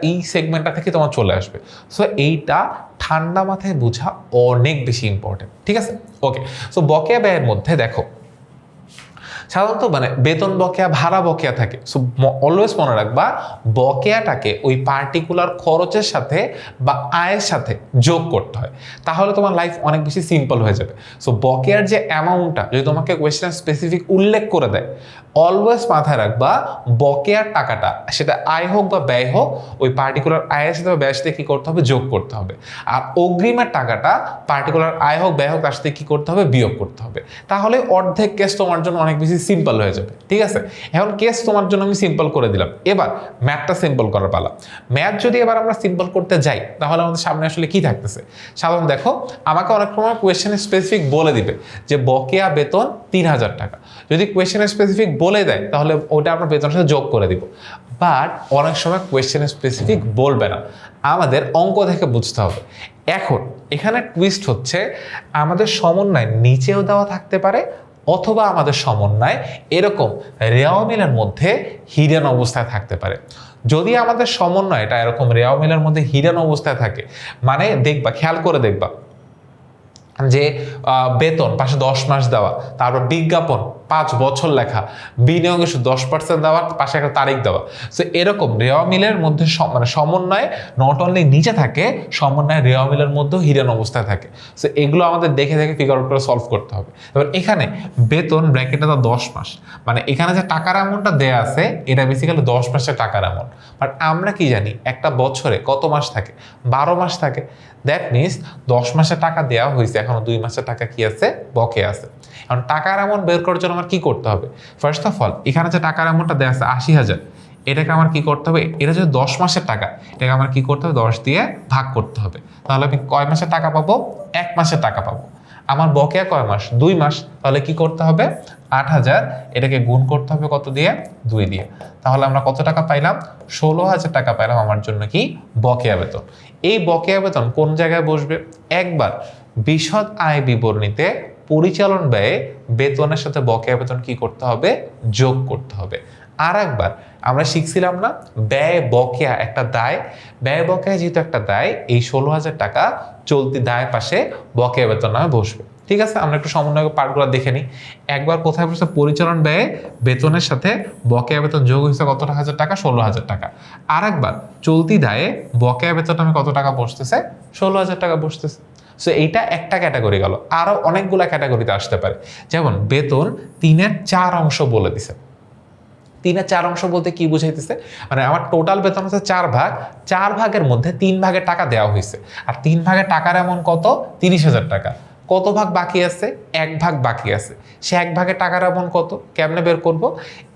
এই সেগমেন্টটা থেকে তোমার চলে আসবে। সো এইটা ঠান্ডা মাথায় বোঝা অনেক বেশি ইম্পর্টেন্ট। ঠিক আছে, ওকে। সো বকেয়া ব্যয়ের মধ্যে দেখো সাধারণত মানে বেতন বকেয়া, ভাড়া বকেয়া থাকে। সো অলওয়েজ মনে রাখবা বকেয়াটাকে ওই পার্টিকুলার খরচের সাথে বা আয়ের সাথে যোগ করতে হয়, তাহলে তোমার লাইফ অনেক বেশি সিম্পল হয়ে যাবে। সো বকেয়ার যে অ্যামাউন্টটা যদি তোমাকে কোয়েশ্চেন স্পেসিফিক উল্লেখ করে দেয়, অলওয়েজ মাথায় রাখবা বকেয়ার টাকাটা সেটা আয় হোক বা ব্যয় হোক ওই পার্টিকুলার আয়ের সাথে বা ব্যয়ের সাথে কী করতে হবে, যোগ করতে হবে। আর অগ্রিমের টাকাটা পার্টিকুলার আয় হোক ব্যয় হোক তার সাথে কী করতে হবে, বিয়োগ করতে হবে। তাহলে অর্ধেক কেস তোমার জন্য অনেক বেশি সিম্পল হয়ে যাবে। ঠিক আছে, এখন কেস তোমার জন্য আমি সিম্পল করে দিলাম, এবার ম্যাথটা সিম্পল করার পালা। ম্যাথ যদি এবার আমরা সিম্পল করতে যাই তাহলে আমাদের সামনে আসলে কি থাকতেছে। সাধারণ দেখো আমাকে অনেক সময় কোয়েশ্চেনে স্পেসিফিক বলে দিবে যে বকেয়া বেতন 3,000 টাকা। যদি কোয়েশ্চেনে স্পেসিফিক বলে দেয় তাহলে ওটা আমরা বেতনের সাথে যোগ করে দিব। বাট অনেক সময় কোয়েশ্চেনে স্পেসিফিক বলবে না, আমাদের অঙ্ক থেকে বুঝতে হবে। এখন এখানে টুইস্ট হচ্ছে আমাদের সমন্বয় নিচেও দেওয়া থাকতে পারে অথবা আমাদের সমন্বয় এরকম রেওয়া মিলের মধ্যে হিডেন অবস্থায় থাকতে পারে। যদি আমাদের সমন্বয়টা এরকম রেওয়া মিলের মধ্যে হিডেন অবস্থায় থাকে, মানে দেখবা খেয়াল করে দেখবা যে বেতন পাশে 10 মাস দেওয়া, তারপর বিজ্ঞাপন 5 বছর লেখা, বিনিয়োগে 10% দেওয়া, পাশে একটা তারিখ দেওয়া। সো এরকম রেওয়া মিলের মধ্যে মানে সমন্বয় নট অনলি নিচে থাকে, সমন্বয় রেওয়া মিলের মধ্যেও হিডেন অবস্থায় থাকে। সো এগুলো আমাদের দেখে দেখে ফিগার আউট করে সলভ করতে হবে। এবার এখানে বেতন ব্র্যাকেটে তো 10 মাস, মানে এখানে যে টাকার অ্যামাউন্টটা দেওয়া আছে এটা বেসিক্যালি 10 মাসের টাকার অ্যামাউন্ট। বাট আমরা কি জানি একটা বছরে কত মাস থাকে, 12 মাস থাকে। দ্যাট মিনস 10 মাসের টাকা দেওয়া হয়েছে, এখনো 2 মাসের টাকা কি আছে, বকে আছে। এখন টাকার অ্যামাউন্ট বের করার জন্য আমার কি করতে হবে, ফার্স্ট অফ অল এখানে যে টাকার অ্যামাউন্টটা দেওয়া আছে 80,000, এটাকে আমার কি করতে হবে, এটা যদি 10 মাসের টাকা, এটাকে আমার কি করতে হবে 10 দিয়ে ভাগ করতে হবে। তাহলে আমি কয় মাসের টাকা পাবো, 1 মাসের টাকা পাবো। আমার বকেয়া কয় মাস, 2 মাস। তাহলে কি করতে হবে, 8,000 এটাকে গুণ করতে হবে কত দিয়ে, 2 দিয়ে। তাহলে আমরা কত টাকা পাইলাম, 16,000 টাকা পাইলাম আমার জন্য কি বকেয়া বেতন। এই বকেয়া বেতন কোন জায়গায় বসবে, একবার বিশদ আয় বিবরণীতে পরিচালন ব্যয়ে বেতনের সাথে বকেয়া বেতন কি করতে হবে, যোগ করতে হবে। আর একবার আমরা শিখছিলাম না, ব্যয় বকেয়া একটা দায়, ব্যয় বকেয়া যেহেতু একটা দায়, এই 16,000 টাকা চলতি দায় পাশে বকেয়া বেতন নামে বসবে। ঠিক আছে, আমরা একটু সমন্বয় পাঠগুলো দেখে নিই। একবার কোথায় বসে, পরিচালন ব্যয়ে বেতনের সাথে বকেয়া বেতন যোগ হয়েছে কত হাজার টাকা, 16,000 টাকা। আর একবার চলতি দায়ে বকেয়া বেতন নামে কত টাকা বসতেছে, 16,000 টাকা বসতেছে। সো এইটা একটা ক্যাটাগরি গেল, আরো অনেকগুলা ক্যাটাগরিতে আসতে পারে। যেমন বেতন 3-এর 4 অংশ বলে দিছে। 3-এর 4 অংশ বলতে কি বুঝাইতেছে, মানে আমার টোটাল বেতন হচ্ছে 4 ভাগ, 4 ভাগের মধ্যে 3 ভাগের টাকা দেওয়া হয়েছে। আর 3 ভাগের টাকার এমন কত, 30,000 টাকা। কত ভাগ বাকি আছে, 1 ভাগ বাকি আছে। সে 1 ভাগের টাকার এমন কত, কেমনে বের করব,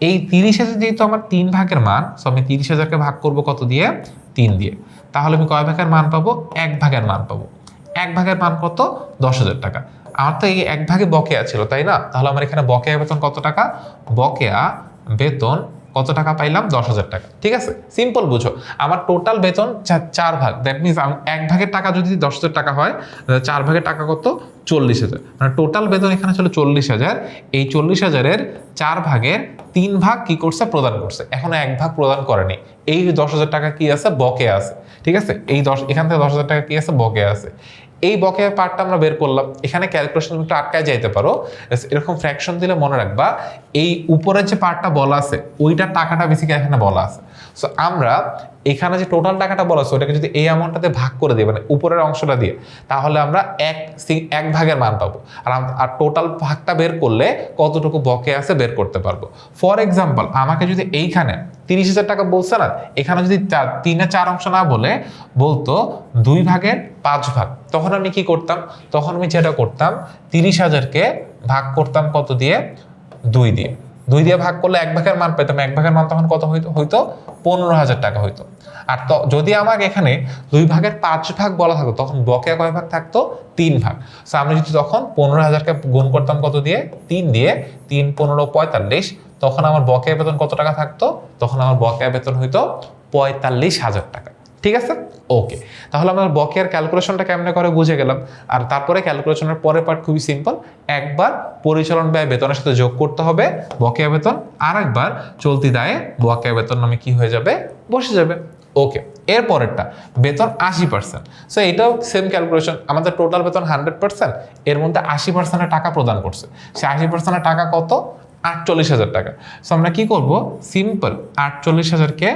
এই 30,000 যেহেতু আমার 3 ভাগের মান, সো আমি 30,000কে ভাগ করব কত দিয়ে, 3 দিয়ে। তাহলে আমি কয় ভাগের মান পাবো, 1 ভাগের মান পাবো। 1 ভাগের মান কত, 10,000 টাকা। আমার তো এই 1 ভাগে বকেয়া ছিল, তাই না? তাহলে আমার এখানে বকেয়া বেতন কত টাকা, বকেয়া বেতন কত টাকা পাইলাম, 10,000 টাকা। ঠিক আছে, সিম্পল বুঝো। আমার টোটাল বেতন 4 ভাগ, দ্যাট মিনস 1 ভাগের টাকা যদি 10,000 টাকা হয়, 4 ভাগের টাকা কত, 40,000। মানে টোটাল বেতন এখানে ছিল 40,000। এই 40,000-এর 4 ভাগের 3 ভাগ কি করছে, প্রদান করছে। এখনো 1 ভাগ প্রদান করেনি। এই 10,000 টাকা কি আছে, বকেয়া আছে। ঠিক আছে, এই এখান থেকে 10,000 টাকা কি আছে, বকেয়া আছে। এই বকেয়া পার্টটা আমরা বের করলাম। এখানে ক্যালকুলেশন একটু আটকায় যাইতে পারো, এরকম ফ্র্যাকশন দিলে মনে রাখবা এই উপরের যে পার্টটা বলা আছে ওইটার টাকাটা বেসিক্যালি এখানে বলা আছে। সো আমরা এখানে যে টোটাল টাকাটা বলা আছে ওটাকে যদি এই অ্যামাউন্টটাতে ভাগ করে দিই, মানে উপরের অংশটা দিয়ে, তাহলে আমরা এক ভাগের মান পাবো। আর টোটাল ভাগটা বের করলে কতটুকু বকেয়া আছে বের করতে পারবো। ফর এক্সাম্পল, আমাকে যদি এইখানে 30,000 টাকা বলছে না, এখানে যদি 3-এর 4 অংশ না বলে বলতো 2 ভাগের 5 ভাগ, তখন আমি কি করতাম, তখন আমি যেটা করতাম 30,000-কে ভাগ করতাম কত দিয়ে, 2 দিয়ে। 2 দিয়ে ভাগ করলে 1 ভাগের মান পেতাম। 1 ভাগের মান তখন কত হইতো 15,000 টাকা হইতো। আর যদি আমাকে এখানে 2 ভাগের 5 ভাগ বলা থাকতো, তখন বকেয়া কয় ভাগ থাকতো, 3 ভাগ। সো আমি যদি তখন 15,000-কে গুণ করতাম কত দিয়ে, 3 দিয়ে, 3 15 45, তখন আমার বকেয়া বেতন কত টাকা থাকতো, তখন আমার বকেয়া বেতন হইতো 45,000 টাকা। ঠিক আছে, ওকে। তাহলে আমরা বকেয়ার ক্যালকুলেশনটা কেমনে করে বুঝে গেলাম। আর তারপরে ক্যালকুলেশনের পরের পার্ট খুবই সিম্পল। একবার পরিচালন ব্যয় বেতনের সাথে যোগ করতে হবে বকেয়া বেতন, আর একবার চলতি দায়ে বকেয়া বেতন নামে কি হয়ে যাবে, বসে যাবে। ওকে, এর পরেরটা বেতন 80%। সো এটাও সেম ক্যালকুলেশন। আমাদের টোটাল বেতন 100%, এর মধ্যে 80% টাকা প্রদান করছে। সে 80% টাকা কত, 48,000 টাকা। সো আমরা কি করব, সিম্পল 48,000-কে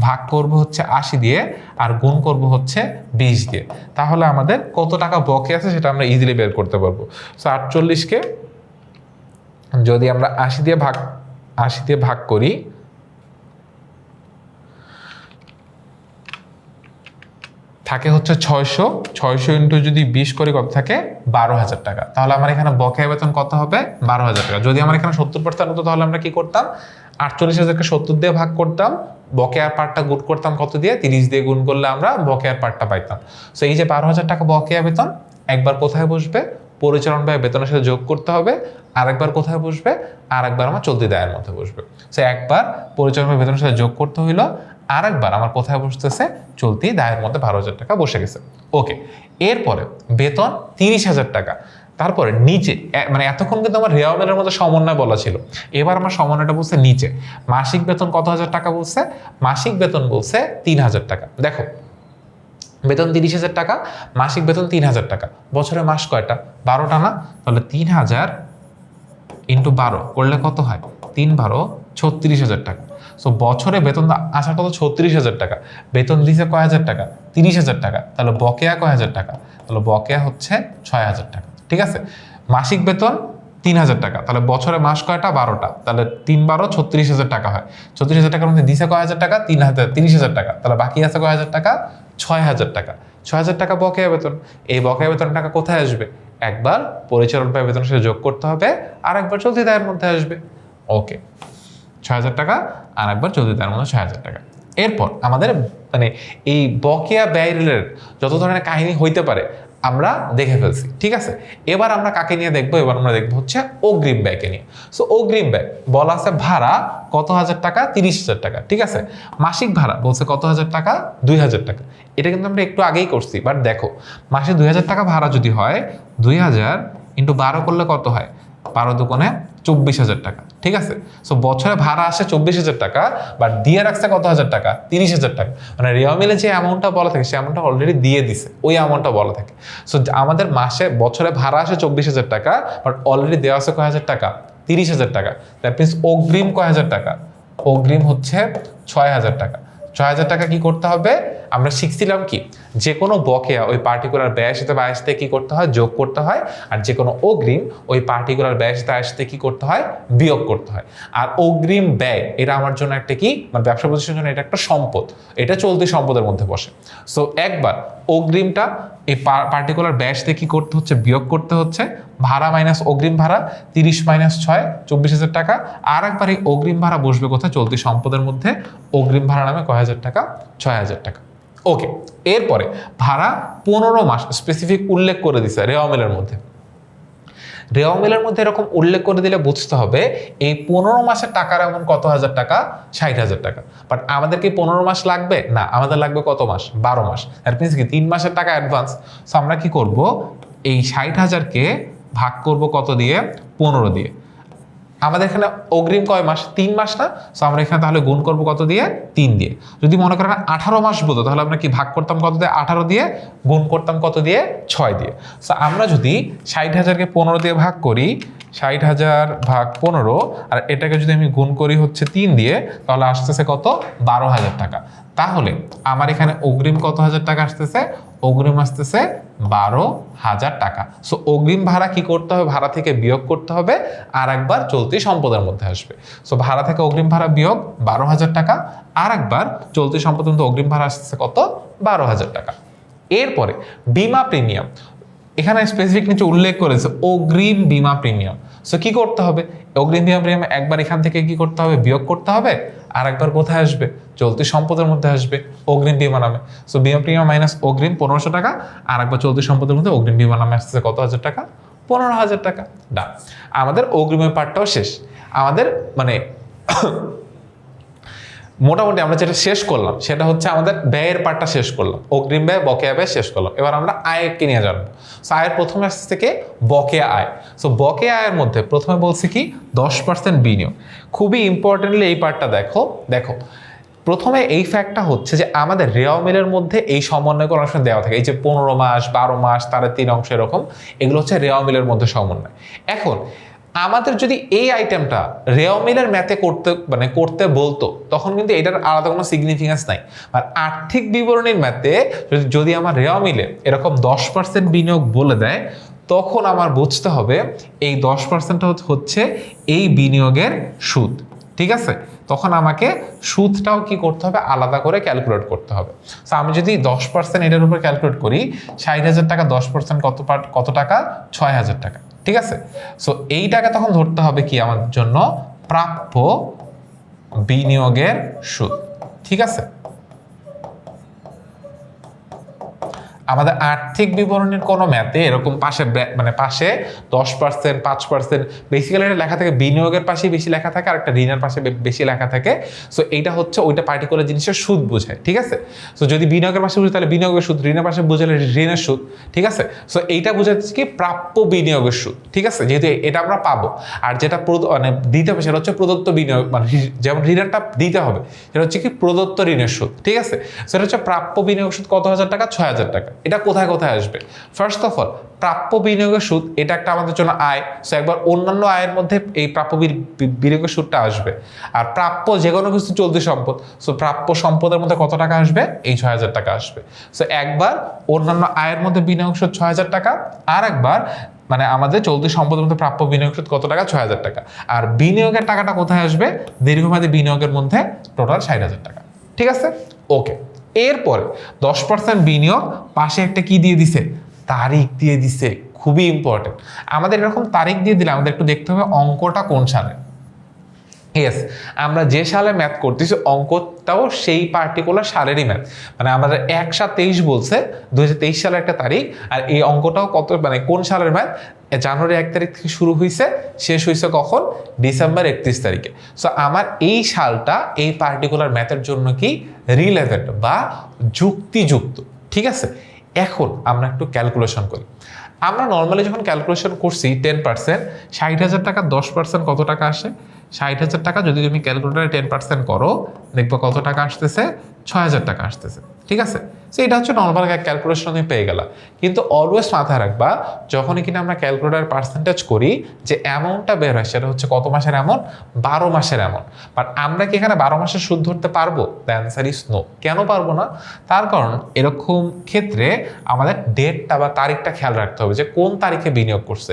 ভাগ করব হচ্ছে 80 দিয়ে, আর গুণ করব হচ্ছে 20 দিয়ে। তাহলে আমাদের কত টাকা বকেয়া আছে সেটা আমরা ইজিলি বের করতে পারবো। সো 48-কে যদি আমরা 80 দিয়ে ভাগ করি, থাকে হচ্ছে 600 ইন্টু যদি 20 করি কত থাকে, 12,000 টাকা। তাহলে আমার এখানে বকেয়া বেতন কত হবে, 12,000 টাকা। যদি আমার এখানে 70% হতো, তাহলে আমরা কি করতাম, 48,000-কে 70 দিয়ে ভাগ করতাম, বকেয়ার পার্টটা গুণ করতাম কত দিয়ে, 30 দিয়ে গুণ করলে আমরা বকেয়ার পার্টটা পাইতাম। সো এই যে 12,000 টাকা বকেয়া বেতন, একবার কোথায় বসবে, পরিচালন ব্যয় বেতনের সাথে যোগ করতে হবে। আর একবার কোথায় বসবে, আর একবার আমার চলতি দায়ের মধ্যে বসবে। সো একবার পরিচালন ব্যয় বেতনের সাথে যোগ করতে হইলো, আর একবার আমার কোথায় বসতেছে, চলতি দায়ের মধ্যে 12,000 টাকা বসে গেছে। ওকে, এরপরে বেতন 30,000 টাকা। তারপরে নিচে, মানে এতক্ষণ কিন্তু আমার রেওয়ামের মধ্যে সমন্বয় বলা ছিল, এবার আমার সমন্বয়টা বলছে নিচে। মাসিক বেতন কত হাজার টাকা বলছে, মাসিক বেতন বলছে 3,000 টাকা। দেখো, বেতন 30,000 টাকা, মাসিক বেতন 3,000 টাকা। বছরে মাস কয়টা, 12টা না? তাহলে 3,000 ইন্টু 12 করলে কত হয়, 3-12 36,000 টাকা। সো বছরে বেতন আসার কত, 36,000 টাকা। বেতন দিছে কয় হাজার টাকা, 30,000 টাকা। তাহলে বকেয়া কয় হাজার টাকা, তাহলে বকেয়া হচ্ছে 6,000 টাকা। ঠিক আছে, মাসিক বেতন 3,000 টাকা, তাহলে বছরে মাস কয়টা, 12টা। তাহলে 3-12 36,000 টাকা হয়। 36,000 টাকার মধ্যে দিছে কয় হাজার টাকা, 30,000 টাকা। তাহলে বাকি আছে কয় হাজার টাকা, 6,000 টাকা। 6,000 টাকা বকেয়া বেতন। এই বকেয়া বেতন টাকা কোথায় আসবে, একবার পরিচালন ব্যয় বেতনের সাথে যোগ করতে হবে, আর একবার চলতি দায়ের মধ্যে আসবে। ওকে, 6,000 টাকা, আর একবার চলতি তার মধ্যে 6,000 টাকা। এরপর আমাদের মানে এই বকেয়া ব্যয় রিলেটেড যত ধরনের কাহিনী হইতে পারে আমরা দেখে ফেলছি, ঠিক আছে। এবার আমরা কাকে নিয়ে দেখবো? এবার আমরা দেখবো হচ্ছে অগ্রিম ব্যয়কে নিয়ে। সো অগ্রিম ব্যয় বলা আছে ভাড়া কত হাজার টাকা, 30,000 টাকা, ঠিক আছে। মাসিক ভাড়া বলছে কত হাজার টাকা, 2,000 টাকা। এটা কিন্তু আমরা একটু আগেই করছি, বাট দেখো মাসে 2,000 টাকা ভাড়া যদি হয়, 2,000 × 12 করলে কত হয়, 12 দুগুণে 24,000 টাকা, ঠিক আছে। সো বছরে ভাড়া আসে 24,000 টাকা, বাট দিয়ে রাখছে কত হাজার টাকা, 30,000 টাকা। মানে রেওয়া মিলে যে অ্যামাউন্টটা বলা থাকে সে অ্যামাউন্টটা অলরেডি দিয়ে দিছে, ওই অ্যামাউন্টটা বলা থাকে। সো আমাদের বছরে ভাড়া আসে 24,000 টাকা, বাট অলরেডি দেওয়া আছে কয় হাজার টাকা, 30,000 টাকা। দ্যাট মিনস অগ্রিম কয় হাজার টাকা, অগ্রিম হচ্ছে 6,000 টাকা। 6,000 টাকা কি করতে হবে, আমরা শিখছিলাম কি, যে কোনো বকেয়া ওই পার্টিকুলার ব্যয়ের সাথে ব্যয়ের সাথে কি করতে হয়, যোগ করতে হয়। আর যে কোনো অগ্রিম ওই পার্টিকুলার ব্যয়ের সাথে ব্যয়ের সাথে কি করতে হয়, বিয়োগ করতে হয়। আর অগ্রিম ব্যয় এটা আমার জন্য একটা কি, মানে ব্যবসা প্রতিষ্ঠানের জন্য এটা একটা সম্পদ, এটা চলতি সম্পদের মধ্যে বসে। সো একবার অগ্রিমটা এই পার্টিকুলার ব্যয়ের সাথে কি করতে হচ্ছে, বিয়োগ করতে হচ্ছে। ভাড়া মাইনাস অগ্রিম ভাড়া, 30 - 6 24,000 টাকা। আর একবার এই অগ্রিম ভাড়া বসবে কোথায়, চলতি সম্পদের মধ্যে। অগ্রিম ভাড়া নামে কয় হাজার টাকা, 6,000 টাকা। ওকে, এরপরে ভাড়া 15 মাস স্পেসিফিক উল্লেখ করে দিছে রেওয়া মিলের মধ্যে। রেওয়া মিলের মধ্যে এরকম উল্লেখ করে দিলে বুঝতে হবে এই 15 মাসের টাকার এমন কত হাজার টাকা, 60,000 টাকা। বাট আমাদের কি 15 মাস লাগবে না, আমাদের লাগবে কত মাস, 12 মাস। দ্যাট মিনস কি 3 মাসের টাকা অ্যাডভান্স। সো আমরা কি করব, এই 60,000-কে ভাগ করব কত দিয়ে, 15 দিয়ে। আমাদের এখানে অগ্রিম কয় মাস, 3 মাস না। সো আমরা এখানে তাহলে গুণ করব কত দিয়ে, 3 দিয়ে। যদি মনে করেন 18 মাস বলতো তাহলে আমরা কি ভাগ করতাম কত দিয়ে, 18 দিয়ে, গুণ করতাম কত দিয়ে, 6 দিয়ে। সো আমরা যদি 60,000-কে 15 দিয়ে ভাগ করি, 60,000 ভাগ 15, আর এটাকে যদি আমি গুণ করি হচ্ছে 3 দিয়ে, তাহলে আসতেছে কত, 12,000 টাকা। তাহলে আমার এখানে অগ্রিম কত হাজার টাকা আসতেছে, অগ্রিম আসতেছে 12,000 টাকা। সো অগ্রিম ভাড়া কি করতে হবে, ভাড়া থেকে বিয়োগ করতে হবে, আর একবার চলতি সম্পদের মধ্যে আসবে। সো ভাড়া থেকে অগ্রিম ভাড়া বিয়োগ 12,000 টাকা, আর একবার চলতি সম্পদের মধ্যে অগ্রিম ভাড়া আসতেছে কত, 12,000 টাকা। এরপরে বিমা প্রিমিয়াম, এখানে স্পেসিফিক নিচে উল্লেখ করেছে অগ্রিম বিমা প্রিমিয়াম। সো কি করতে হবে, অগ্রিম বিমা প্রিমিয়াম একবার এখান থেকে কি করতে হবে, বিয়োগ করতে হবে, আর একবার কোথায় আসবে, চলতি সম্পদের মধ্যে আসবে, অগ্রিম বিমা নামে। সো বিমা প্রিমিয়াম মাইনাস অগ্রিম 1500 টাকা, আর একবার চলতি সম্পদের মধ্যে অগ্রিম বিমা নামে আসতেছে কত হাজার টাকা, 15,000 টাকা। ডান, আমাদের অগ্রিমের পার্টটাও শেষ। আমাদের মানে মোটামুটি আমরা যেটা শেষ করলাম সেটা হচ্ছে আমাদের ব্যয়ের পার্টটা শেষ করলাম, অগ্রিম ব্যয়, বকেয়া ব্যয় শেষ করলাম। এবার আমরা আয়কে নিয়ে জানবো। সো আয়ের প্রথমে আসছে থেকে বকেয়া আয়। সো বকেয়া আয়ের মধ্যে প্রথমে বলছি কি 10% বিনিয়োগ। খুবই ইম্পর্টেন্টলি এই পার্টটা দেখো প্রথমে এই ফ্যাক্টটা হচ্ছে যে আমাদের রেওয়া মিলের মধ্যে এই সমন্বয়গুলো অনেক সময় দেওয়া থাকে, এই যে 15 মাস 12 মাস তার 3 অংশ এরকম, এগুলো হচ্ছে রেওয়া মিলের মধ্যে সমন্বয়। এখন আমাদের যদি এই আইটেমটা রেওয়া মিলের ম্যাথে করতে বলতো, তখন কিন্তু এটার আলাদা কোনো সিগনিফিকেন্স নাই। আর আর্থিক বিবরণীর ম্যাথে যদি আমার রেওয়া মিলে এরকম 10% বিনিয়োগ বলে দেয়, তখন আমার বুঝতে হবে এই 10%টা হচ্ছে এই বিনিয়োগের সুদ, ঠিক আছে। তখন আমাকে সুদটাও কি করতে হবে, আলাদা করে ক্যালকুলেট করতে হবে। সো আমি যদি 10% এটার উপর ক্যালকুলেট করি, 60,000 টাকা 10% কত টাকা, 6,000 টাকা, ঠিক আছে। সো এইটাকে তখন ধরতে হবে কি আমাদের জন্য, প্রাপ্য বিনিয়োগের সুদ, ঠিক আছে। আমাদের আর্থিক বিবরণীর কোনো ম্যাথে এরকম পাশে 10% 5% বেসিক্যালি এটা লেখা থাকে বিনিয়োগের পাশে বেশি লেখা থাকে, আর একটা ঋণের পাশে বেশি লেখা থাকে। সো এইটা হচ্ছে ওইটা পার্টিকুলার জিনিসের সুদ বোঝায়, ঠিক আছে। সো যদি বিনিয়োগের পাশে বুঝে তাহলে বিনিয়োগের সুদ, ঋণের পাশে বুঝালে ঋণের সুদ, ঠিক আছে। সো এইটা বোঝাচ্ছে কি প্রাপ্য বিনিয়োগের সুদ, ঠিক আছে, যেহেতু এটা আমরা পাবো। আর যেটা দিতে হবে সেটা হচ্ছে প্রদত্ত বিনিয়োগ, মানে যেমন ঋণেরটা দিতে হবে সেটা হচ্ছে কি প্রদত্ত ঋণের সুদ, ঠিক আছে। সেটা হচ্ছে প্রাপ্য বিনিয়োগ সুদ কত হাজার টাকা, 6,000 টাকা। এটা কোথায় কোথায় আসবে, ফার্স্ট অফ অল প্রাপ্য বিনিয়োগের সুদ, এটা একটা আমাদের জন্য আয়। সো একবার অন্যান্য আয়ের মধ্যে এই প্রাপ্য বিনিয়োগের সুদটা আসবে। আর প্রাপ্য যে কোনো কিছু চলতি সম্পদ, সো প্রাপ্য সম্পদের মধ্যে কত টাকা আসবে, এই 6,000 টাকা আসবে। সো একবার অন্যান্য আয়ের মধ্যে বিনিয়োগ সুদ 6,000 টাকা, আর একবার মানে আমাদের চলতি সম্পদের মধ্যে প্রাপ্য বিনিয়োগ সুদ কত টাকা, 6,000 টাকা। আর বিনিয়োগের টাকাটা কোথায় আসবে, দীর্ঘমেয়াদী বিনিয়োগের মধ্যে টোটাল 60,000 টাকা, ঠিক আছে। ওকে, এরপরে 10% বিনিয়োগ, পাশে একটা কি দিয়ে দিছে, তারিখ দিয়ে দিছে। খুবই ইম্পর্টেন্ট, আমাদের এরকম তারিখ দিয়ে দিলে আমাদের একটু দেখতে হবে অঙ্কটা কোন সালে। ইয়েস, আমরা যে সালে ম্যাথ করতেছি অঙ্কটাও সেই পার্টিকুলার সালেরই ম্যাথ। মানে আমাদের 1/7/23 বলছে, 2023 সালের একটা তারিখ, আর এই অঙ্কটাও কত মানে কোন সালের ম্যাথ, জানুয়ারি 1 তারিখ থেকে শুরু হয়েছে, শেষ হয়েছে কখন, ডিসেম্বর 31 তারিখে। সো আমার এই সালটা এই পার্টিকুলার ম্যাথের জন্য কি রিলেভেন্ট বা যুক্তিযুক্ত। ঠিক আছে, এখন আমরা একটু ক্যালকুলেশন করি। আমরা নর্মালি যখন ক্যালকুলেশন করছি 10%, 60,000 টাকা 10% কত টাকা আসে? 60,000 টাকা যদি তুমি ক্যালকুলেটারে 10% করো, দেখবো কত টাকা আসতেছে, 6,000 টাকা আসতেছে। ঠিক আছে, সো এটা হচ্ছে নর্মাল ক্যালকুলেশন তুমি পেয়ে গেলা। কিন্তু অলওয়েজ মাথায় রাখবা, যখনই কিনা আমরা ক্যালকুলেটার পার্সেন্টেজ করি, যে অ্যামাউন্টটা বের হয় সেটা হচ্ছে কত মাসের অ্যামাউন্ট, 12 মাসের অ্যামাউন্ট। বাট আমরা কি এখানে 12 মাসের সুদ ধরতে পারবো? The answer is no. কেন পারবো না? তার কারণ এরকম ক্ষেত্রে আমাদের ডেটটা বা তারিখটা খেয়াল রাখতে হবে, যে কোন তারিখে বিনিয়োগ করছে,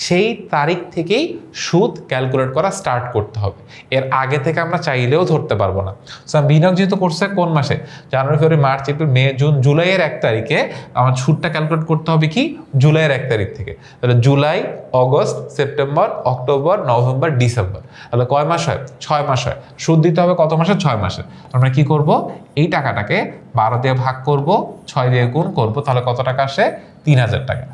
সেই তারিখ থেকেই সুদ ক্যালকুলেট করা স্টার্ট করতে হবে। এর আগে থেকে আমরা চাইলেও ধরতে পারবো না। সো বিনিয়োগ যেহেতু করছে কোন মাসে, জানুয়ারি, ফেব্রুয়ারি, মার্চ, এপ্রিল, মে, জুন, জুলাইয়ের 1 তারিখে, আমার সুদটা ক্যালকুলেট করতে হবে কি জুলাইয়ের 1 তারিখ থেকে। তাহলে July, August, September, October, November, December, তাহলে কয় মাস হয়? 6 মাস হয়। সুদ দিতে হবে কত মাসে? 6 মাসে। আমরা কি করব, এই টাকাটাকে 12 দিয়ে ভাগ করব, 6 দিয়ে গুণ করব, তাহলে কত টাকা আসে? 3,000 টাকা।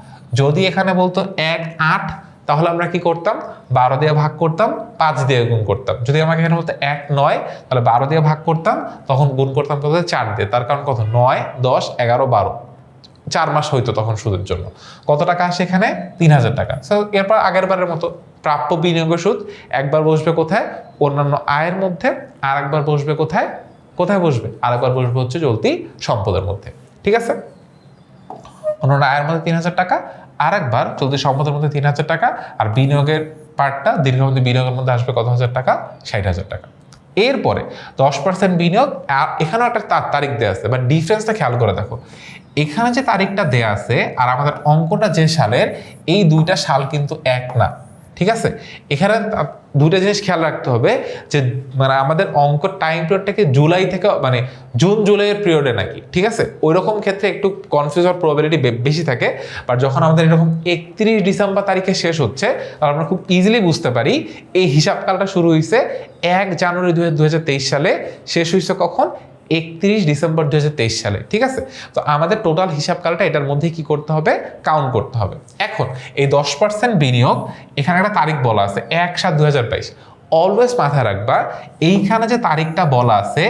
যদি এখানে বলতো 1/8, তাহলে আমরা কি করতাম, 12 দিয়ে ভাগ করতাম, 5 দিয়ে গুণ করতাম। যদি আমাকে এখানে বলতো 1/9, তাহলে 12 দিয়ে ভাগ করতাম, তখন গুণ করতাম কত? 4 দিয়ে। তার কারণ কত? 9, 10, 11, 12, 4 মাস হইতো তখন সুদের জন্য। কত টাকা আসে এখানে? 3,000 টাকা। সো এরপর আগের বারের মতো প্রাপ্য বিনিয়োগের সুদ একবার বসবে কোথায়? অন্যান্য আয়ের মধ্যে। আর একবার বসবে কোথায়? কোথায় বসবে? আরেকবার বসবে হচ্ছে চলতি সম্পদের মধ্যে। ঠিক আছে, অন্যান্য আয়ের মধ্যে 3,000 টাকা, আর একবার চলতি সম্পদের মধ্যে 3,000 টাকা, আর বিনিয়োগের পার্টটা দীর্ঘমেয়াদী বিনিয়োগের মধ্যে আসবে কত হাজার টাকা? 60,000 টাকা। এরপরে 10% বিনিয়োগ, এখানেও একটা তারিখ দেওয়া আছে, বা ডিফারেন্সটা খেয়াল করে দেখো, এখানে যে তারিখটা দেয়া আছে আর আমাদের অঙ্কটা যে সালের, এই দুইটা সাল কিন্তু এক না। ঠিক আছে, এখানে দুইটা জিনিস খেয়াল রাখতে হবে, যে মানে আমাদের অঙ্ক টাইম পিরিয়ডটাকে জুলাই থেকে মানে জুন জুলাইয়ের পিরিয়ডে নাকি। ঠিক আছে, ওই রকম ক্ষেত্রে একটু কনফিউজ হওয়ার প্রবাবিলিটি বেশি থাকে। বাট যখন আমাদের এরকম 31 ডিসেম্বর তারিখে শেষ হচ্ছে, তখন আমরা খুব ইজিলি বুঝতে পারি এই হিসাবকালটা শুরু হয়েছে 1 জানুয়ারি 2023 সালে, শেষ হয়েছে কখন? 31 ডিসেম্বর 2023 সালে। ঠিক আছে, তো আমাদের টোটাল হিসাবকালটা এটার মধ্যে কি করতে হবে? কাউন্ট করতে হবে। এখন এই 10% বিনিয়োগ, এখানে একটা তারিখ বলা আছে 1/7/2022। অলওয়েজ মাথায় রাখবা, এইখানে যে তারিখটা বলা আছে,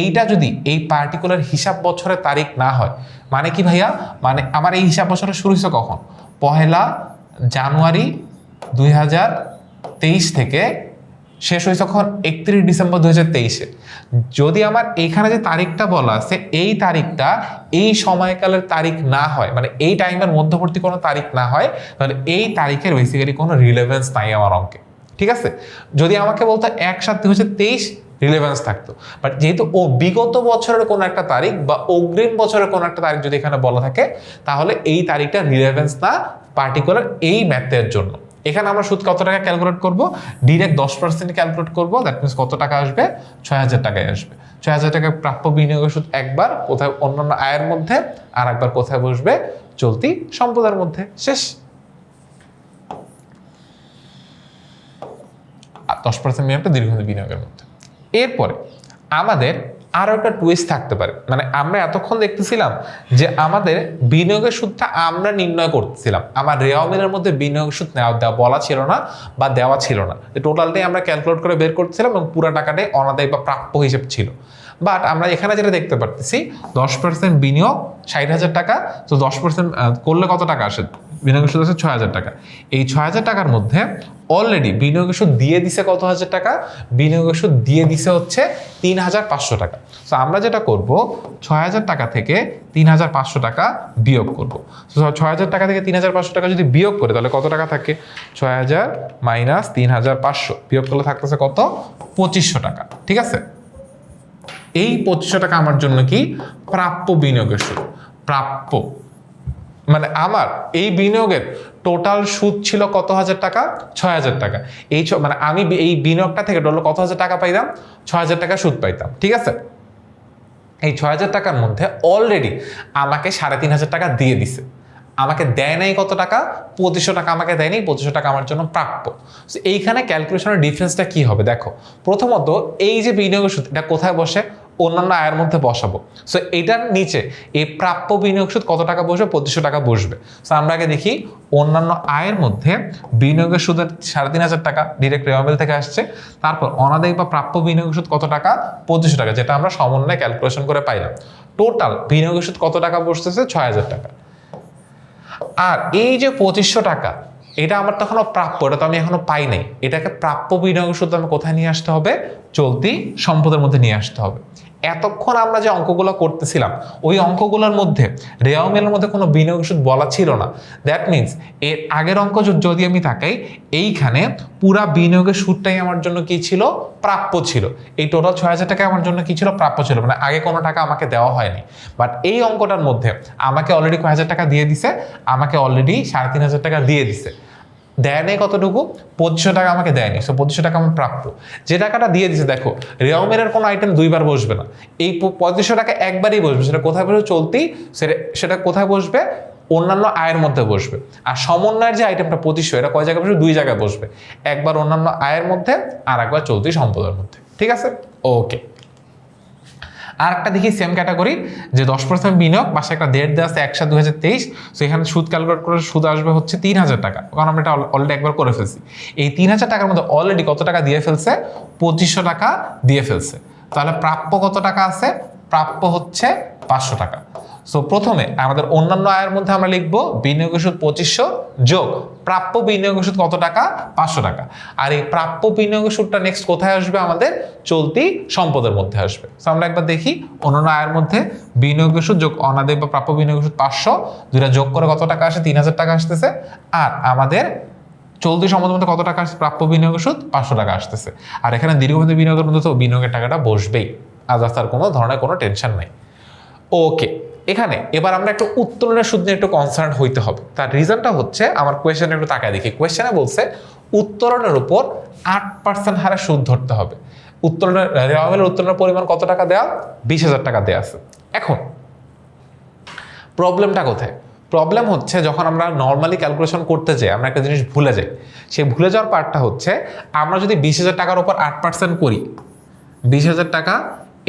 এইটা যদি এই পার্টিকুলার হিসাব বছরের তারিখ না হয়, মানে কি ভাইয়া, মানে আমার এই হিসাব বছরের শুরু হয়েছে কখন? 1 জানুয়ারি 2023 থেকে শেষ হয়েছে কখন? 31 ডিসেম্বর 2023-এ। যদি আমার এইখানে যে তারিখটা বলা আছে, এই তারিখটা এই সময়কালের তারিখ না হয়, মানে এই টাইমের মধ্যবর্তী কোনো তারিখ না হয়, তাহলে এই তারিখের বেসিক্যালি কোনো রিলেভেন্স নাই আমার অঙ্কে। ঠিক আছে, যদি আমাকে বলতো 1/7/2023, রিলেভেন্স থাকতো। বাট যেহেতু বিগত বছরের কোনো একটা তারিখ বা অগ্রিম বছরের কোনো একটা তারিখ যদি এখানে বলা থাকে, তাহলে এই তারিখটা রিলেভেন্স না পার্টিকুলার এই ম্যাথের জন্য। এখানে আমরা সুদ কত টাকা ক্যালকুলেট করব? ডিরেক্ট 10% ক্যালকুলেট করব। দ্যাট মিনস কত টাকা আসবে? 6,000 টাকায় আসবে। 6,000 টাকা প্রাপ্য বিনিয়োগের সুদ একবার কোথায়? অন্যান্য আয়ের মধ্যে। আর একবার কোথায় বসবে? চলতি সম্পদের মধ্যে। শেষ। 10% বিনিয়োগটা দীর্ঘমেয়াদী বিনিয়োগের মধ্যে। এরপরে আমাদের আরো একটা টুইস্ট থাকতে পারে। মানে আমরা এতক্ষণ দেখতেছিলাম যে আমাদের বিনিয়োগের সুদটা আমরা নির্ণয় করতেছিলাম, আমার রেওয়ামিলের মধ্যে বিনিয়োগের সুদ দেওয়া বলা ছিল না বা দেওয়া ছিল না, টোটালটাই আমরা ক্যালকুলেট করে বের করতেছিলাম এবং পুরো টাকাটাই অনাদায়ী বা প্রাপ্য হিসেব ছিল। বাট আমরা এখানে যেটা দেখতে পারতেছি, 10% বিনিয়োগ 60,000 টাকা, তো 10% করলে কত টাকা আসে? বিনিয়োগের সুদ আছে 6,000 টাকা। এই 6,000 টাকার মধ্যে অলরেডি বিনিয়োগের সুদ দিয়ে দিছে কত হাজার টাকা? বিনিয়োগের সুদ দিয়ে দিছে হচ্ছে 3,500 টাকা। তো আমরা যেটা করব, 6,000 টাকা থেকে 3,500 টাকা বিয়োগ করব। তো 6,000 টাকা থেকে 3,500 টাকা যদি বিয়োগ করে, তাহলে কত টাকা থাকে? 6,000 মাইনাস 3,500 বিয়োগ করলে থাকতেছে কত? 2,500 টাকা। ঠিক আছে, এই 2,500 টাকা আমার জন্য কি? প্রাপ্য বিনিয়োগের সুদ। প্রাপ্য মানে আমার এই বিনিয়োগের টোটাল সুদ ছিল কত হাজার টাকা? 6,000 টাকা। এই মানে আমি এই বিনিয়োগটা থেকে টোটাল কত হাজার টাকা পাইতাম? 6,000 টাকা সুদ পাইতাম। ঠিক আছে, এই 6,000 টাকার মধ্যে অলরেডি আমাকে 3,500 টাকা দিয়ে দিছে। আমাকে দেয় নাই কত টাকা, 2500 টাকা আমাকে দেয়নি, 2500 টাকা আমার জন্য প্রাপ্য। সো এইখানে ক্যালকুলেশনের ডিফারেন্সটা কি হবে দেখো, প্রথমত এই যে বিনিয়োগের সুদ এটা কোথায় বসে, অন্যান্য আয়ের মধ্যে বসাবো। সো এটার নিচে এই প্রাপ্য বিনিয়োগ সুদ কত টাকা বসবে, 2500 টাকা বসবে। সো আমরা আগে দেখি অন্যান্য আয়ের মধ্যে বিনিয়োগের সুদের 3500 টাকা ডিরেক্ট রেওয়ামেল থেকে আসছে, তারপর অনাদায়ী বা প্রাপ্য বিনিয়োগ সুদ কত টাকা, 2500 টাকা, যেটা আমরা সমন্বয়ে ক্যালকুলেশন করে পাইলাম। টোটাল বিনিয়োগের সুদ কত টাকা বসতেছে, 6000 টাকা। আর এই যে 2500 টাকা এটা আমার তো এখনো প্রাপ্য, এটা তো আমি এখনো পাই নাই, এটাকে প্রাপ্য বিনিয়োগ সুদ আমি কোথায় নিয়ে আসতে হবে, চলতি সম্পদের মধ্যে নিয়ে আসতে হবে। এতক্ষণ আমরা যে অঙ্কগুলো করতেছিলাম ওই অঙ্কগুলোর মধ্যে রেওয়ামেলের মধ্যে কোনো বিনিয়োগ সুদ বলা ছিল না। দ্যাট মিনস এর আগের অঙ্ক যদি আমি তাকাই, এইখানে পুরা বিনিয়োগের সুদটাই আমার জন্য কি ছিল, প্রাপ্য ছিল। এই টোটাল 6000 টাকা আমার জন্য কি ছিল, প্রাপ্য ছিল, মানে আগে কোনো টাকা আমাকে দেওয়া হয়নি। বাট এই অঙ্কটার মধ্যে আমাকে অলরেডি কয় হাজার টাকা দিয়ে দিছে, আমাকে অলরেডি 3500 টাকা দিয়ে দিছে। দেয় নেই কতটুকু, 2500 টাকা আমাকে দেয়নি। সো 2500 টাকা আমার প্রাপ্য। যে টাকাটা দিয়ে দিছে দেখো, রেওয়ামেলের কোনো আইটেম দুইবার বসবে না, এই 2500 টাকা একবারই বসবে। সেটা কোথায় বসবে, চলতি, সেটা কোথায় বসবে, অন্যান্য আয়ের মধ্যে বসবে। আর সমন্বয়ের যে আইটেমটা 2500, এটা কয় জায়গায় বসবে, দুই জায়গায় বসবে, একবার অন্যান্য আয়ের মধ্যে আর একবার চলতি সম্পদের মধ্যে। ঠিক আছে, ওকে। আর একটা দেখি সেম ক্যাটাগরি, যে 10% বিনিয়োগ পাশে একটা ডেট দেওয়া আছে 1/7/2023। সো এখানে সুদ ক্যালকুলেট করে সুদ আসবে হচ্ছে 3000 টাকা, কারণ আমরা এটা অলরেডি একবার করে ফেলছি। এই 3000 টাকার মধ্যে অলরেডি কত টাকা দিয়ে ফেলছে, 2500 টাকা দিয়ে ফেলছে। তাহলে প্রাপ্য কত টাকা আছে, প্রাপ্য হচ্ছে 500 টাকা। সো প্রথমে আমাদের অন্যান্য আয়ের মধ্যে আমরা লিখবো বিনিয়োগের সুদ 2500 যোগ প্রাপ্য বিনিয়োগের সুদ কত টাকা, 500 টাকা। আর এই প্রাপ্য বিনিয়োগের সুদটা নেক্সট কোথায় আসবে, আমাদের চলতি সম্পদের মধ্যে আসবে। সো আমরা একবার দেখি অন্যান্য আয়ের মধ্যে বিনিয়োগের সুদ যোগ অনাদায়ী বা প্রাপ্য বিনিয়োগের সুদ 500, দুইটা যোগ করে কত টাকা আসে, 3000 টাকা আসতেছে। আর আমাদের চলতি সম্পদের মধ্যে কত টাকা আসছে, প্রাপ্য বিনিয়োগের সুদ 500 টাকা আসতেছে। আর এখানে দীর্ঘমেয়াদী বিনিয়োগের মধ্যে তো বিনিয়োগের টাকাটা বসবেই, আদার্স আর কোনো ধরনের কোনো টেনশন নাই। ওকে, এখানে এবার আমরা একটু উত্তোলনের সুদ নিয়ে একটু কনসার্ন হইতে হবে। তার রিজনটা হচ্ছে, আমার কোয়েশ্চেনে একটু তাকায় দেখি, কোয়েশ্চেনে বলছে উত্তোলনের উপর 8% হারে সুদ ধরতে হবে। উত্তোলনের রেওয়ামেলের উত্তোলনের পরিমাণ কত টাকা দেওয়া, 20,000 টাকা দেওয়া আছে। এখন প্রবলেমটা কোথায়, প্রবলেম হচ্ছে যখন আমরা নর্মালি ক্যালকুলেশন করতে যাই আমরা একটা জিনিস ভুলে যাই। সেই ভুলে যাওয়ার পার্টটা হচ্ছে, আমরা যদি 20,000 টাকার উপর 8% করি, 20,000 টাকা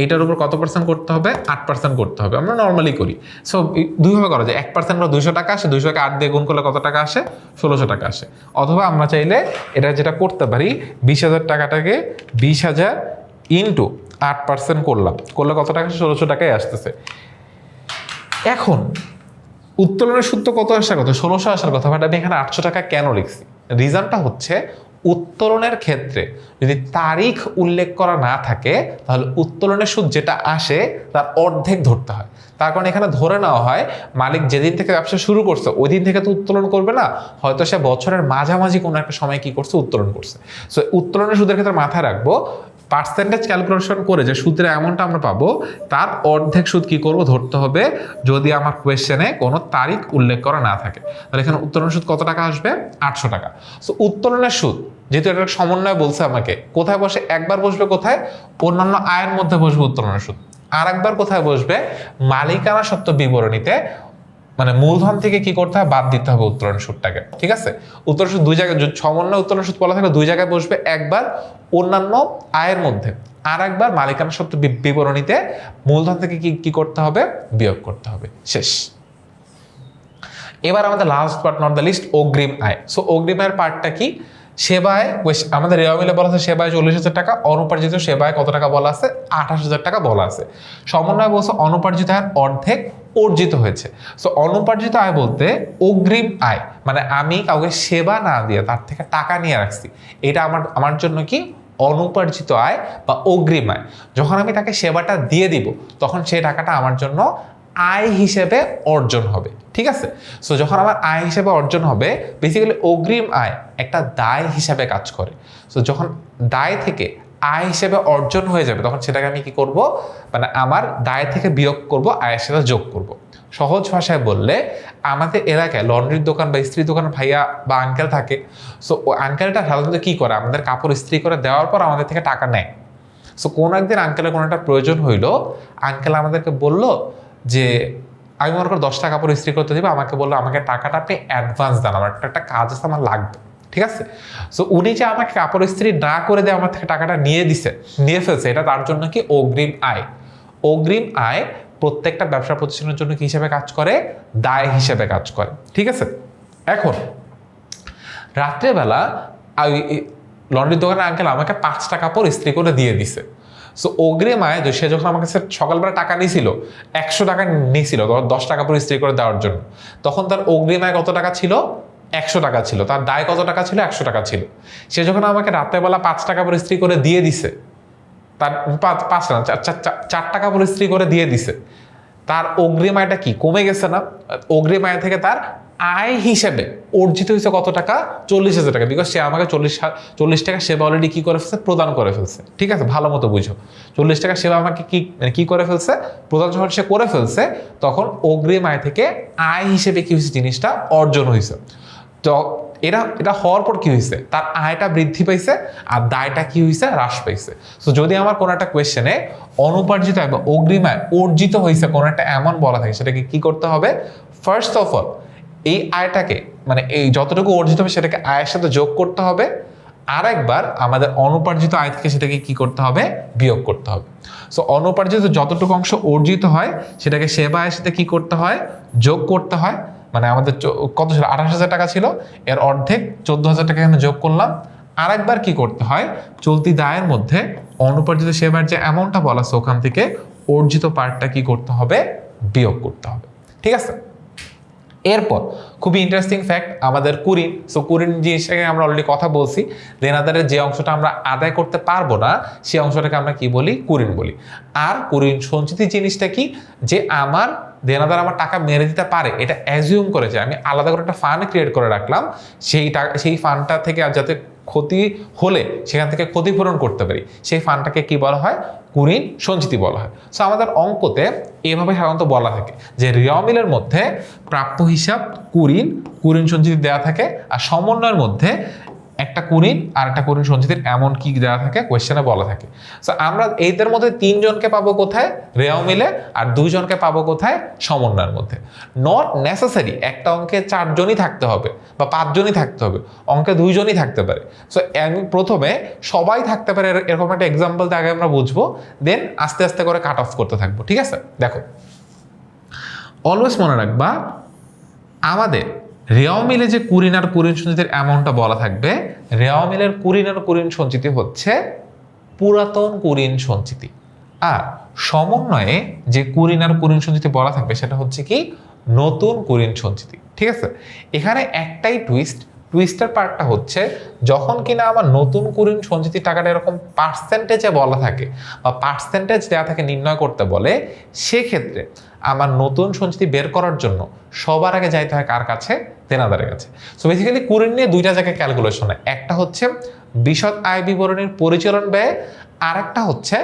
এটার উপর কত পার্সেন্ট করতে হবে, 8% করতে হবে, আমরা নর্মালি করি। সো দুইভাবে করা যায়, 1% বা 200 টাকা আসে, 200কে 8 দিয়ে গুণ করলে কত টাকা আসে, 1600 টাকা আসে। অথবা আমরা চাইলে এটা যেটা করতে পারি, 20,000 টাকাটাকে 20,000 ইন্টু 8% করলে কত টাকা, 1600 টাকাই আসতেছে। এখন উত্তোলনের সুদ তো কত আসার কথা, 1600 আসার কথা, বাট আমি এখানে 800 টাকা কেন লিখছি, রিজনটা হচ্ছে উত্তোলনের ক্ষেত্রে যদি তারিখ উল্লেখ করা না থাকে তাহলে উত্তোলনের সুদ যেটা আসে তার অর্ধেক ধরতে হয়। তার কারণ এখানে ধরে নেওয়া হয় মালিক যেদিন থেকে ব্যবসা শুরু করছে ওই দিন থেকে তো উত্তোলন করবে না, হয়তো সে বছরের মাঝামাঝি কোনো একটা সময় কি করছে, উত্তোলন করছে। সো উত্তোলনের সুদের ক্ষেত্রে মাথায় রাখবো, পার্সেন্টেজ ক্যালকুলেশন করে যে সুদের অ্যামাউন্টটা আমরা পাবো তার অর্ধেক সুদ কি করব, ধরতে হবে, যদি আমার কোয়েশ্চেনে কোনো তারিখ উল্লেখ করা না থাকে। তাহলে এখানে উত্তোলনের সুদ কত টাকা আসবে, 800 টাকা। সো উত্তোলনের সুদ যেহেতু এটা সমন্বয় বলছে আমাকে, কোথায় বসে, একবার বসবে কোথায়, অন্যান্য আয়ের মধ্যে বসবে উত্তোলনের সুদ, আর একবার কোথায় বসবে, মালিকানা সত্ত্ব বিবরণীতে, মানে মূলধন থেকে কি করতে হবে, বাদ দিতে হবে উত্তোলন সুদটাকে। ঠিক আছে, উত্তোলন সুদ দুই জায়গায়, সমন্বয় উত্তোলন সুদ বলা থাকলে দুই জায়গায় বসবে, একবার অন্যান্য আয়ের মধ্যে, আর একবার মালিকানা সত্ত্ব বিবরণীতে মূলধন থেকে কি করতে হবে, বিয়োগ করতে হবে। শেষ। এবার আমাদের last but not the least, অগ্রিম আয়। সো অগ্রিম আয়ের পার্টটা কি, সেবায় আমাদের রেওয়ামেলে বলা আছে সেবায় 40,000 টাকা, অনুপার্জিত সেবায় কত টাকা বলা আছে, 28,000 টাকা বলা আছে। সমন্বয় বলছে অনুপার্জিত আয়ের অর্ধেক অর্জিত হয়েছে। সো অনুপার্জিত আয় বলতে অগ্রিম আয়, মানে আমি কাউকে সেবা না দিয়ে তার থেকে টাকা নিয়ে রাখছি, এটা আমার জন্য কি অনুপার্জিত আয় বা অগ্রিম আয়। যখন আমি তাকে সেবাটা দিয়ে দিব তখন সেই টাকাটা আমার জন্য আয় হিসেবে অর্জন হবে। ঠিক আছে, সো যখন আমার আয় হিসেবে অর্জন হবে, বেসিক্যালি অগ্রিম আয় একটা দায় হিসাবে কাজ করে। সো যখন দায় থেকে আয় হিসেবে অর্জন হয়ে যাবে তখন সেটাকে আমি কি করব, মানে আমার দায় থেকে বিয়োগ করব, আয়ের সাথে যোগ করব। সহজ ভাষায় বললে, আমাদের এলাকায় লন্ড্রির দোকান বা ইস্ত্রি দোকানের ভাইয়া বা আঙ্কেল থাকে। সো ওই আঙ্কেলটা সাধারণত কি করে, আমাদের কাপড় ইস্ত্রি করে দেওয়ার পর আমাদের থেকে টাকা নেয়। সো কোনো একদিন আঙ্কেলের কোনো একটা প্রয়োজন হইলো, আঙ্কেল আমাদেরকে বলল যে আমি মনে করি 10 টাকা কাপড় ইস্ত্রি করতে দিবে, আমাকে বললো আমাকে টাকাটা আপনি অ্যাডভান্স দেন, আমার একটা কাজ আছে, আমার লাগবে, ঠিক আছে। সো উনি যে আমাকে কাপড় ইস্ত্রি না করে দিয়ে আমার থেকে টাকাটা নিয়ে ফেলছে, এটা তার জন্য কি অগ্রিম আয়। অগ্রিম আয় প্রত্যেকটা ব্যবসা প্রতিষ্ঠানের জন্য কি হিসেবে কাজ করে, দায় হিসেবে কাজ করে, ঠিক আছে। এখন রাত্রেবেলা লন্ড্রির দোকানে আঙ্কেল আমাকে 5টা কাপড় ইস্ত্রি করে দিয়ে দিছে। সো অগ্রিম আয় সে যখন আমাকে সকালবেলা টাকা নিয়েছিল, 100 টাকা নিয়েছিল 10 টাকা কাপড় ইস্ত্রি করে দেওয়ার জন্য, তখন তার অগ্রিম আয় কত টাকা ছিল, 100 টাকা ছিল। তার দায় কত টাকা ছিল, 100 টাকা ছিল। সে যখন আমাকে রাত্রেবেলা 5 টাকা কাপড় ইস্ত্রি করে দিয়ে দিছে, তার 4 টাকা কাপড় ইস্ত্রি করে দিয়ে দিছে, তার অগ্রিম আয়টা কি কমে গেছে না? অগ্রিম আয় থেকে তার আয় হিসেবে অর্জিত হয়েছে কত টাকা, 40,000 টাকা। বিকজ সে আমাকে 40 টাকা সেবা অলরেডি কি করে ফেলছে, প্রদান করে ফেলছে, ঠিক আছে, ভালো মতো বুঝো। 40 টাকা সেবা আমাকে কি করে ফেলছে, প্রদান যখন সে করে ফেলছে, তখন অগ্রিম আয় থেকে আয় হিসেবে কি হয়েছে, জিনিসটা অর্জন হয়েছে। তো এটা হওয়ার পর কি হয়েছে, তার আয়টা বৃদ্ধি পাইছে আর দায়টা কি হয়েছে, হ্রাস পাইছে। সো যদি আমার কোনো একটা কোয়েশ্চেনে অনুপার্জিত আয় বা অগ্রিম আয় অর্জিত হয়েছে কোনো একটা অ্যামাউন্ট বলা থাকে, সেটাকে কি করতে হবে, ফার্স্ট অফ অল এই আয়টাকে, মানে এই যতটুকু অর্জিত হবে সেটাকে আয়ের সাথে যোগ করতে হবে, আর একবার আমাদের অনুপার্জিত আয় থেকে সেটাকে কি করতে হবে, বিয়োগ করতে হবে। সো অনুপার্জিত যতটুকু অংশ অর্জিত হয় সেটাকে সেবা আয়ের সাথে কি করতে হয়, যোগ করতে হয়। মানে আমাদের কত ছিল, 28,000 টাকা ছিল, এর অর্ধেক 14,000 টাকা এখানে যোগ করলাম। আর একবার কি করতে হয়, চলতি দায়ের মধ্যে অনুপার্জিত সেবার যে অ্যামাউন্টটা বলা আছে ওখান থেকে অর্জিত পার্টটা কি করতে হবে, বিয়োগ করতে হবে, ঠিক আছে। এরপর খুবই ইন্টারেস্টিং ফ্যাক্ট, আমাদের কুরিন। সো কুরিন জিনিসটাকে আমরা অলরেডি কথা বলছি, দেনাদারের যে অংশটা আমরা আদায় করতে পারবো না সেই অংশটাকে আমরা কি বলি, কুরিন বলি। আর কুরিন সঞ্চিতি জিনিসটা কি, যে আমার দেনাদার আমার টাকা মেরে দিতে পারে, এটা অ্যাজিউম করে যে আমি আলাদা করে একটা ফান্ড ক্রিয়েট করে রাখলাম, সেই ফান্ডটা থেকে আর যাতে ক্ষতি হলে সেখান থেকে ক্ষতিপূরণ করতে পারি, সেই ফান্ডটাকে কি বলা হয়, কুরিন সঞ্চিতি বলা হয়। সো আমাদের অঙ্কতে এভাবে সাধারণত বলা থাকে যে রিয়া মিলের মধ্যে প্রাপ্য হিসাব কুরিন সঞ্চিতি দেওয়া থাকে, আর সমন্বয়ের মধ্যে একটা কুরিন আর একটা কুরিন সঞ্চিতির এমন কি দেওয়া থাকে, কোয়েশ্চেনে বলা থাকে। সো আমরা এইদের মধ্যে 3 জনকে পাবো কোথায়, রেও মিলে, আর 2 জনকে পাবো কোথায়, সমন্বয়ের মধ্যে। নট নেসেসারি একটা অঙ্কে 4 জনই থাকতে হবে বা 5 জনই থাকতে হবে, অঙ্কে 2 জনই থাকতে পারে। সো আমি প্রথমে সবাই থাকতে পারে এরকম একটা এক্সাম্পল দিয়ে আগে আমরা বুঝবো, দেন আস্তে আস্তে করে কাট অফ করতে থাকবো, ঠিক আছে। দেখো, অলওয়েজ মনে রাখবা আমাদের রেওয়া মিলে যে কুরিন আর কুরিন সঞ্চিতির অ্যামাউন্টটা বলা থাকবে, রেওয়া মিলের কুরিন আর কুরিন সঞ্চিতি হচ্ছে পুরাতন কুরিন সঞ্চিতি, আর সমন্বয়ে যে কুরিন আর কুরিন সঞ্চিতি বলা থাকবে সেটা হচ্ছে কি, নতুন কুরিন সঞ্চিতি, ঠিক আছে। এখানে একটাই টুইস্টার পার্টটা হচ্ছে যখন কিনা আমার নতুন কুরিন সঞ্চিতির টাকাটা এরকম পার্সেন্টেজে বলা থাকে বা পার্সেন্টেজ দেওয়া থাকে নির্ণয় করতে বলে, সেক্ষেত্রে আমার নতুন সঞ্চিতি বের করার জন্য সবার আগে যাইতে হয় কার কাছে, দেনাদারের কাছে। সো বেসিক্যালি কুরিন নিয়ে 2টা জায়গায় ক্যালকুলেশন হয়, একটা হচ্ছে বিশদ আয় বিবরণীর পরিচালন ব্যয়, আর একটা হচ্ছে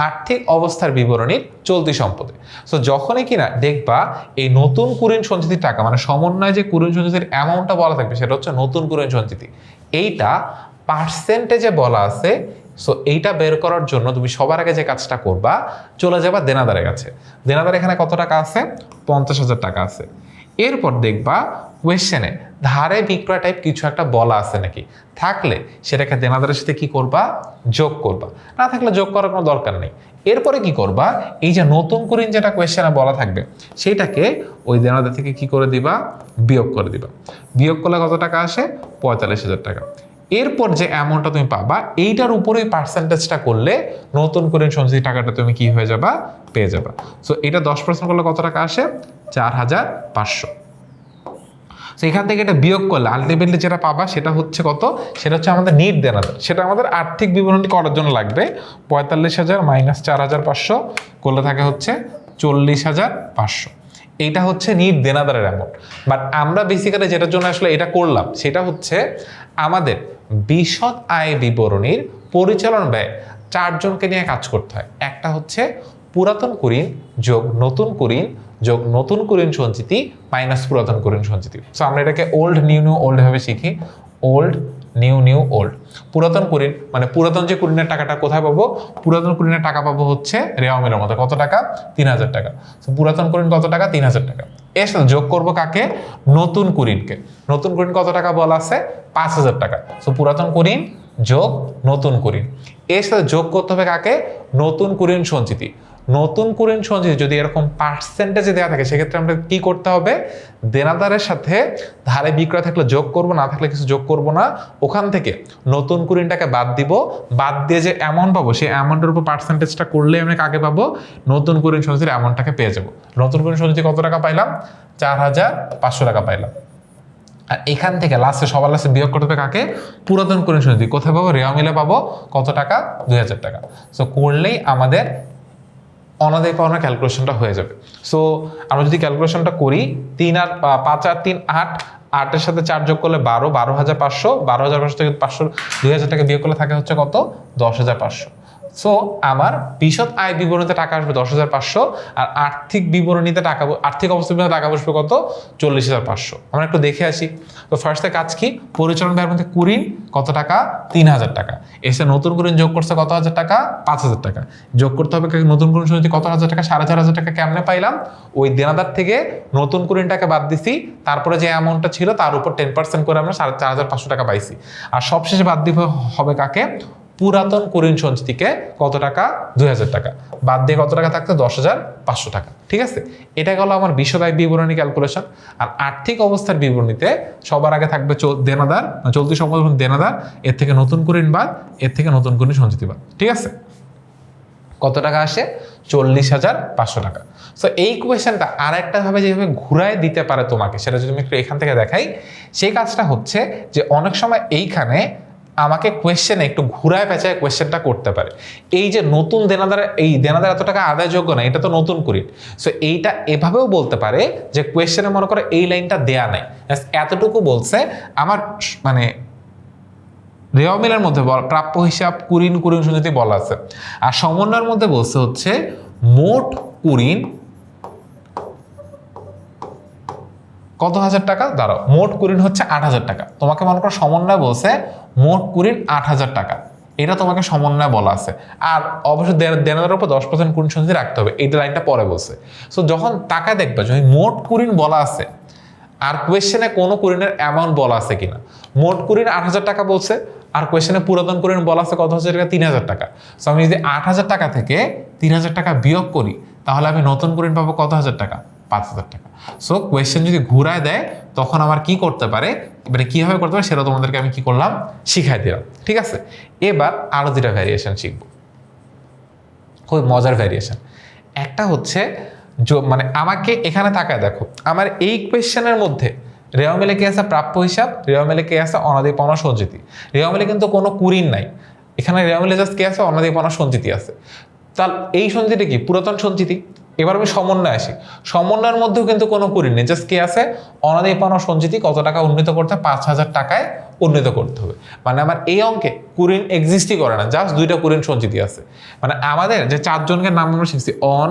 আর্থিক অবস্থার বিবরণীর চলতি সম্পদে। সো যখনই কিনা দেখবা এই নতুন কুরিন সঞ্চিতির টাকা, মানে সমন্বয় যে কুরিন সঞ্চিতির অ্যামাউন্টটা বলা থাকবে সেটা হচ্ছে নতুন কুরিন সঞ্চিতি, এইটা পার্সেন্টেজে বলা আছে। সো এইটা বের করার জন্য তুমি সবার আগে যে কাজটা করবা, চলে যাবা দেনাদারের কাছে। দেনাদার এখানে কত টাকা আছে, 50,000 টাকা আছে। এরপর দেখবা কোয়েশ্চেনে ধারে বিক্রয় টাইপ কিছু একটা বলা আছে নাকি, থাকলে সেটাকে দেনাদারের সাথে কি করবা, যোগ করবা, না থাকলে যোগ করার কোনো দরকার নেই। এরপরে কি করবা, এই যে নতুন কুরিন যেটা কোয়েশ্চেনে বলা থাকবে সেইটাকে ওই দেনাদার থেকে কি করে দিবা, বিয়োগ করে দিবা। বিয়োগ করলে কত টাকা আসে, 45,000 টাকা। এরপর যে অ্যামাউন্টটা তুমি পাবা, এইটার উপরেই পার্সেন্টেজটা করলে নতুন কুরিন সঞ্চিতির টাকাটা তুমি কি হয়ে যাবা, পেয়ে যাবা। সো এটা 10% করলে কত টাকা আসে, 4,500। সো এখান থেকে এটা বিয়োগ করলে আলটিমেটলি যেটা পাবা সেটা হচ্ছে কত, সেটা হচ্ছে আমাদের নিট দেনাদার। সেটা আমাদের আর্থিক বিবরণী করার জন্য লাগবে 45,000 মাইনাস 4,500 করলে থাকে হচ্ছে 40,500। এইটা হচ্ছে নিট দেনাদারের অ্যামাউন্ট। বাট আমরা বেসিক্যালি যেটার জন্য আসলে এটা করলাম সেটা হচ্ছে আমাদের বিশদ আয় বিবরণীর পরিচালন ব্যয় 4 জনকে নিয়ে কাজ করতে হয়। একটা হচ্ছে পুরাতন কুরিন যোগ নতুন কুরিন যোগ নতুন কুরিন সঞ্চিতি মাইনাস পুরাতন কুরিন সঞ্চিতি। সো আমরা এটাকে ওল্ড নিউ ওল্ড ভাবে শিখি, ওল্ড নিউ ওল্ড। পুরাতন কুরিন মানে পুরাতন যে কুরিনের টাকাটা কোথায় পাবো? পুরাতন কুরিনের টাকা পাবো হচ্ছে রেওয়া মিলের মধ্যে। কত টাকা? 3000 টাকা। পুরাতন কুরিন কত টাকা? 3000 টাকা। এর সাথে যোগ করবো কাকে? নতুন কুরিনকে। নতুন কুরিন কত টাকা বলা আছে? 5000 টাকা। পুরাতন কুরিন যোগ নতুন কুরিন, এর সাথে যোগ করতে হবে কাকে? নতুন কুরিন সঞ্চিতি। নতুন কুরিন সঞ্চিতি যদি এরকম পার্সেন্টেজে দেওয়া থাকে সেক্ষেত্রে আমরা কি করতে হবে? দেনাদারের সাথে ধারে বিক্রয় থাকলে যোগ করব, না থাকলে কিছু যোগ করব না। ওখান থেকে নতুন কুরিনটাকে বাদ দিব, বাদ দিয়ে যে অ্যামাউন্ট পাবো সেই অ্যামাউন্টের উপর পার্সেন্টেজটা করলে আমরা কাকে পাবো? নতুন কুরিন সঞ্চিতির অ্যামাউন্টটাকে পেয়ে যাবো। নতুন কুরিন সঞ্চিতি কত টাকা পাইলাম? 4500 টাকা পাইলাম। আর এখান থেকে লাস্টে সবার লাস্টে বিয়োগ করতে হবে কাকে? পুরাতন কুরিন সঞ্চিতি। কোথায় পাবো? রেওয়া মিলে পাবো। কত টাকা? 2000 টাকা। করলেই আমাদের অনাদায়ী পাওনা ক্যালকুলেশনটা হয়ে যাবে। আমরা যদি ক্যালকুলেশনটা করি, 3 আর 5 আর 3 8, 8-এর সাথে 4 যোগ করলে 12,500, 12,500 থেকে 500 2000 টাকা বিয়োগ করলে থাকে হচ্ছে কত? 10,500। আমার বিশদ আয় বিবরণীতে টাকা আসবে 10,500, আর আর্থিক বিবরণীতে টাকা, আর্থিক অবস্থা বিবরণীতে টাকা বসবে কত? 40,500। আমরা একটু দেখে আসি। ফার্স্টে কাজ কি? পরিচালন ব্যয়ের মধ্যে কুরিন কত টাকা? 3000 টাকা। এসে নতুন কুরিন যোগ করছে কত হাজার টাকা? 5000 টাকা। যোগ করতে হবে নতুন কুরিন সঞ্চিতি কত হাজার টাকা? 4,500 টাকা। কেমনে পাইলাম? ওই দেনাদার থেকে নতুন কুরিনটাকে বাদ দিছি, তারপরে যে অ্যামাউন্টটা ছিল তার উপর 10% করে আমরা 4,500 টাকা পাইছি। আর সবশেষে বাদ দিতে হবে কাকে? পুরাতন কুরিন সঞ্চিতিকে। কত টাকা? 2000 টাকা। বাদ দিয়ে কত টাকা থাকতে? 10,500 টাকা। ঠিক আছে, এটা গেল আমার বিশদ আয় বিবরণী ক্যালকুলেশন। আর আর্থিক অবস্থার বিবরণীতে সবার আগে থাকবে দেনাদার, চলতি সম্পদ দেনাদার, এর থেকে নতুন কুরিন বাদ, এর থেকে নতুন কুরিন সঞ্চিতি বাদ। ঠিক আছে, কত টাকা আসে? 40,500 টাকা। এই কোয়েশ্চেনটা আর একটা ভাবে যেভাবে ঘুরায় দিতে পারে তোমাকে, সেটা যদি আমি একটু এখান থেকে দেখাই, সেই কাজটা হচ্ছে যে অনেক সময় এইখানে আমাকে কোয়েশ্চেনে একটু ঘুরায় পেঁচায় কোয়েশ্চেনটা করতে পারে। এই যে নতুন দেনাদার, এই দেনাদার এত টাকা আদায়যোগ্য না, এটা তো নতুন কুরিন। এইটা এভাবেও বলতে পারে যে কোয়েশ্চেনে মনে করে এই লাইনটা দেয়া নাই, এতটুকু বলছে আমার মানে রেওয়া মিলের মধ্যে প্রাপ্য হিসাব কুরিন সঞ্চিতি বলা আছে, আর সমন্বয়ের মধ্যে বলছে হচ্ছে মোট কুরিন কত হাজার টাকা? দাঁড়াও, মোট কুরিন হচ্ছে 8,000 টাকা। তোমাকে মনে করো সমন্বয় বলছে মোট কুরিন 8,000 টাকা, এটা তোমাকে সমন্বয় বলা আছে। আর অবশ্যই দেনাদারের উপর 10% কুরিন সঞ্চিতি রাখতে হবে, এই লাইনটা পরে বলছে। যখন টাকা দেখবে যদি মোট কুরিন বলা আছে আর কোয়েশ্চেনে কোনো কুরিনের অ্যামাউন্ট বলা আছে কিনা, মোট কুরিন 8,000 টাকা বলছে আর কোয়েশ্চেনে পুরাতন কুরিন বলা আছে কত হাজার টাকা? 3,000 টাকা। আমি যদি 8,000 টাকা থেকে 3,000 টাকা বিয়োগ করি তাহলে আমি নতুন কুরিন পাবো কত হাজার টাকা? 5,000 টাকা। কোয়েশ্চেন যদি ঘুরায় দেয় তখন আমার কি করতে পারে, এবারে কিভাবে করতে পারে সেটা তোমাদেরকে আমি কি করলাম? শিখাই দিলাম। ঠিক আছে, এবার আরো দুটা ভ্যারিয়েশন শিখবো, খুব মজার ভ্যারিয়েশন। একটা হচ্ছে মানে আমাকে এখানে তাকায় দেখো, আমার এই কোয়েশ্চেনের মধ্যে রেওয়া মিলে কি আছে? প্রাপ্য হিসাব। রেওয়া মিলে কি আছে? অনাদায়ী পাওনা সঞ্চিতি। রেওয়া মিলে কিন্তু কোনো কুরিন নাই, এখানে রেওয়া মিলে জাস্ট কি আছে? অনাদায়ী পাওনা সঞ্চিতি আছে। তাহলে এই সঞ্চিতি কি? পুরাতন সঞ্চিতি। এবার আমি সমন্বয় আসি, সমন্বয়ের মধ্যেও কিন্তু কোনো কুরিন নেই, জাস্ট কি আছে? অনাদায়ী পাওনা সঞ্চিতি। কত টাকা উন্নীত করতে? 5,000 টাকায় উন্নীত করতে হবে। মানে আমার এই অঙ্কে কুরিন এক্সিস্টই করে না, জাস্ট দুইটা কুরিন সঞ্চিতি আছে। মানে আমাদের যে 4 জনকে নাম আমরা শিখছি, অন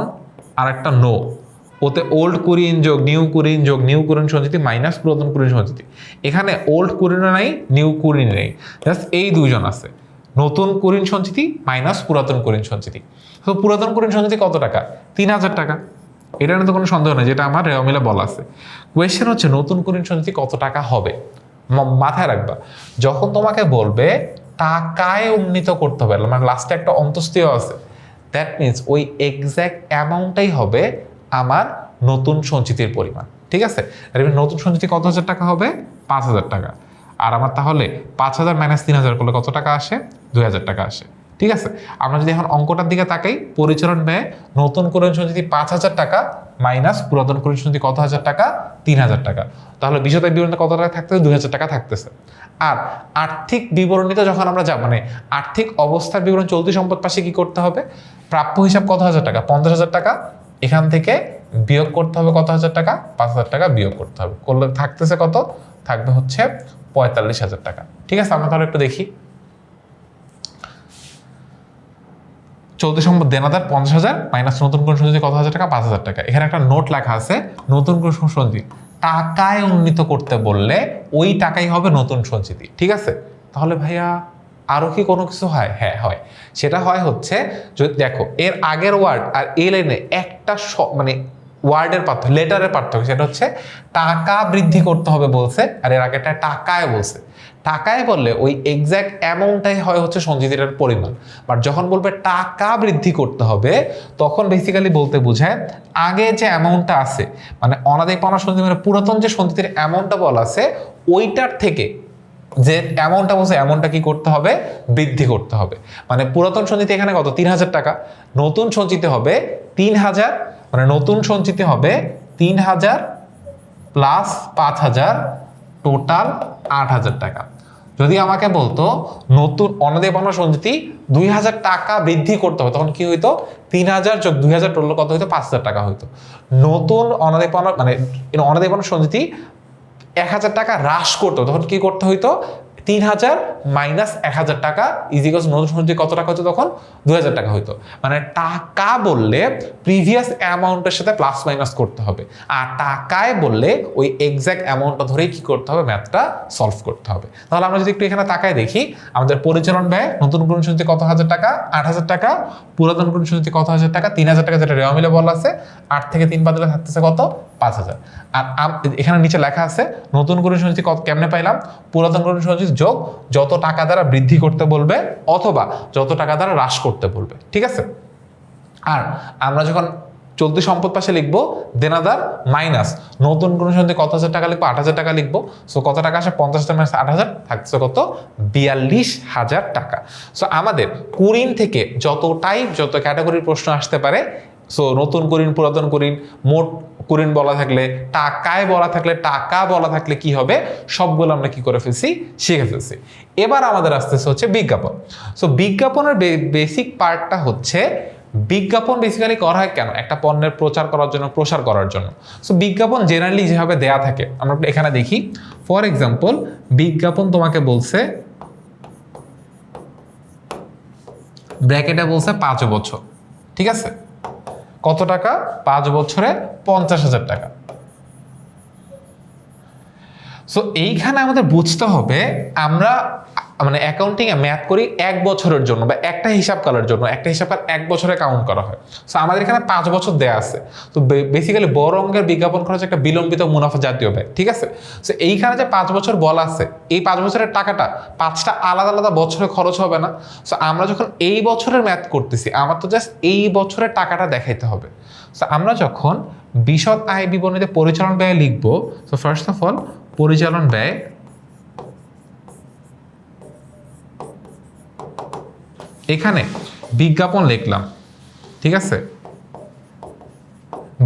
আর একটা নো, ওতে ওল্ড কুরিন যোগ নিউ কুরিন যোগ নিউ কুরিন সঞ্চিতি মাইনাস পুরাতন কুরিন সঞ্চিতি। এখানে ওল্ড কুরিনও নাই, নিউ কুরিন নেই, জাস্ট এই দুইজন আছে, নতুন কুরিন সঞ্চিতি মাইনাস পুরাতন কুরিন সঞ্চিতি। পুরাতন কুরিন সঞ্চিতি কত টাকা? 3,000 টাকা। এটা নিয়ে তো কোনো সন্দেহ নেই, যেটা আমার রেওয়া মিলে বলা আছে। কোয়েশ্চেন হচ্ছে নতুন কুরিন সঞ্চিতি কত টাকা হবে। মাথায় রাখবা, যখন তোমাকে বলবে টাকায় উন্নীত করতে হবে, মানে লাস্টে একটা অন্তস্তীয় আছে, দ্যাট মিনস ওই এক্স্যাক্ট অ্যামাউন্টটাই হবে আমার নতুন সঞ্চিতির পরিমাণ। ঠিক আছে, নতুন সঞ্চিতি কত হাজার টাকা হবে? 5,000 টাকা। আর আমার তাহলে 5,000 মাইনাস 3,000 করলে কত টাকা আসে? 2,000 টাকা আসে। ঠিক আছে, আমরা যদি এখন অঙ্কটার দিকে তাকাই, পরিচালন ব্যয় নতুন কুরিন সঞ্চিতি 5,000 টাকা মাইনাস পুরাতন কুরিন সঞ্চিতি কত হাজার টাকা? 3,000 টাকা। তাহলে বিশদ আয় বিবরণীতে কত টাকা থাকতেছে? 2,000 টাকা থাকতেছে। আর আর্থিক বিবরণীতে যখন আমরা যাব, মানে আর্থিক অবস্থার বিবরণ চলতি সম্পদ পাশে কি করতে হবে? প্রাপ্য হিসাব কত হাজার টাকা? 50,000 টাকা। এখান থেকে বিয়োগ করতে হবে কত হাজার টাকা? 5,000 টাকা বিয়োগ করতে হবে। করলে থাকতেছে কত? থাকবে হচ্ছে 45,000 টাকা। ঠিক আছে, আমরা তাহলে একটু দেখি। চলতি সম্পদ দেনাদার 50,000 মাইনাস নতুন কুরিন সঞ্চিতি কত হাজার টাকা? 5,000 টাকা। এখানে একটা নোট লেখা আছে, নতুন কুরিন সঞ্চিতি টাকায় উন্নীত করতে বললে ওই টাকাই হবে নতুন সঞ্চিতি। ঠিক আছে, তাহলে ভাইয়া আরও কি কোনো কিছু হয়? হ্যাঁ হয়। সেটা হয় হচ্ছে যদি দেখো এর আগের ওয়ার্ড আর এই লাইনে একটা মানে ওয়ার্ডের পার্থক্য, লেটারের পার্থক্য, সেটা হচ্ছে টাকা বৃদ্ধি করতে হবে বলছে, আর এর আগেটা টাকায় বলছে। টাকায় বললে ওই এক্স্যাক্ট অ্যামাউন্টটাই হয় হচ্ছে সঞ্চিতিটার পরিমাণ, বাট যখন বলবে টাকা বৃদ্ধি করতে হবে তখন বেসিক্যালি বলতে বোঝায় আগে যে অ্যামাউন্টটা আছে, মানে অনাদায়ী পাওনা সঞ্চিতি মানে পুরাতন যে সঞ্চিতির অ্যামাউন্টটা বলা আছে ওইটার থেকে যে অ্যামাউন্টটা বলছে অ্যামাউন্টটা কি করতে হবে? বৃদ্ধি করতে হবে। মানে পুরাতন সঞ্চিতি এখানে কত? 3,000 টাকা। নতুন সঞ্চিতি হবে 3,000, মানে নতুন সঞ্চিতি হবে 3,000 প্লাস 5,000, টোটাল 8,000 টাকা। যদি আমাকে বলতো নতুন অনাদায়ী পাওনা সঞ্চিতি 2,000 টাকা বৃদ্ধি করতে হবে, তখন কি হইতো? 3,000 যোগ 2,000 টোটাল কত হইতো? 5,000 টাকা হইতো। নতুন অনাদায়ী পাওনা মানে অনাদায়ী পাওনা সঞ্চিতি 1,000 টাকা হ্রাস করতে হবে, তখন কি করতে হইতো? 3,000 মাইনাস 1,000 টাকা ইজিকলস নতুন সঞ্চয় কত টাকা হতো তখন? 2,000 টাকা হইতো। মানে টাকা বললে প্রিভিয়াস অ্যামাউন্টের সাথে প্লাস মাইনাস করতে হবে, আর টাকায় বললে ওই এক্স্যাক্ট অ্যামাউন্টটা ধরেই কি করতে হবে? ম্যাথটা সলভ করতে হবে। তাহলে আমরা যদি একটু এখানে তাকায় দেখি, আমাদের পরিচালন ব্যয় নতুন কোন সঞ্চয় কত হাজার টাকা? 8,000 টাকা। পুরাতন কোন সঞ্চয় কত হাজার টাকা? 3,000 টাকা, যেটা রেওয়া মিলে বলা আছে। 8 থেকে 3 বাদ দিলে থাকতেছে কত? 5,000। আর এখানে নিচে লেখা আছে নতুন কোন সঞ্চয় কত কেমনে পাইলাম? পুরাতন কোন সঞ্চয় যোগ যত টাকা দ্বারা বৃদ্ধি করতে বলবে অথবা যত টাকা দ্বারা হ্রাস করতে বলবে, ঠিক আছে? আর আমরা যখন চলতি সম্পদ পাশে লিখবো দেনাদার মাইনাস নতুন কোন সঞ্চয় কত হাজার টাকা লিখবো? 8,000 টাকা লিখবো। সো কত টাকা আসে? 50,000 মাইনাস 8,000 থাকছে কত? 42,000 টাকা। সো আমাদের কুড়িন থেকে যত ক্যাটাগরির প্রশ্ন আসতে পারে, সো নতুন কুড়িন, পুরাতন কুড়িন, মোট কুড়িন বলা থাকলে, টাকায় বলা থাকলে, টাকা বলা থাকলে কি হবে, সবগুলো আমরা কি করে ফেলছি? শিখে ফেলছি। এবার আমাদের আসতেছে হচ্ছে বিজ্ঞাপন। সো বিজ্ঞাপনের বেসিক পার্টটা হচ্ছে বিজ্ঞাপন বেসিক্যালি করা হয় কেন? একটা পণ্যের প্রচার করার জন্য, প্রসার করার জন্য। সো বিজ্ঞাপন জেনারেলি যেভাবে দেয়া থাকে আমরা এখানে দেখি। ফর এক্সাম্পল, বিজ্ঞাপন তোমাকে বলছে, ব্র্যাকেটে বলছে 5 বছর, ঠিক আছে? কত টাকা? 5 বছরে 50,000 টাকা। সো এইখানে আমাদের বুঝতে হবে আমরা মানে অ্যাকাউন্টিং এ ম্যাথ করি 1 বছরের জন্য বা একটা হিসাব কালের জন্য, একটা হিসাব কাল 1 বছরে কাউন্ট করা হয়। সো আমাদের এখানে 5 বছর দেয়া আছে। তো বেসিক্যালি বড় অঙ্কের বিজ্ঞাপন খরচ একটা বিলম্বিত মুনাফা জাতীয় ব্যয়, ঠিক আছে? সো এইখানে যে 5 বছর বলা আছে, এই 5 বছরের টাকাটা 5টা আলাদা আলাদা বছরে খরচ হবে না। সো আমরা যখন এই বছরের ম্যাথ করতেছি, আমার তো জাস্ট এই বছরের টাকাটা দেখাইতে হবে। সো আমরা যখন বিশদ আয় বিবরণীতে পরিচালন ব্যয় লিখবো, সো ফার্স্ট অফ অল পরিচালন ব্যয়, এখানে বিজ্ঞাপন লিখলাম, ঠিক আছে?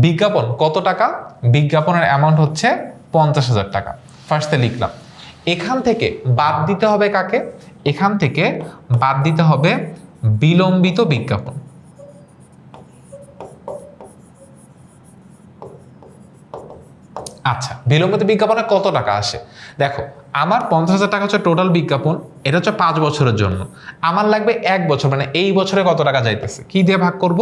বিজ্ঞাপন কত টাকা? বিজ্ঞাপনের অ্যামাউন্ট হচ্ছে 50,000 টাকা। ফার্স্টে লিখলাম। এখান থেকে বাদ দিতে হবে কাকে? এখান থেকে বাদ দিতে হবে বিলম্বিত বিজ্ঞাপন। আচ্ছা, বিলম্বিত বিজ্ঞাপনে কত টাকা আসে? দেখো, আমার 50,000 টাকা হচ্ছে টোটাল বিজ্ঞাপন, এটা হচ্ছে 5 বছরের জন্য। আমার লাগবে 1 বছর, মানে এই বছরে কত টাকা যাইতেছে, কি দিয়ে ভাগ করব?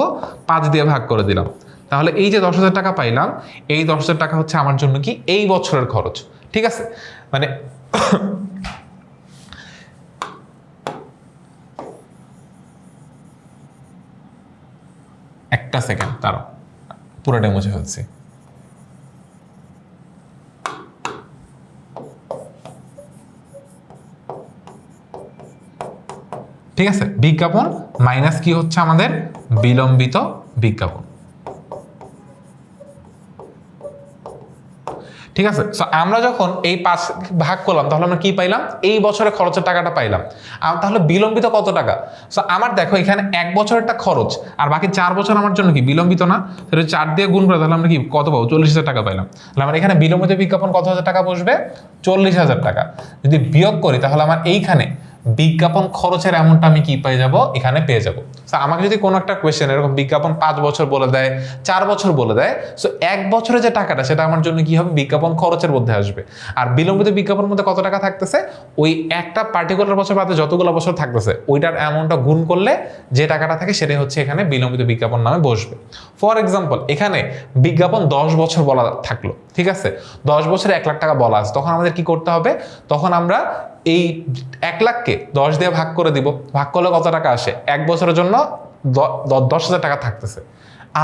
5 দিয়ে ভাগ করে দিলাম। তাহলে এই যে 10,000 টাকা পাইলাম, এই 10,000 টাকা হচ্ছে আমার জন্য কি এই বছরের খরচ, ঠিক আছে? মানে একটা সেকেন্ড দাঁড়াও, পুরোটাই মুছে ফেলছি। ঠিক আছে, বিজ্ঞাপন মাইনাস কি হচ্ছে আমাদের? বিলম্বিত বিজ্ঞাপন। ঠিক আছে? সো আমরা যখন এই 5 ভাগ করলাম তাহলে আমরা কি পাইলাম? এই বছরে খরচের টাকাটা পাইলাম। তাহলে বিলম্বিত কত টাকা? সো আমার দেখো এখানে 1 বছরেরটা খরচ আর বাকি 4 বছর আমার জন্য কি বিলম্বিত না? তাহলে 4 দিয়ে গুণ করে তাহলে আমরা কি কত পাবো? 40,000 টাকা পাইলাম। তাহলে আমার এখানে বিলম্বিত বিজ্ঞাপন কত হাজার টাকা বসবে? 40,000 টাকা। যদি বিয়োগ করি তাহলে আমার এইখানে বিজ্ঞাপন খরচের অ্যামাউন্টটা আমি কি পেয়ে যাব? এখানে পেয়ে যাব। সো আমাকে যদি কোনো একটা কোয়েশ্চেন এরকম বিজ্ঞাপন 5 বছর বলে দেয়, 4 বছর বলে দেয়, সো 1 বছরে যে টাকাটা সেটা আমার জন্য কি হবে? বিজ্ঞাপন খরচের মধ্যে আসবে। আর বিলম্বিত বিজ্ঞাপনের মধ্যে কত টাকা থাকতেছে? ওই একটা পার্টিকুলার বছর বাদে যতগুলো বছর থাকতেছে ওইটার অ্যামাউন্টটা গুণ করলে যে টাকাটা থাকে সেটাই হচ্ছে এখানে বিলম্বিত বিজ্ঞাপন নামে বসবে। ফর এক্সাম্পল, এখানে বিজ্ঞাপন 10 বছর বলা থাকলো, ঠিক আছে, 10 বছরে 1 লাখ টাকা বলা আছে, তখন আমাদের কি করতে হবে, তখন আমরা এই 1 লাখকে 10 দিয়ে ভাগ করে দিব, ভাগ করলে কত টাকা আসে, 1 বছরের জন্য 10,000 টাকা থাকতেছে।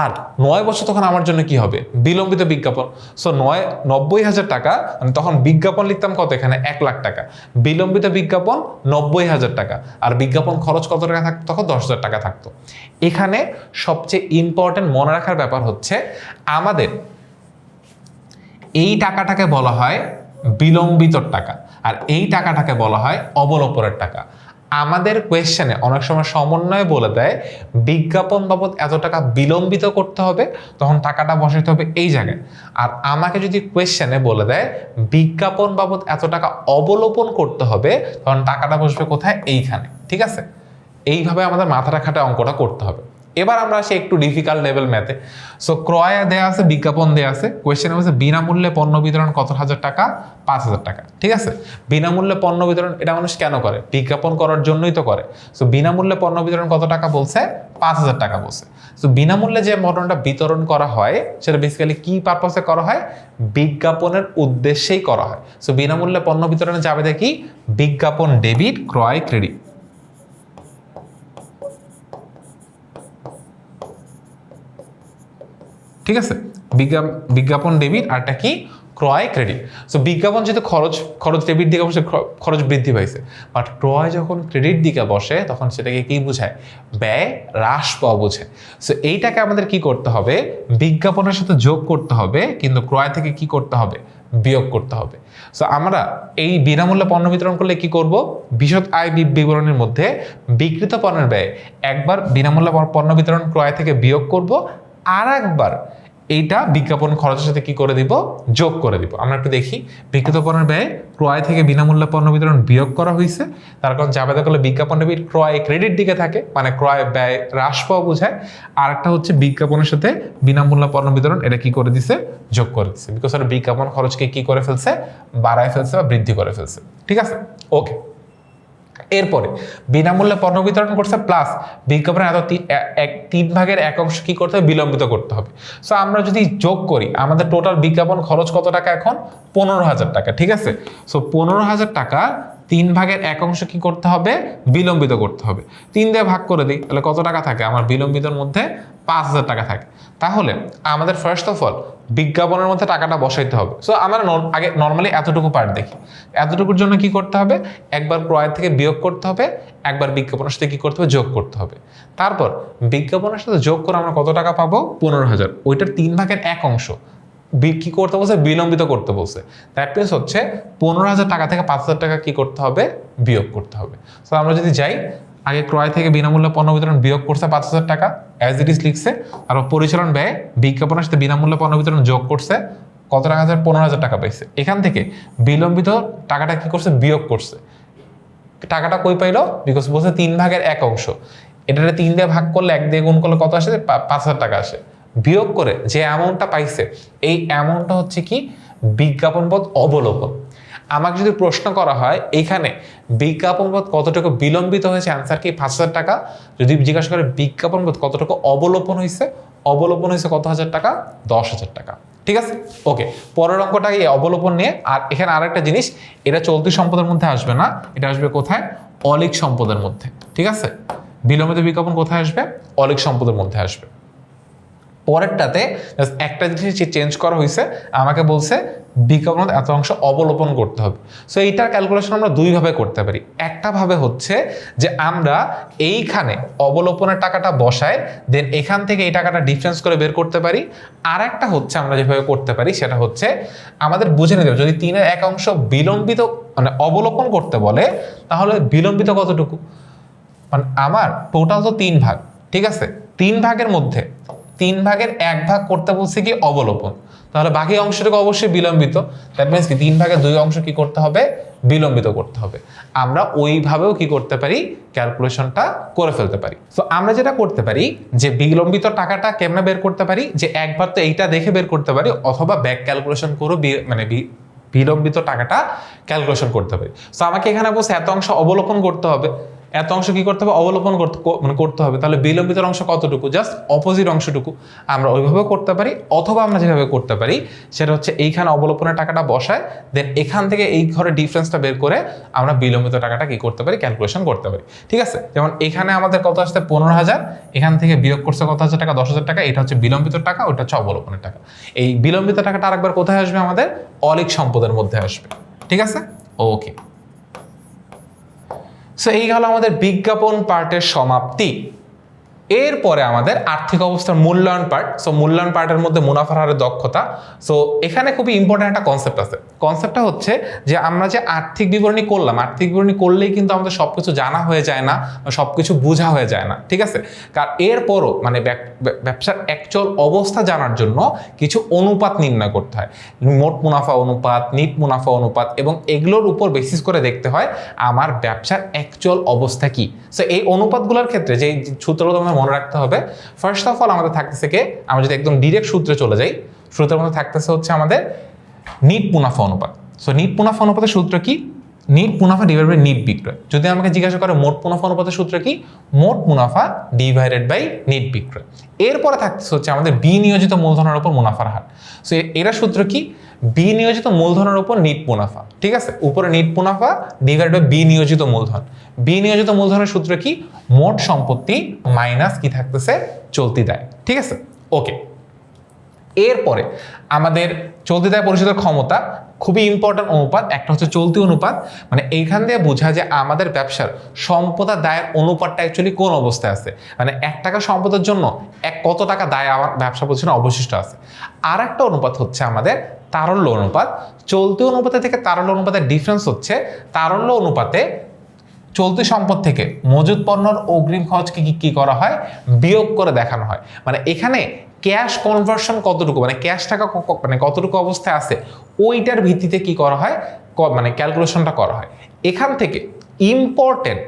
আর 9 বছর তখন আমার জন্য কি হবে, বিলম্বিত বিজ্ঞাপন। সো 90,000 টাকা, মানে তখন বিজ্ঞাপন লিখতাম কত, এখানে 1 লাখ টাকা, বিলম্বিত বিজ্ঞাপন 90,000 টাকা, আর বিজ্ঞাপন খরচ কত টাকা থাকতো, তখন 10,000 টাকা থাকতো। এখানে সবচেয়ে ইম্পর্টেন্ট মনে রাখার ব্যাপার হচ্ছে আমাদের এই টাকাটাকে বলা হয় বিলম্বিত টাকা, আর এই টাকাটাকে বলা হয় অবলোপনের টাকা। আমাদের কোয়েশ্চেনে অনেক সময় সমন্বয়ে বলে দেয় বিজ্ঞাপন বাবদ এত টাকা বিলম্বিত করতে হবে, তখন টাকাটা বসাইতে হবে এই জায়গায়। আর আমাকে যদি কোয়েশ্চেনে বলে দেয় বিজ্ঞাপন বাবদ এত টাকা অবলোপন করতে হবে, তখন টাকাটা বসবে কোথায়, এইখানে। ঠিক আছে, এইভাবে আমাদের মাথাটা খাটায় অঙ্কটা করতে হবে। এবার আমরা আসি একটু ডিফিকাল্ট লেভেল ম্যাথে। সো ক্রয় দেয়া আছে, বিজ্ঞাপন দেয়া আছে, কোয়েশ্চেন হচ্ছে বিনামূল্যে পণ্য বিতরণ কত হাজার টাকা, 5,000 টাকা। ঠিক আছে, বিনামূল্যে পণ্য বিতরণ এটা মানুষ কেন করে, বিজ্ঞাপন করার জন্যই তো করে। সো বিনামূল্যে পণ্য বিতরণ কত টাকা বলছে, 5,000 টাকা বলছে। সো বিনামূল্যে যে পণ্যটা বিতরণ করা হয় সেটা বেসিক্যালি কি পারপাসে করা হয়, বিজ্ঞাপনের উদ্দেশ্যেই করা হয়। সো বিনামূল্যে পণ্য বিতরণে যাবে দেখি বিজ্ঞাপন ডেবিট, ক্রয় ক্রেডিট। ঠিক আছে, বিজ্ঞাপন ডেবিট, আরটা কি, ক্রয় ক্রেডিট। সো বিজ্ঞাপন যেহেতু খরচ ডেবিট দিকে বসে, খরচ বৃদ্ধি পাইছে, বাট ক্রয় যখন ক্রেডিট দিকে বসে তখন সেটাকে কি বোঝায়, ব্যয় হ্রাস পাওয়া বোঝায়। সো এইটাকে আমাদের কি করতে হবে, বিজ্ঞাপনের সাথে যোগ করতে হবে, কিন্তু ক্রয় থেকে কি করতে হবে, বিয়োগ করতে হবে। সো আমরা এই বিনামূল্যে পণ্য বিতরণ করলে কি করব, বিশদ আয় বিবরণীর মধ্যে বিক্রিত পণ্যের ব্যয় একবার বিনামূল্যে পণ্য বিতরণ ক্রয় থেকে বিয়োগ করব, আর একবার এইটা বিজ্ঞাপন খরচের সাথে কি করে দিব, যোগ করে দিব। আমরা একটু দেখি, বিক্রিত পণ্যের ব্যয় ক্রয় থেকে বিনামূল্যে পণ্য বিতরণ বিয়োগ করা হয়েছে, তার কারণ যাবে করলে বিজ্ঞাপন ডেবিট ক্রয় ক্রেডিট দিকে থাকে, মানে ক্রয় ব্যয় হ্রাস পাওয়া বোঝায়। আর একটা হচ্ছে বিজ্ঞাপনের সাথে বিনামূল্যে পণ্য বিতরণ, এটা কি করে দিছে, যোগ করে দিচ্ছে, বিকজ এটা বিজ্ঞাপন খরচকে কি করে ফেলছে, বাড়ায় ফেলছে বা বৃদ্ধি করে ফেলছে। ঠিক আছে, ওকে। এরপরে বিনামূল্যে পণ্য বিতরণ করছে প্লাস বিজ্ঞাপনের এত 3/1 অংশ কি করতে হবে, বিলম্বিত করতে হবে। সো আমরা যদি যোগ করি আমাদের টোটাল বিজ্ঞাপন খরচ কত টাকা, এখন 15,000 টাকা। ঠিক আছে, সো 15,000 টাকা 3/1 অংশ কি করতে হবে, বিলম্বিত করতে হবে। 3 দিয়ে ভাগ করে দিই, তাহলে কত টাকা থাকে আমার বিলম্বিতর মধ্যে, 5,000 টাকা থাকে। তাহলে আমাদের ফার্স্ট অফ অল বিজ্ঞাপনের মধ্যে টাকাটা বসাইতে হবে। সো আমরা আগে নর্মালি এতটুকু পার্ট দেখি, এতটুকুর জন্য কি করতে হবে, একবার ক্রয় থেকে বিয়োগ করতে হবে, একবার বিজ্ঞাপনের সাথে কি করতে হবে, যোগ করতে হবে। তারপর বিজ্ঞাপনের সাথে যোগ করে আমরা কত টাকা পাবো, 15,000, ওইটার 3/1 অংশ কি করতে বলছে, বিলম্বিত করতে বলছে। দ্যাট মিনস হচ্ছে 15,000 টাকা থেকে 5,000 টাকা কি করতে হবে, বিয়োগ করতে হবে। সো আমরা যদি যাই, আগে ক্রয় থেকে বিনামূল্যে পণ্য বিতরণ বিয়োগ করছে 5,000 টাকা, অ্যাজ ইট ইজ লিখছে, আর পরিচালন ব্যয় বিজ্ঞাপনের সাথে বিনামূল্যে পণ্য বিতরণ যোগ করছে, কত টাকা, 15,000 টাকা পাইছে। এখান থেকে বিলম্বিত টাকাটা কি করছে, বিয়োগ করছে। টাকাটা কই পাইলো, বিকজ বলছে 3/1 অংশ, এটাতে 3 দিয়ে ভাগ করলে 1 দিয়ে গুণ করলে কত আসে, 5,000 টাকা আসে। বিয়োগ করে যে অ্যামাউন্টটা পাইছে, এই অ্যামাউন্টটা হচ্ছে কি, বিজ্ঞাপন পদ অবলোপন। আমাকে যদি প্রশ্ন করা হয় এইখানে বিজ্ঞাপন পদ কতটুকু বিলম্বিত হয়েছে, অ্যান্সার কি 5,000 টাকা। যদি জিজ্ঞাসা করে বিজ্ঞাপন পদ কতটুকু অবলোপন হয়েছে, অবলোপন হয়েছে কত হাজার টাকা, 10,000 টাকা। ঠিক আছে, ওকে। পরের অঙ্কটা এই অবলোপন নিয়ে। আর এখানে আরেকটা জিনিস, এটা চলতি সম্পদের মধ্যে আসবে না, এটা আসবে কোথায়, অলিক সম্পদের মধ্যে। ঠিক আছে, বিলম্বিত বিজ্ঞাপন কোথায় আসবে, অলিক সম্পদের মধ্যে আসবে। পরেরটাতে একটা জিনিস চেঞ্জ করা হয়েছে, আমাকে বলছে বিজ্ঞাপন এত অংশ অবলোপন করতে হবে। সো এইটার ক্যালকুলেশন আমরা দুইভাবে করতে পারি। একটা ভাবে হচ্ছে যে আমরা এইখানে অবলোপনের টাকাটা বসায় দেন এখান থেকে এই টাকাটা ডিফারেন্স করে বের করতে পারি। আর একটা হচ্ছে আমরা যেভাবে করতে পারি সেটা হচ্ছে আমাদের বুঝে নিতে হবে, যদি 3/1 অংশ বিলম্বিত মানে অবলোপন করতে বলে তাহলে বিলম্বিত কতটুকু, মানে আমার টোটাল তো 3 ভাগ। ঠিক আছে, 3 ভাগের মধ্যে 3/1 ভাগ করতে বলছে কি অবলোপন, তাহলে বাকি অংশটুকু অবশ্যই বিলম্বিত। দ্যাট মিনস কি 3/2 অংশ কি করতে হবে, বিলম্বিত করতে হবে। আমরা ওইভাবেও কি করতে পারি, ক্যালকুলেশনটা করে ফেলতে পারি। তো আমরা যেটা করতে পারি যে বিলম্বিত টাকাটা কেমনে বের করতে পারি, যে একবার তো এইটা দেখে বের করতে পারি, অথবা ব্যাক ক্যালকুলেশন করে মানে বিলম্বিত টাকাটা ক্যালকুলেশন করতে পারি। সো আমাকে এখানে বলছে এত অংশ অবলোপন করতে হবে, এত অংশ কি করতে হবে, অবলোপন করতে হবে। তাহলে বিলম্বিত অংশ কতটুকু, জাস্ট অপোজিট অংশটুকু। আমরা ওইভাবে করতে পারি, অথবা আমরা যেভাবে করতে পারি সেটা হচ্ছে এইখানে অবলোপনের টাকাটা বসায়, দেন এখান থেকে এই ঘরে ডিফারেন্সটা বের করে আমরা বিলম্বিত টাকাটা কি করতে পারি, ক্যালকুলেশন করতে পারি। ঠিক আছে, যেমন এখানে আমাদের কত আসছে 15,000, এখান থেকে বিয়োগ করছে কত হাজার টাকা, 10,000 টাকা। এটা হচ্ছে বিলম্বিত টাকা, ওটা হচ্ছে অবলোপনের টাকা। এই বিলম্বিত টাকাটা আরেকবার কোথায় আসবে, আমাদের অলিক সম্পদের মধ্যে আসবে। ঠিক আছে, ওকে। সো এই গেল আমাদের বিজ্ঞাপন পার্টের সমাপ্তি। এরপরে আমাদের আর্থিক অবস্থার মূল্যায়ন পার্ট। সো মূল্যায়ন পার্টের মধ্যে মুনাফার হারের দক্ষতা। সো এখানে খুবই ইম্পর্টেন্ট একটা কনসেপ্ট আছে। কনসেপ্টটা হচ্ছে যে আমরা যে আর্থিক বিবরণী করলাম, আর্থিক বিবরণী করলেই কিন্তু আমাদের সবকিছু জানা হয়ে যায় না, সবকিছু বোঝা হয়ে যায় না। ঠিক আছে, কারণ এরপরও মানে ব্যবসার অ্যাকচুয়াল অবস্থা জানার জন্য কিছু অনুপাত নির্ণয় করতে হয়। মোট মুনাফা অনুপাত, নিট মুনাফা অনুপাত, এবং এগুলোর উপর বেসিস করে দেখতে হয় আমার ব্যবসার অ্যাকচুয়াল অবস্থা কি। সো এই অনুপাতগুলোর ক্ষেত্রে যে সূত্রগুলো আমাদের মনে রাখতে হবে, ফার্স্ট অফ অল আমাদের থাকতেছে কি, আমরা যদি একদম ডিরেক্ট সূত্রে চলে যাই, সূত্রের মধ্যে থাকতেছে হচ্ছে আমাদের নিট মুনাফা অনুপাত। সো নিট মুনাফা অনুপাতের সূত্র কি, নিট মুনাফা ডিভাইডেড বাই নিট বিক্রয়। যদি আমাকে জিজ্ঞাসা করে মোট মুনাফা অনুপাতের সূত্র কি, মোট মুনাফা ডিভাইডেড বাই নিট বিক্রয়। এরপরে থাকতেছে হচ্ছে আমাদের বিনিয়োজিত মূলধনের উপর মুনাফার হার। সো এরা সূত্র কি, বিনিয়োজিত মূলধনের উপর নিট মুনাফা। ঠিক আছে, উপরে নিট মুনাফা ডিভাইডেড বাই বিনিয়োজিত মূলধন। বিনিয়োজিত মূলধনের সূত্র কি, মোট সম্পত্তি মাইনাস কি থাকতেছে, চলতি দায়। ঠিক আছে, ওকে। এরপরে আমাদের চলতি দায় পরিশোধের ক্ষমতা, খুবই ইম্পর্টেন্ট অনুপাত। একটা হচ্ছে চলতি অনুপাত, মানে এইখান দিয়ে বোঝা যে আমাদের ব্যবসার সম্পদ আর দায়ের অনুপাতটা অ্যাকচুয়ালি কোন অবস্থায় আছে, মানে 1 টাকা সম্পদের জন্য কত টাকা দায় আমার ব্যবসা প্রতিষ্ঠানে অবশিষ্ট আছে। আর একটা অনুপাত হচ্ছে আমাদের তারল্য অনুপাত। চলতি অনুপাতে থেকে তারল্য অনুপাতের ডিফারেন্স হচ্ছে, তারল্য অনুপাতে চলতি সম্পদ থেকে মজুদ পণ্যর অগ্রিম খরচকে কি করা হয়, বিয়োগ করে দেখানো হয়। মানে এখানে ক্যাশ কনভার্সন কতটুকু, মানে ক্যাশ টাকা মানে কতটুকু অবস্থায় আছে, ওইটার ভিত্তিতে কি করা হয়, মানে ক্যালকুলেশনটা করা হয়। এখান থেকে ইম্পর্টেন্ট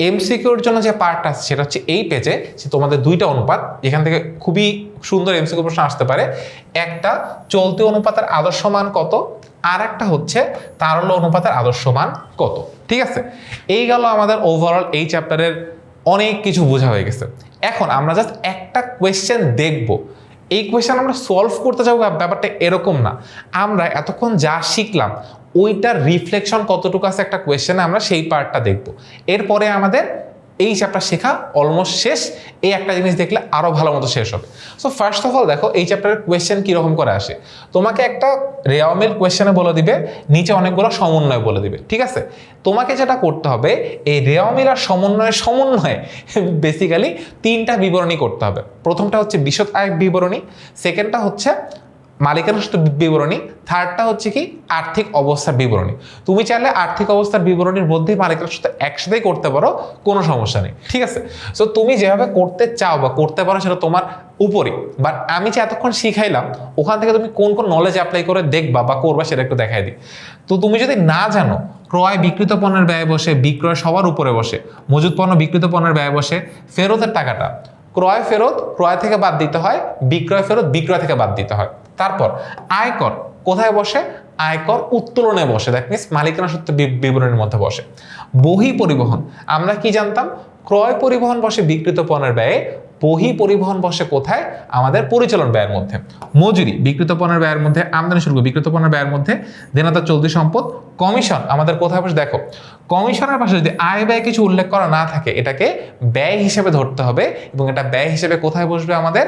এমসিকিউর জন্য যে পার্ট আছে সেটা হচ্ছে এই পেজে, সে তোমাদের 2টা অনুপাত, এখান থেকে খুবই সুন্দর এমসিকিউ প্রশ্ন আসতে পারে। একটা চলতি অনুপাতের আদর্শ মান কত, আর একটা হচ্ছে তারল্য অনুপাতের আদর্শ মান কত। ঠিক আছে, এই গেল আমাদের ওভারঅল এই চ্যাপ্টারের অনেক কিছু বোঝা হয়ে গেছে। এখন আমরা জাস্ট একটা কোয়েশ্চেন দেখব। এই কোয়েশ্চেন আমরা সলভ করতে যাবো, ব্যাপারটা এরকম না। আমরা এতক্ষণ যা শিখলাম ওইটার রিফ্লেকশন কতটুকু আছে একটা কোয়েশ্চেনে, আমরা সেই পার্টটা দেখব। এরপরে আমাদের এই চ্যাপ্টার শেখা অলমোস্ট শেষ। এই একটা জিনিস দেখলে আরো ভালো মতো শেষ হবে। সো ফার্স্ট অফ অল দেখো এই চ্যাপ্টারের কোয়েশ্চেন কিরকম করে আসে। তোমাকে একটা রেওয়ামিল কোয়েশ্চেনে বলে দিবে, নিচে অনেকগুলো সমন্বয় বলে দিবে। ঠিক আছে, তোমাকে যেটা করতে হবে, এই রেওয়ামিল আর সমন্বয়ে বেসিক্যালি 3টা বিবরণী করতে হবে। প্রথমটা হচ্ছে বিশদ আয় বিবরণী, সেকেন্ডটা হচ্ছে মালিকানা সূত্র বিবরণী, থার্ডটা হচ্ছে কি আর্থিক অবস্থার বিবরণী। তুমি চাইলে আর্থিক অবস্থার বিবরণীর মধ্যে মালিকানা সূত্র একসাথেই করতে পারো, কোনো সমস্যা নেই। ঠিক আছে, সো তুমি যেভাবে করতে চাও বা করতে পারো সেটা তোমার উপরে। বাট আমি যে এতক্ষণ শিখাইলাম ওখান থেকে তুমি কোন কোন নলেজ অ্যাপ্লাই করে দেখবা বা করবা সেটা একটু দেখাই দিই। তো তুমি যদি না জানো, ক্রয় বিকৃত পণ্যের ব্যয় বসে, বিক্রয় সবার উপরে বসে, মজুদ পণ্য বিকৃত পণ্যের ব্যয় বসে, ফেরতের টাকাটা ক্রয় ফেরত ক্রয় থেকে বাদ দিতে হয়, বিক্রয় ফেরত বিক্রয় থেকে বাদ দিতে হয়। তারপর আয়কর কোথায় বসে, আয়কর উত্তোলনে বসে, দ্যাট মিনস মালিকানা সূত্র বিবরণীর মধ্যে বসে। বহি পরিবহন, আমরা কি জানতাম, ক্রয় পরিবহন বসে বিকৃত পণ্যের ব্যয়ে, বহি পরিবহন বসে কোথায়, আমাদের পরিচালন ব্যয়ের মধ্যে। মজুরি বিকৃত পণ্যের ব্যয়ের মধ্যে, আমদানি শুল্ক বিকৃত পণ্যের ব্যয়ের মধ্যে, দেনাদার চলতি সম্পদ। কমিশন আমাদের কোথায় বসে, দেখো কমিশনের পাশে যদি আয় ব্যয় কিছু উল্লেখ করা না থাকে এটাকে ব্যয় হিসেবে ধরতে হবে, এবং এটা ব্যয় হিসেবে কোথায় বসবে, আমাদের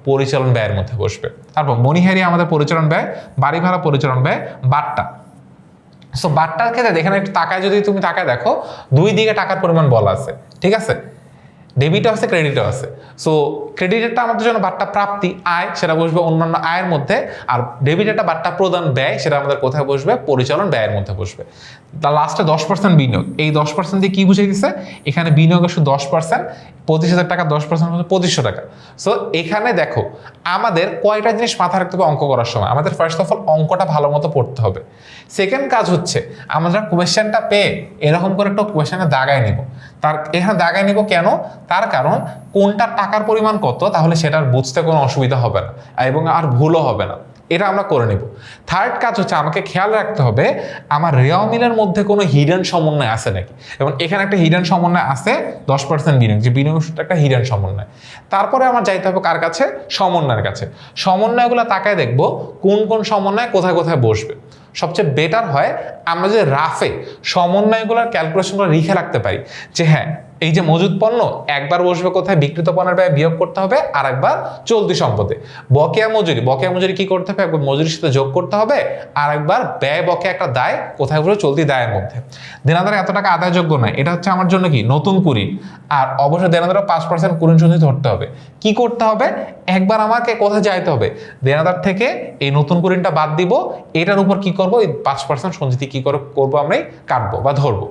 পরিচালন ব্যয়ের মধ্যে বসবে। তারপর মনিহারি আমাদের পরিচালন ব্যয়, বাড়ি ভাড়া পরিচালন ব্যয়, বাট্টা। সো বাট্টার ক্ষেত্রে এখানে একটু তাকায়, যদি তুমি তাকায় দেখো 2 দিকে টাকার পরিমাণ বলা আছে। ঠিক আছে, ডেবিটও আছে ক্রেডিটও আছে। সো ক্রেডিটেরটা আমাদের জন্য বাট্টা প্রাপ্তি আয়, সেটা বসবে অন্যান্য আয়ের মধ্যে। আর ডেবিটেরটা বাট্টা প্রদান ব্যয়, সেটা আমাদের কোথায় বসবে, পরিচালন ব্যয়ের মধ্যে বসবে। তার লাস্টে 10% বিনিয়োগ, এই 10% দিয়ে কি বুঝে গেছে, এখানে বিনিয়োগ আসলে 10%, 25,000 টাকা 10% হচ্ছে 2500 টাকা। সো এখানে দেখো আমাদের কয়টা জিনিস মাথায় রাখতে হবে অঙ্ক করার সময়। আমাদের ফার্স্ট অফ অল অঙ্কটা ভালো মতো পড়তে হবে। সেকেন্ড কাজ হচ্ছে আমরা কোয়েশ্চেনটা পেয়ে এরকম করে একটা কোয়েশ্চেনে দাগায় নিব। তার এখানে দাগায় নিব কেন, তার কারণ কোনটা টাকার পরিমাণ কত তাহলে সেটার বুঝতে কোনো অসুবিধা হবে না এবং আর ভুলও হবে না। এটা আমরা করে নেব। থার্ড কাজ হচ্ছে আমাকে খেয়াল রাখতে হবে আমার রেওয়া মিলের মধ্যে কোনো হিডেন সমন্বয় আছে নাকি, এবং এখানে একটা হিডেন সমন্বয় আছে 10% বিনিয়োগ, যে বিনিয়োগ একটা হিডেন সমন্বয়। তারপরে আমার যাইতে হবে কার কাছে? সমন্বয়ের কাছে। সমন্বয়গুলো তাকায় দেখবো কোন কোন সমন্বয় কোথায় কোথায় বসবে। সবচেয়ে বেটার হয় আমরা যে রাফে সমন্বয়গুলোর ক্যালকুলেশনগুলো লিখে রাখতে পারি যে হ্যাঁ এই যে মজুদ পণ্য একবার বসবে কোথায়? বিক্রিত পণ্যের ব্যয় বিয়োগ করতে হবে, আর একবার চলতি সম্পদে। বকেয়া মজুরি কি করতে হবে? একবার মজুরির সাথে যোগ করতে হবে, আর একবার ব্যয় বকেয়া একটা দায় কোথায় বসবে? চলতি দায়ের মধ্যে। দেনাদার এত টাকা আদায়যোগ্য নয়, এটা হচ্ছে আমার জন্য কি? নতুন কুড়ি। আর অবশ্যই দেনাদারও 5% কুড়ি সন্ধি ধরতে হবে। কি করতে হবে? একবার আমাকে কোথায় যাইতে হবে? দেনাদার থেকে এই নতুন কুড়িটা বাদ দিব, এটার উপর কি করব? এই 5% সঞ্চিতি কি করবো? আমরাই কাটবো বা ধরবো।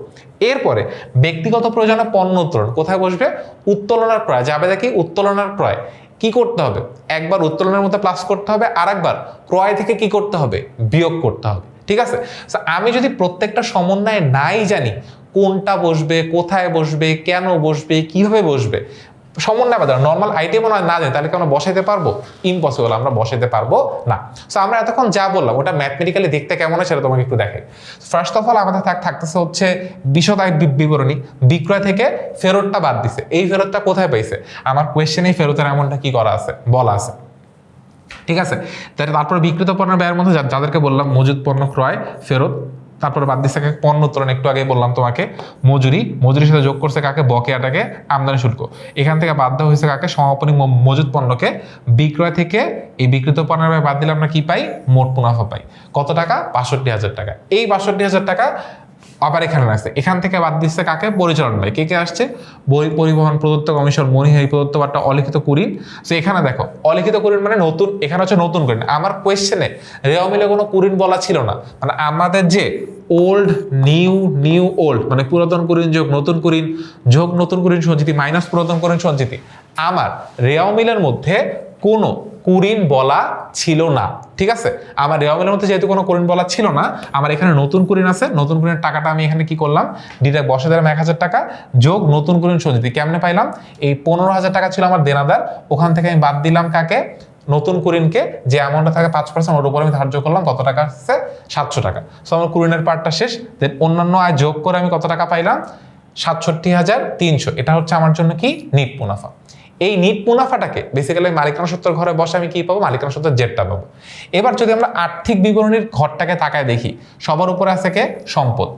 এরপরে ব্যক্তিগত প্রয়োজনে পণ্য উত্তোলন কোথায় বসবে? উত্তোলনের ক্রয় যাবে দেখি উত্তোলনের ক্রয় কি করতে হবে? একবার উত্তোলনের মধ্যে প্লাস করতে হবে, আর একবার ক্রয় থেকে কি করতে হবে? বিয়োগ করতে হবে। ঠিক আছে, আমি যদি প্রত্যেকটা সমন্বয় নাই জানি কোনটা বসবে, কোথায় বসবে, কেন বসবে, কিভাবে বসবে, সমন্বয় বাদ নর্মাল আইটেমও না জানি, তাহলে কি আমরা বসাইতে পারবো? ইম্পসিবল, আমরা বসাইতে পারবো না। সো আমরা এতক্ষণ যা বললাম ওটা ম্যাথমেটিক্যালি দেখতে কেমন হয় সেটা তোমাকে একটু দেখাই। ফার্স্ট অফ অল আমাদের থাকতেছে হচ্ছে বিশদ আয় বিবরণী, বিক্রয় থেকে ফেরতটা বাদ দিছে। এই ফেরতটা কোথায় পাইছে? আমার কোয়েশ্চেনেই ফেরতের এমনটা কি করা আছে, বলা আছে। ঠিক আছে, তারপর বিক্রিত পণ্যের ব্যয়ের মধ্যে যাদেরকে বললাম মজুদ পণ্য ক্রয় ফেরত, তারপরে বাদ দিচ্ছে কাকে? পণ্য উত্তোলন, একটু আগে বললাম তোমাকে মজুরির সাথে যোগ করছে কাকে? বকেয়াটাকে, আমদানি শুল্ক। এখান থেকে বাদ দেওয়া হয়েছে কাকে? সমাপনী মজুদ পণ্যকে। বিক্রয় থেকে এই বিক্রিত পণ্যের ব্যয় বাদ দিলে আমরা কি পাই? মোট মুনাফা পাই। কত টাকা? 62,000 টাকা। এই 62,000 টাকা আবার এখানে রাখছে, এখান থেকে বাদ দিচ্ছে কাকে? পরিচালন ব্যয়। কে কে আসছে? পরিবহন প্রদত্ত কমিশন, মনিহারি প্রদত্ত বার্তা, অলিখিত কুরিন। সো এখানে দেখো অলিখিত কুরিন মানে নতুন, এখানে হচ্ছে নতুন কুরিন। আমার কোয়েশ্চেনে রেওয়া মিলে কোনো কুরিন বলা ছিল না, মানে আমাদের যে ওল্ড নিউ ওল্ড মানে পুরাতন কুরিন যোগ নতুন কুরিন যোগ নতুন কুরিন সঞ্চিতি মাইনাস পুরাতন কুরিন সঞ্চিতি, আমার রেওয়া মিলের মধ্যে কোনো কুরিন বলা ছিল না। ঠিক আছে, আমার রেওয়া মিলের মধ্যে যেহেতু কোনো কুরিন বলা ছিল না, আমার এখানে নতুন কুরিন আছে। নতুন কুরিনের টাকাটা আমি এখানে কি করলাম? ডিরেক্ট বসে দিলাম 1,000 টাকা যোগ নতুন কুরিন সঞ্চিতি। কেমনে পাইলাম? এই 15,000 টাকা ছিল আমার দেনাদার, ওখান থেকে আমি বাদ দিলাম কাকে? নতুন কুরিনকে। যে অ্যামাউন্টটা থাকে 5% ওর উপর আমি ধার্য করলাম। কত টাকা আসছে? 700 টাকা। সো আমার কুরিনের পার্টটা শেষ। দেন অন্যান্য আয় যোগ করে আমি কত টাকা পাইলাম? 67,300। এটা হচ্ছে আমার জন্য কি? নিট মুনাফা। এই নিট মুনাফাটাকে বেসিক্যালি মালিকানা সূত্রের ঘরে বসে আমি কি পাবো? মালিকানা সূত্রের জেডটা পাবো। এবার যদি আমরা আর্থিক বিবরণীর ঘরটাকে তাকায় দেখি, সবার উপরে আছে কে? সম্পদ,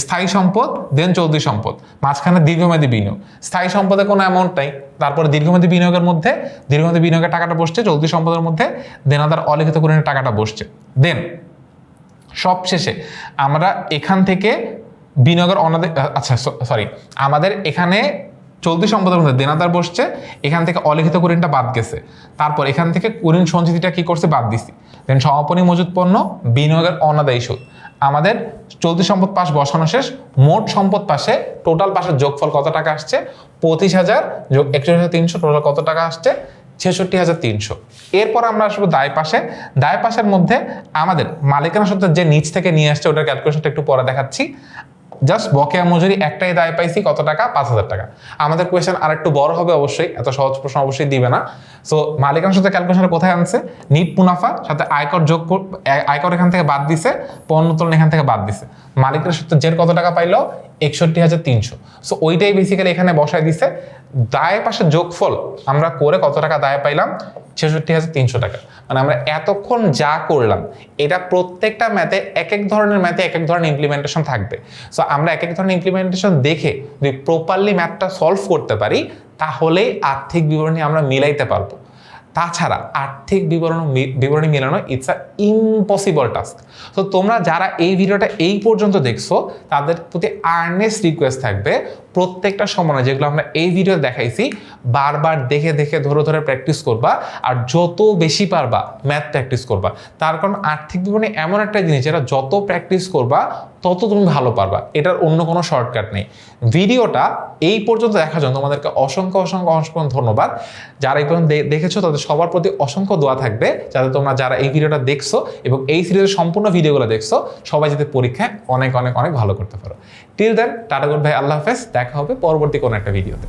স্থায়ী সম্পদ, দেন চলতি সম্পদ, মাঝখানে দীর্ঘমেয়াদী বিনিয়োগ। স্থায়ী সম্পদে কোনো অ্যামাউন্ট নাই, তারপরে দীর্ঘমেয়াদী বিনিয়োগের মধ্যে দীর্ঘমেয়াদী বিনিয়োগের টাকাটা বসছে, চলতি সম্পদের মধ্যে দেনাদার অলিখিত কুরিনের টাকাটা বসছে। দেন সবশেষে আমরা এখান থেকে বিনিয়োগের আমাদের এখানে চলতি সম্পদের মধ্যে দেনাদার বসছে, এখান থেকে অলিখিত কুরিনটা বাদ গেছে। তারপর এখান থেকে কুরিন সঞ্চিতিটা কি করছে? বাদ দিছি। দেন সমাপনী মজুদ পণ্য, বিনিয়োগের অনাদায়ী সুদ। আমাদের চলতি সম্পদ পাশ বসানো শেষ। মোট সম্পদ পাশে টোটাল পাশের যোগফল কত টাকা আসছে? 25,000 যোগ 61,300, টোটাল কত টাকা আসছে? 66,300। এরপর আমরা আসবো দায় পাশে। দায় পাশের মধ্যে আমাদের মালিকানা সূত্রের যে নিচ থেকে নিয়ে আসছে ওটার ক্যালকুলেশনটা একটু পরে দেখাচ্ছি। জাস্ট বকেয়া মজুরি একটাই দায় পাইছি, কত টাকা? 5,000 টাকা। আমাদের কোয়েশ্চেন আর একটু বড় হবে অবশ্যই, এত সহজ প্রশ্ন অবশ্যই দিবে না। সো মালিকানার সাথে ক্যালকুলেশনটা কোথায় আনছে? নিট মুনাফা সাথে আয়কর যোগ, আয়কর এখান থেকে বাদ দিছে, পণ্য উত্তোলন এখান থেকে বাদ দিছে। মালিকানার সূত্রে জের কত টাকা পাইলো? 61,300। সো ওইটাই বেসিক্যালি এখানে বসায় দিছে। দায় পাশে যোগফল আমরা করে কত টাকা দায় পাইলাম? 66,300 টাকা। মানে আমরা এতক্ষণ যা করলাম এটা প্রত্যেকটা ম্যাথে এক এক ধরনের ইমপ্লিমেন্টেশন থাকবে। সো আমরা এক এক ধরনের ইমপ্লিমেন্টেশন দেখে যদি প্রপারলি ম্যাথটা সলভ করতে পারি তাহলেই আর্থিক বিবরণী আমরা মিলাইতে পারবো। তাছাড়া আর্থিক বিবরণী মেলানো ইটস আ ইম্পসিবল টাস্ক। তো তোমরা যারা এই ভিডিওটা এই পর্যন্ত দেখছো তাদের প্রতি আর্নেস্ট রিকোয়েস্ট থাকবে, প্রত্যেকটা সময় যেগুলো আমরা এই ভিডিও দেখাইছি বারবার দেখে দেখে ধরে প্র্যাকটিস করবা, আর যত বেশি পারবা ম্যাথ প্র্যাকটিস করবা। তার কারণ আর্থিক বিবরণী এমন একটা জিনিস যেটা যত প্র্যাকটিস করবা তত তুমি ভালো পারবা, এটার অন্য কোনো শর্টকাট নেই। ভিডিওটা এই পর্যন্ত দেখার জন্য তোমাদেরকে অসংখ্য ধন্যবাদ। যারা এই পর্যন্ত দেখেছো তাদের সবার প্রতি অসংখ্য দোয়া থাকবে যাতে তোমরা যারা এই ভিডিওটা দেখছো এবং এই সিরিজের সম্পূর্ণ ভিডিওগুলো দেখছো সবাই যাতে পরীক্ষায় অনেক ভালো করতে পারো। Till then tata good bye, আল্লাহ হাফেজ। দেখা হবে পরবর্তী কোনো একটা ভিডিওতে।